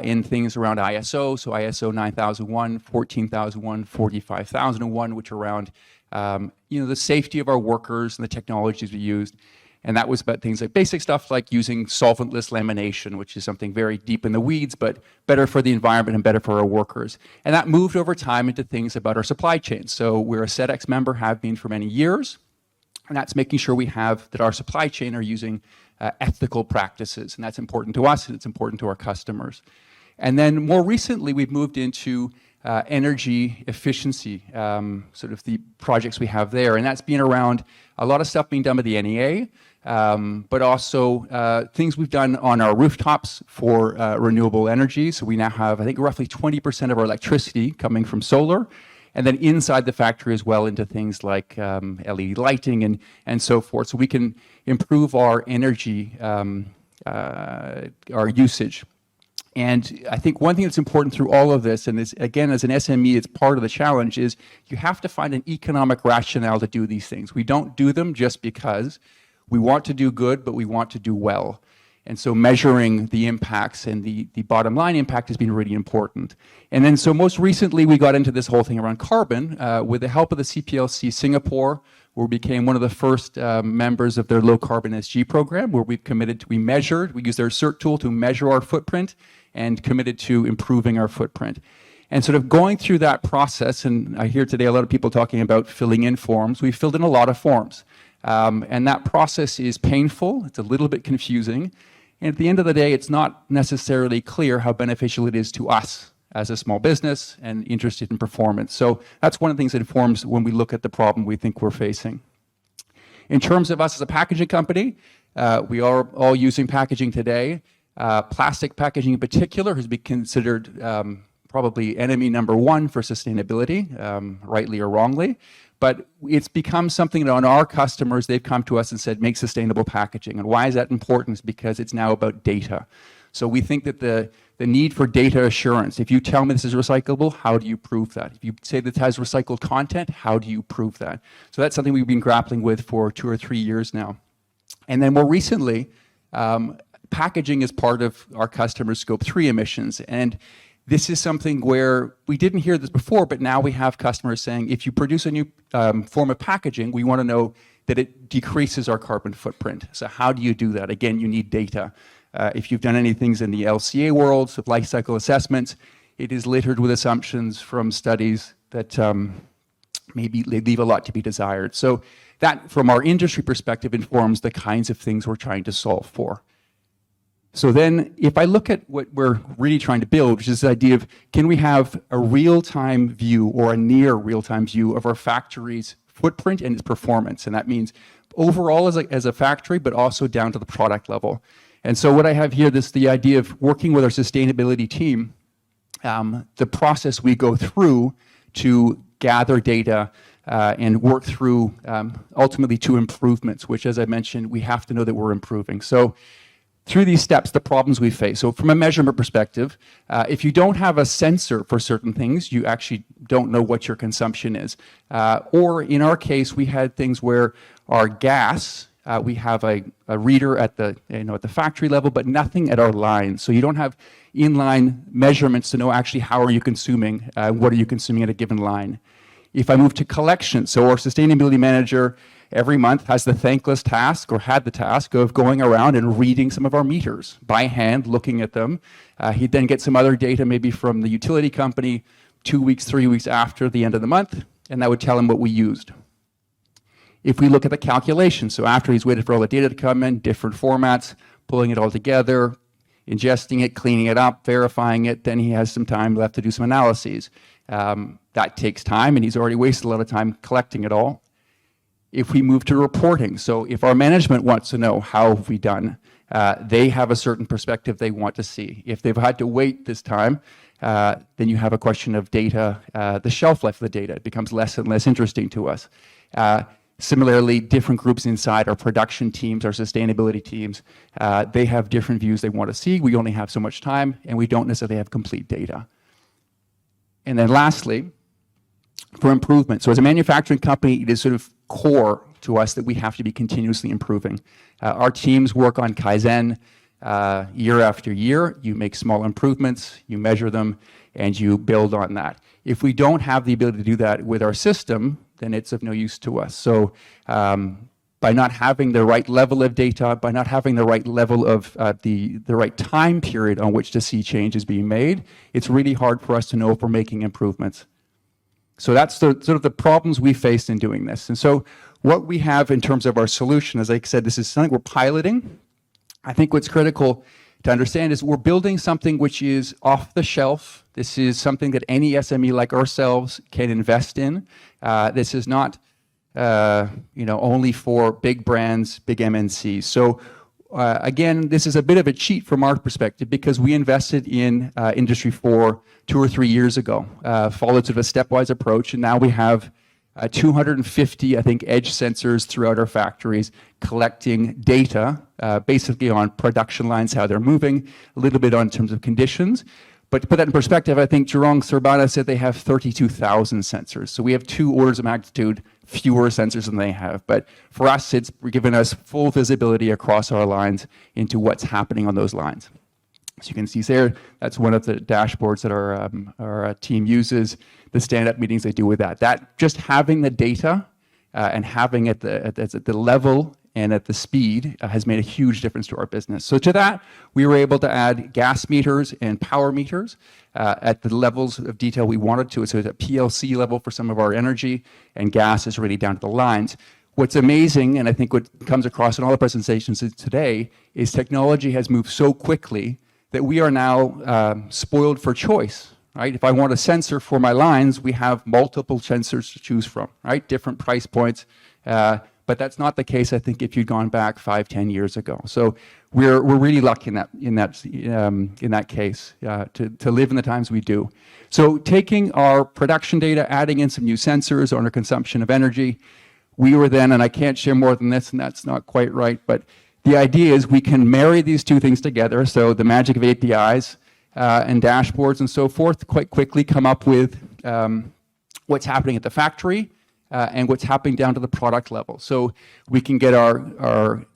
in things around ISO, so ISO 9001, 14001, 45001, which are around the safety of our workers and the technologies we used. And that was about things like basic stuff like using solventless lamination, which is something very deep in the weeds, but better for the environment and better for our workers. And that moved over time into things about our supply chain. So we're a SEDEX member, have been for many years, and that's making sure that our supply chain are using ethical practices. And that's important to us, and it's important to our customers. And then more recently, we've moved into energy efficiency, sort of the projects we have there. And that's been around a lot of stuff being done by the NEA, but also things we've done on our rooftops for renewable energy. So we now have, I think, roughly 20% of our electricity coming from solar. And then inside the factory as well into things like LED lighting and so forth. So we can improve our energy, our usage. And I think one thing that's important through all of this, and this, again, as an SME, it's part of the challenge, is you have to find an economic rationale to do these things. We don't do them just because we want to do good, but we want to do well. And so measuring the impacts and the bottom line impact has been really important. And then so most recently, we got into this whole thing around carbon with the help of the CPLC Singapore, where we became one of the first members of their low carbon SG program, where we used their CERT tool to measure our footprint and committed to improving our footprint. And sort of going through that process, and I hear today a lot of people talking about filling in forms. We filled in a lot of forms. And that process is painful. It's a little bit confusing. And at the end of the day, it's not necessarily clear how beneficial it is to us as a small business and interested in performance. So that's one of the things that informs when we look at the problem we think we're facing. In terms of us as a packaging company, we are all using packaging today. Plastic packaging in particular has been considered probably enemy number one for sustainability, rightly or wrongly. But it's become something that on our customers, they've come to us and said, make sustainable packaging. And why is that important? It's because it's now about data. So we think that the need for data assurance, if you tell me this is recyclable, how do you prove that? If you say that it has recycled content, how do you prove that? So that's something we've been grappling with for 2 or 3 years now. And then more recently, packaging is part of our customers' Scope 3 emissions. And this is something where we didn't hear this before, but now we have customers saying, if you produce a new form of packaging, we want to know that it decreases our carbon footprint. So how do you do that? Again, you need data. If you've done any things in the LCA world, so life cycle assessments, it is littered with assumptions from studies that maybe leave a lot to be desired. So that, from our industry perspective, informs the kinds of things we're trying to solve for. So then, if I look at what we're really trying to build, which is this idea of, can we have a real-time view or a near real-time view of our factory's footprint and its performance? And that means overall as a factory, but also down to the product level. And so what I have here, the idea of working with our sustainability team, the process we go through to gather data and work through ultimately to improvements, which, as I mentioned, we have to know that we're improving. So through these steps, the problems we face. So from a measurement perspective, if you don't have a sensor for certain things, you actually don't know what your consumption is. Or in our case, we had things where our gas We have a reader at the factory level, but nothing at our line. So you don't have inline measurements to know actually how are you consuming, what are you consuming at a given line. If I move to collection, so our sustainability manager every month has the thankless task, or had the task, of going around and reading some of our meters by hand, looking at them. He'd then get some other data, maybe from the utility company, 2 weeks, 3 weeks after the end of the month, and that would tell him what we used. If we look at the calculation, so after he's waited for all the data to come in, different formats, pulling it all together, ingesting it, cleaning it up, verifying it, then he has some time left to do some analyses. That takes time, and he's already wasted a lot of time collecting it all. If we move to reporting, so if our management wants to know how have we done, they have a certain perspective they want to see. If they've had to wait this time, then you have a question of data, the shelf life of the data. It becomes less and less interesting to us. Similarly, different groups inside our production teams, our sustainability teams, they have different views they want to see. We only have so much time, and we don't necessarily have complete data. And then lastly, for improvement. So as a manufacturing company, it is sort of core to us that we have to be continuously improving. Our teams work on Kaizen year after year. You make small improvements, you measure them, and you build on that. If we don't have the ability to do that with our system, then it's of no use to us. So by not having the right level of data, by not having the right level of the right time period on which to see changes being made, it's really hard for us to know if we're making improvements. So that's sort of the problems we faced in doing this. And so what we have in terms of our solution, as I said, this is something we're piloting. I think what's critical to understand is we're building something which is off the shelf. This is something that any SME like ourselves can invest in. This is not only for big brands, big MNCs. So again, this is a bit of a cheat from our perspective because we invested in Industry 4 2 or 3 years ago, followed sort of a stepwise approach, and now we have 250, I think, edge sensors throughout our factories collecting data, basically on production lines, how they're moving, a little bit on terms of conditions. But to put that in perspective, I think Jurong Sorbana said they have 32,000 sensors. So we have 2 orders of magnitude fewer sensors than they have. But for us, it's given us full visibility across our lines into what's happening on those lines. So you can see there, that's one of the dashboards that our team uses, the stand-up meetings they do with that. That just having the data and having it at the level and at the speed has made a huge difference to our business. So to that, we were able to add gas meters and power meters at the levels of detail we wanted to. So it's a PLC level for some of our energy, and gas is really down to the lines. What's amazing, and I think what comes across in all the presentations today, is technology has moved so quickly that we are now spoiled for choice, right? If I want a sensor for my lines, we have multiple sensors to choose from, right? Different price points. But that's not the case, I think, if you'd gone back 5, 10 years ago. So we're really lucky in that case to live in the times we do. So taking our production data, adding in some new sensors on our consumption of energy, we were then, and I can't share more than this, and that's not quite right, but the idea is we can marry these two things together. So the magic of APIs and dashboards and so forth, quite quickly come up with what's happening at the factory, and what's happening down to the product level. So we can get our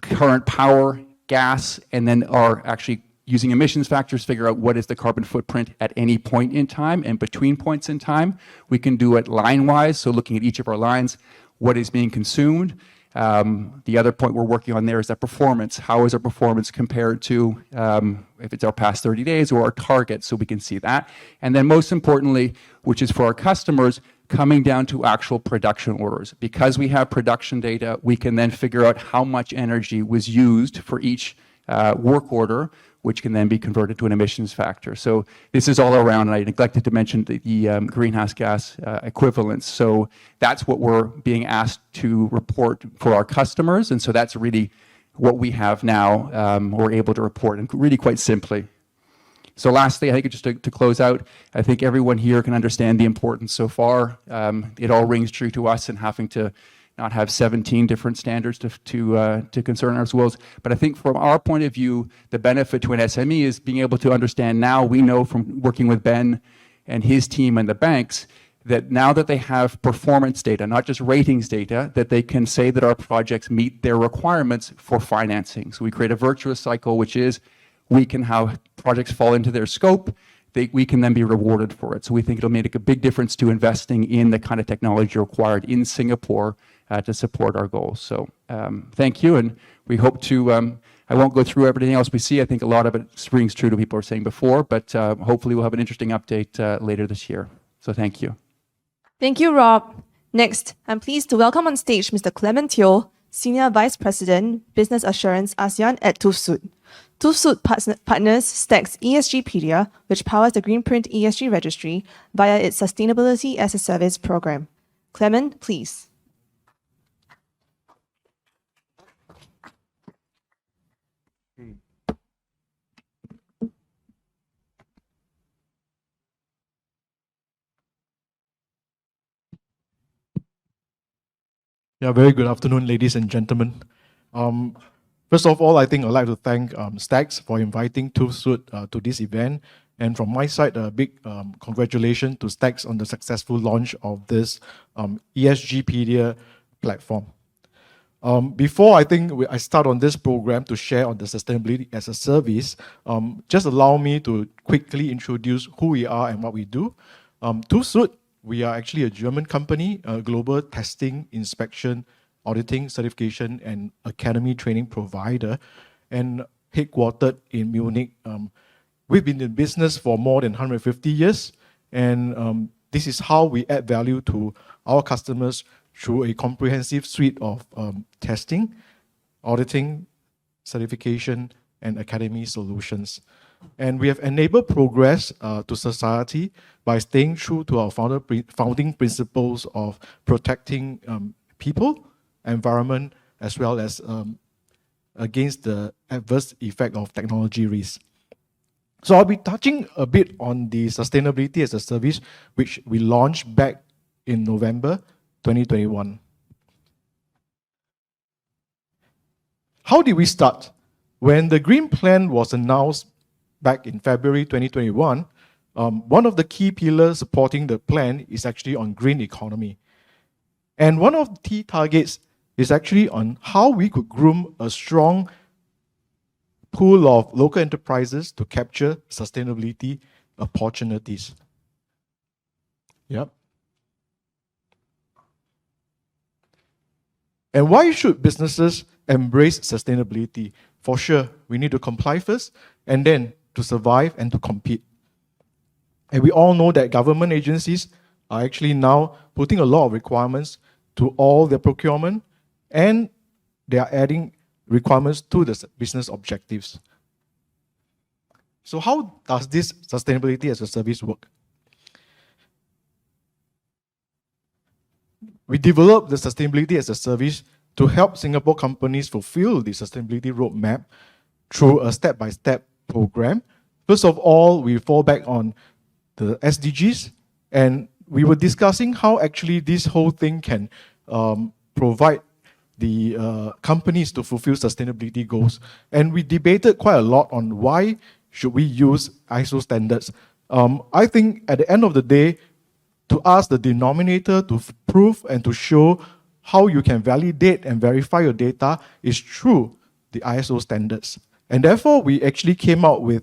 current power, gas, and then our actually using emissions factors, figure out what is the carbon footprint at any point in time and between points in time. We can do it line-wise, so looking at each of our lines, what is being consumed. The other point we're working on there is that performance. How is our performance compared to if it's our past 30 days or our target, so we can see that. And then most importantly, which is for our customers, coming down to actual production orders. Because we have production data, we can then figure out how much energy was used for each work order, which can then be converted to an emissions factor. So this is all around, and I neglected to mention the greenhouse gas equivalents. So that's what we're being asked to report for our customers, and so that's really what we have now. We're able to report, and really quite simply. So lastly, I think just to close out, I think everyone here can understand the importance so far. It all rings true to us in having to not have 17 different standards to concern ourselves. But I think from our point of view, the benefit to an SME is being able to understand now, we know from working with Ben and his team and the banks, that now that they have performance data, not just ratings data, that they can say that our projects meet their requirements for financing. So we create a virtuous cycle, which is we can have projects fall into their scope, we can then be rewarded for it. So we think it'll make a big difference to investing in the kind of technology required in Singapore to support our goals. So thank you, and we hope to, I won't go through everything else we see. I think a lot of it rings true to what people were saying before, but hopefully we'll have an interesting update later this year. So thank you. Thank you, Rob. Next, I'm pleased to welcome on stage Mr. Clement Teo, Senior Vice President, Business Assurance ASEAN at TÜVSÜD. TÜVSÜD partners Stack's ESGpedia, which powers the Greenprint ESG registry via its Sustainability as a Service program. Clement, please. Yeah, very good afternoon, ladies and gentlemen. First of all, I think I'd like to thank Stacks for inviting TÜVSÜD to this event. And from my side, a big congratulations to Stacks on the successful launch of this ESGpedia platform. Before I start on this program to share on the sustainability as a service, just allow me to quickly introduce who we are and what we do. TÜVSÜD, we are actually a German company, a global testing, inspection, auditing, certification, and academy training provider, and headquartered in Munich. We've been in business for more than 150 years, and this is how we add value to our customers through a comprehensive suite of testing, auditing, certification, and academy solutions. And we have enabled progress to society by staying true to our founding principles of protecting people, environment, as well as against the adverse effect of technology risk. So I'll be touching a bit on the sustainability as a service, which we launched back in November 2021. How did we start? When the Green Plan was announced back in February 2021, one of the key pillars supporting the plan is actually on green economy. And one of the key targets is actually on how we could groom a strong pool of local enterprises to capture sustainability opportunities. Yep. And why should businesses embrace sustainability? For sure, we need to comply first, and then to survive and to compete. And we all know that government agencies are actually now putting a lot of requirements to all their procurement, and they are adding requirements to the business objectives. So how does this sustainability as a service work? We developed the sustainability as a service to help Singapore companies fulfill the sustainability roadmap through a step-by-step program. First of all, we fall back on the SDGs, and we were discussing how actually this whole thing can provide the companies to fulfill sustainability goals. And we debated quite a lot on why should we use ISO standards. I think at the end of the day, to ask the denominator to prove and to show how you can validate and verify your data is through the ISO standards. And therefore, we actually came out with,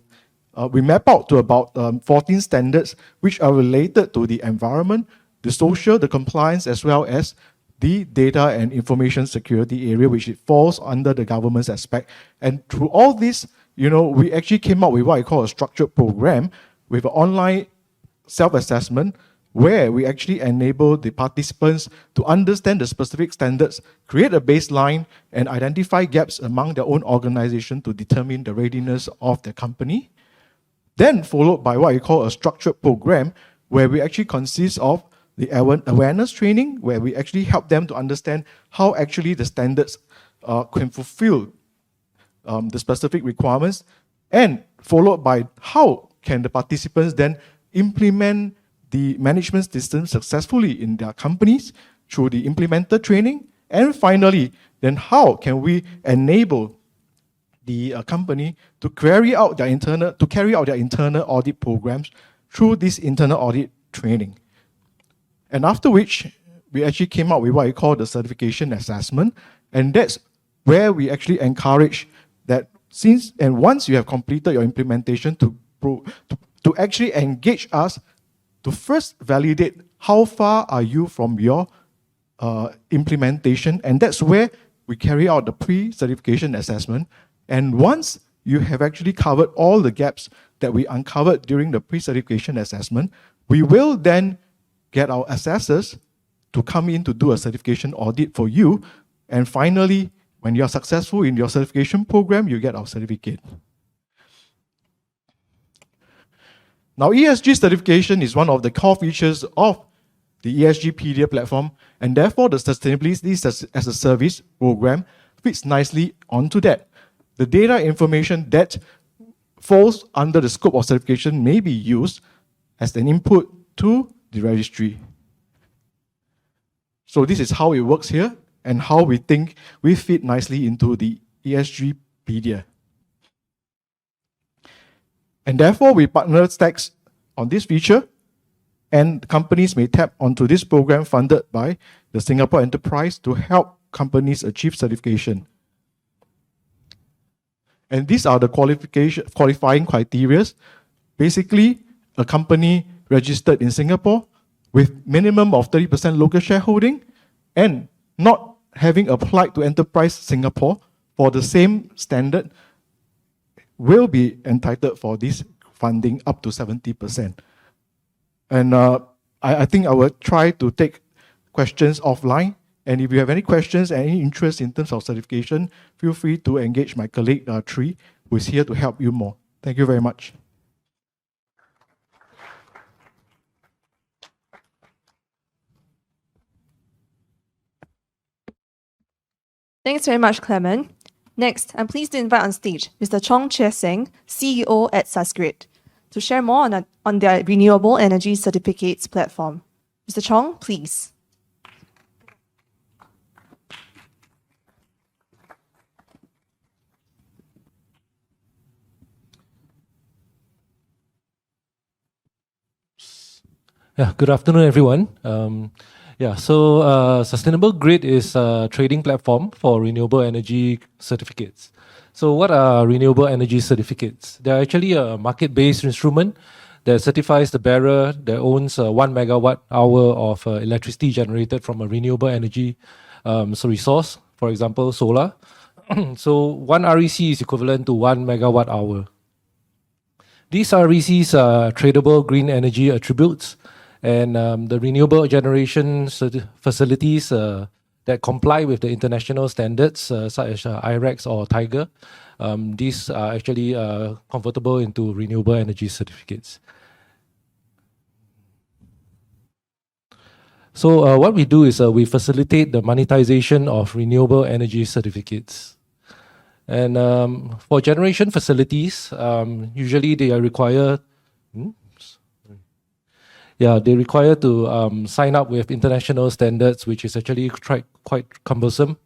we map out to about 14 standards which are related to the environment, the social, the compliance, as well as the data and information security area, which it falls under the government's aspect. And through all this, we actually came up with what I call a structured program with an online self-assessment where we actually enable the participants to understand the specific standards, create a baseline, and identify gaps among their own organization to determine the readiness of the company. Then followed by what I call a structured program, where we actually consist of the awareness training, where we actually help them to understand how actually the standards can fulfill the specific requirements, and followed by how can the participants then implement the management system successfully in their companies through the implementer training, and finally, then how can we enable the company to carry out their internal audit programs through this internal audit training. And after which, we actually came up with what I call the certification assessment. And that's where we actually encourage that once you have completed your implementation to actually engage us to first validate how far are you from your implementation. And that's where we carry out the pre-certification assessment. And once you have actually covered all the gaps that we uncovered during the pre-certification assessment, we will then get our assessors to come in to do a certification audit for you. And finally, when you're successful in your certification program, you get our certificate. Now, ESG certification is one of the core features of the ESGpedia platform, and therefore the Sustainability as a Service program fits nicely onto that. The data information that falls under the scope of certification may be used as an input to the registry. So this is how it works here and how we think we fit nicely into the ESGpedia. And therefore, we partner Stacks on this feature, and companies may tap onto this program funded by the Singapore Enterprise to help companies achieve certification. And these are the qualifying criteria. Basically, a company registered in Singapore with minimum of 30% local shareholding and not having applied to Enterprise Singapore for the same standard will be entitled for this funding up to 70%. And I think I will try to take questions offline. And if you have any questions and any interest in terms of certification, feel free to engage my colleague, Tri, who is here to help you more. Thank you very much. Thanks very much, Clement. Next, I'm pleased to invite on stage Mr. Chong Chia Seng, CEO at Susgrid, to share more on their renewable energy certificates platform. Mr. Chong, please. Yeah, good afternoon, everyone. Sustainable Grid is a trading platform for renewable energy certificates. So what are renewable energy certificates? They're actually a market-based instrument that certifies the bearer that owns 1 megawatt hour of electricity generated from a renewable energy resource, for example, solar. So 1 REC is equivalent to 1 megawatt hour. These RECs are tradable green energy attributes, and the renewable generation facilities that comply with the international standards, such as IREX or Tiger, these are actually convertible into renewable energy certificates. So what we do is we facilitate the monetization of renewable energy certificates. And for generation facilities, usually they are required. They require to sign up with international standards, which is actually quite cumbersome.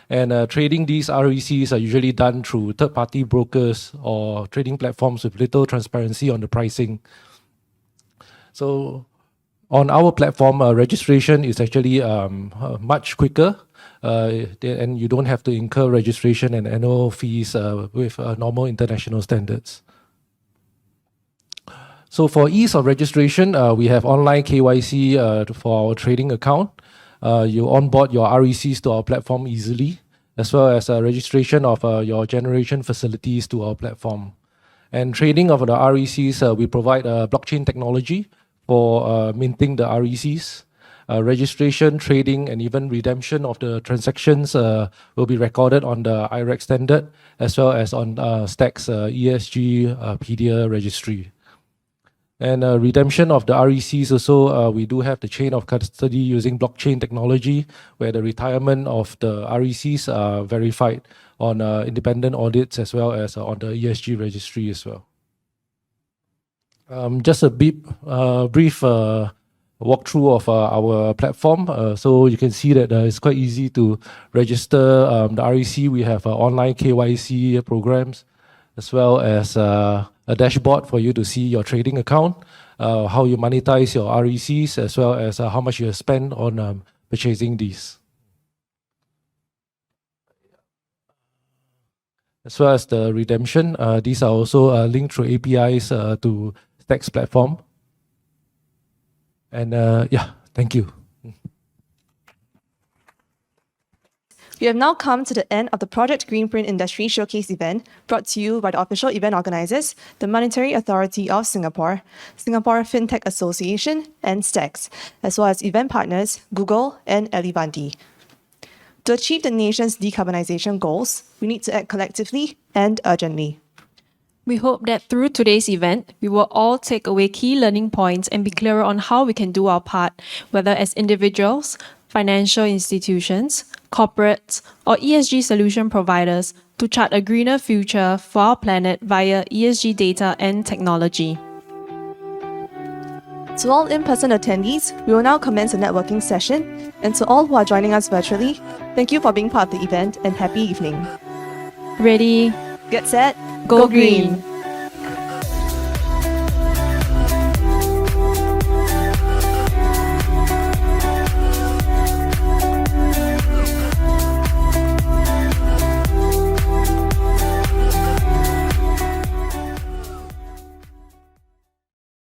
And trading these RECs are usually done through third-party brokers or trading platforms with little transparency on the pricing. So on our platform, registration is actually much quicker, and you don't have to incur registration and annual fees with normal international standards. So for ease of registration, we have online KYC for our trading account. You onboard your RECs to our platform easily, as well as registration of your generation facilities to our platform. And trading of the RECs, we provide blockchain technology for minting the RECs. Registration, trading, and even redemption of the transactions will be recorded on the IREX standard, as well as on Stacks ESGpedia registry. And redemption of the RECs also, we do have the chain of custody using blockchain technology, where the retirement of the RECs are verified on independent audits as well as on the ESG registry as well. Just a brief walkthrough of our platform. So you can see that it's quite easy to register the REC. We have online KYC programs, as well as a dashboard for you to see your trading account, how you monetize your RECs, as well as how much you have spent on purchasing these. As well as the redemption, these are also linked through APIs to Stack's platform. And yeah, thank you. We have now come to the end of the Project Greenprint Industry Showcase event, brought to you by the official event organizers, the Monetary Authority of Singapore, Singapore FinTech Association, and Stacks, as well as event partners Google and Elivanti. To achieve the nation's decarbonization goals, we need to act collectively and urgently. We hope that through today's event, we will all take away key learning points and be clearer on how we can do our part, whether as individuals, financial institutions, corporates, or ESG solution providers, to chart a greener future for our planet via ESG data and technology. To all in-person attendees, we will now commence a networking session, and to all who are joining us virtually, thank you for being part of the event and happy evening. Ready, get set, go green!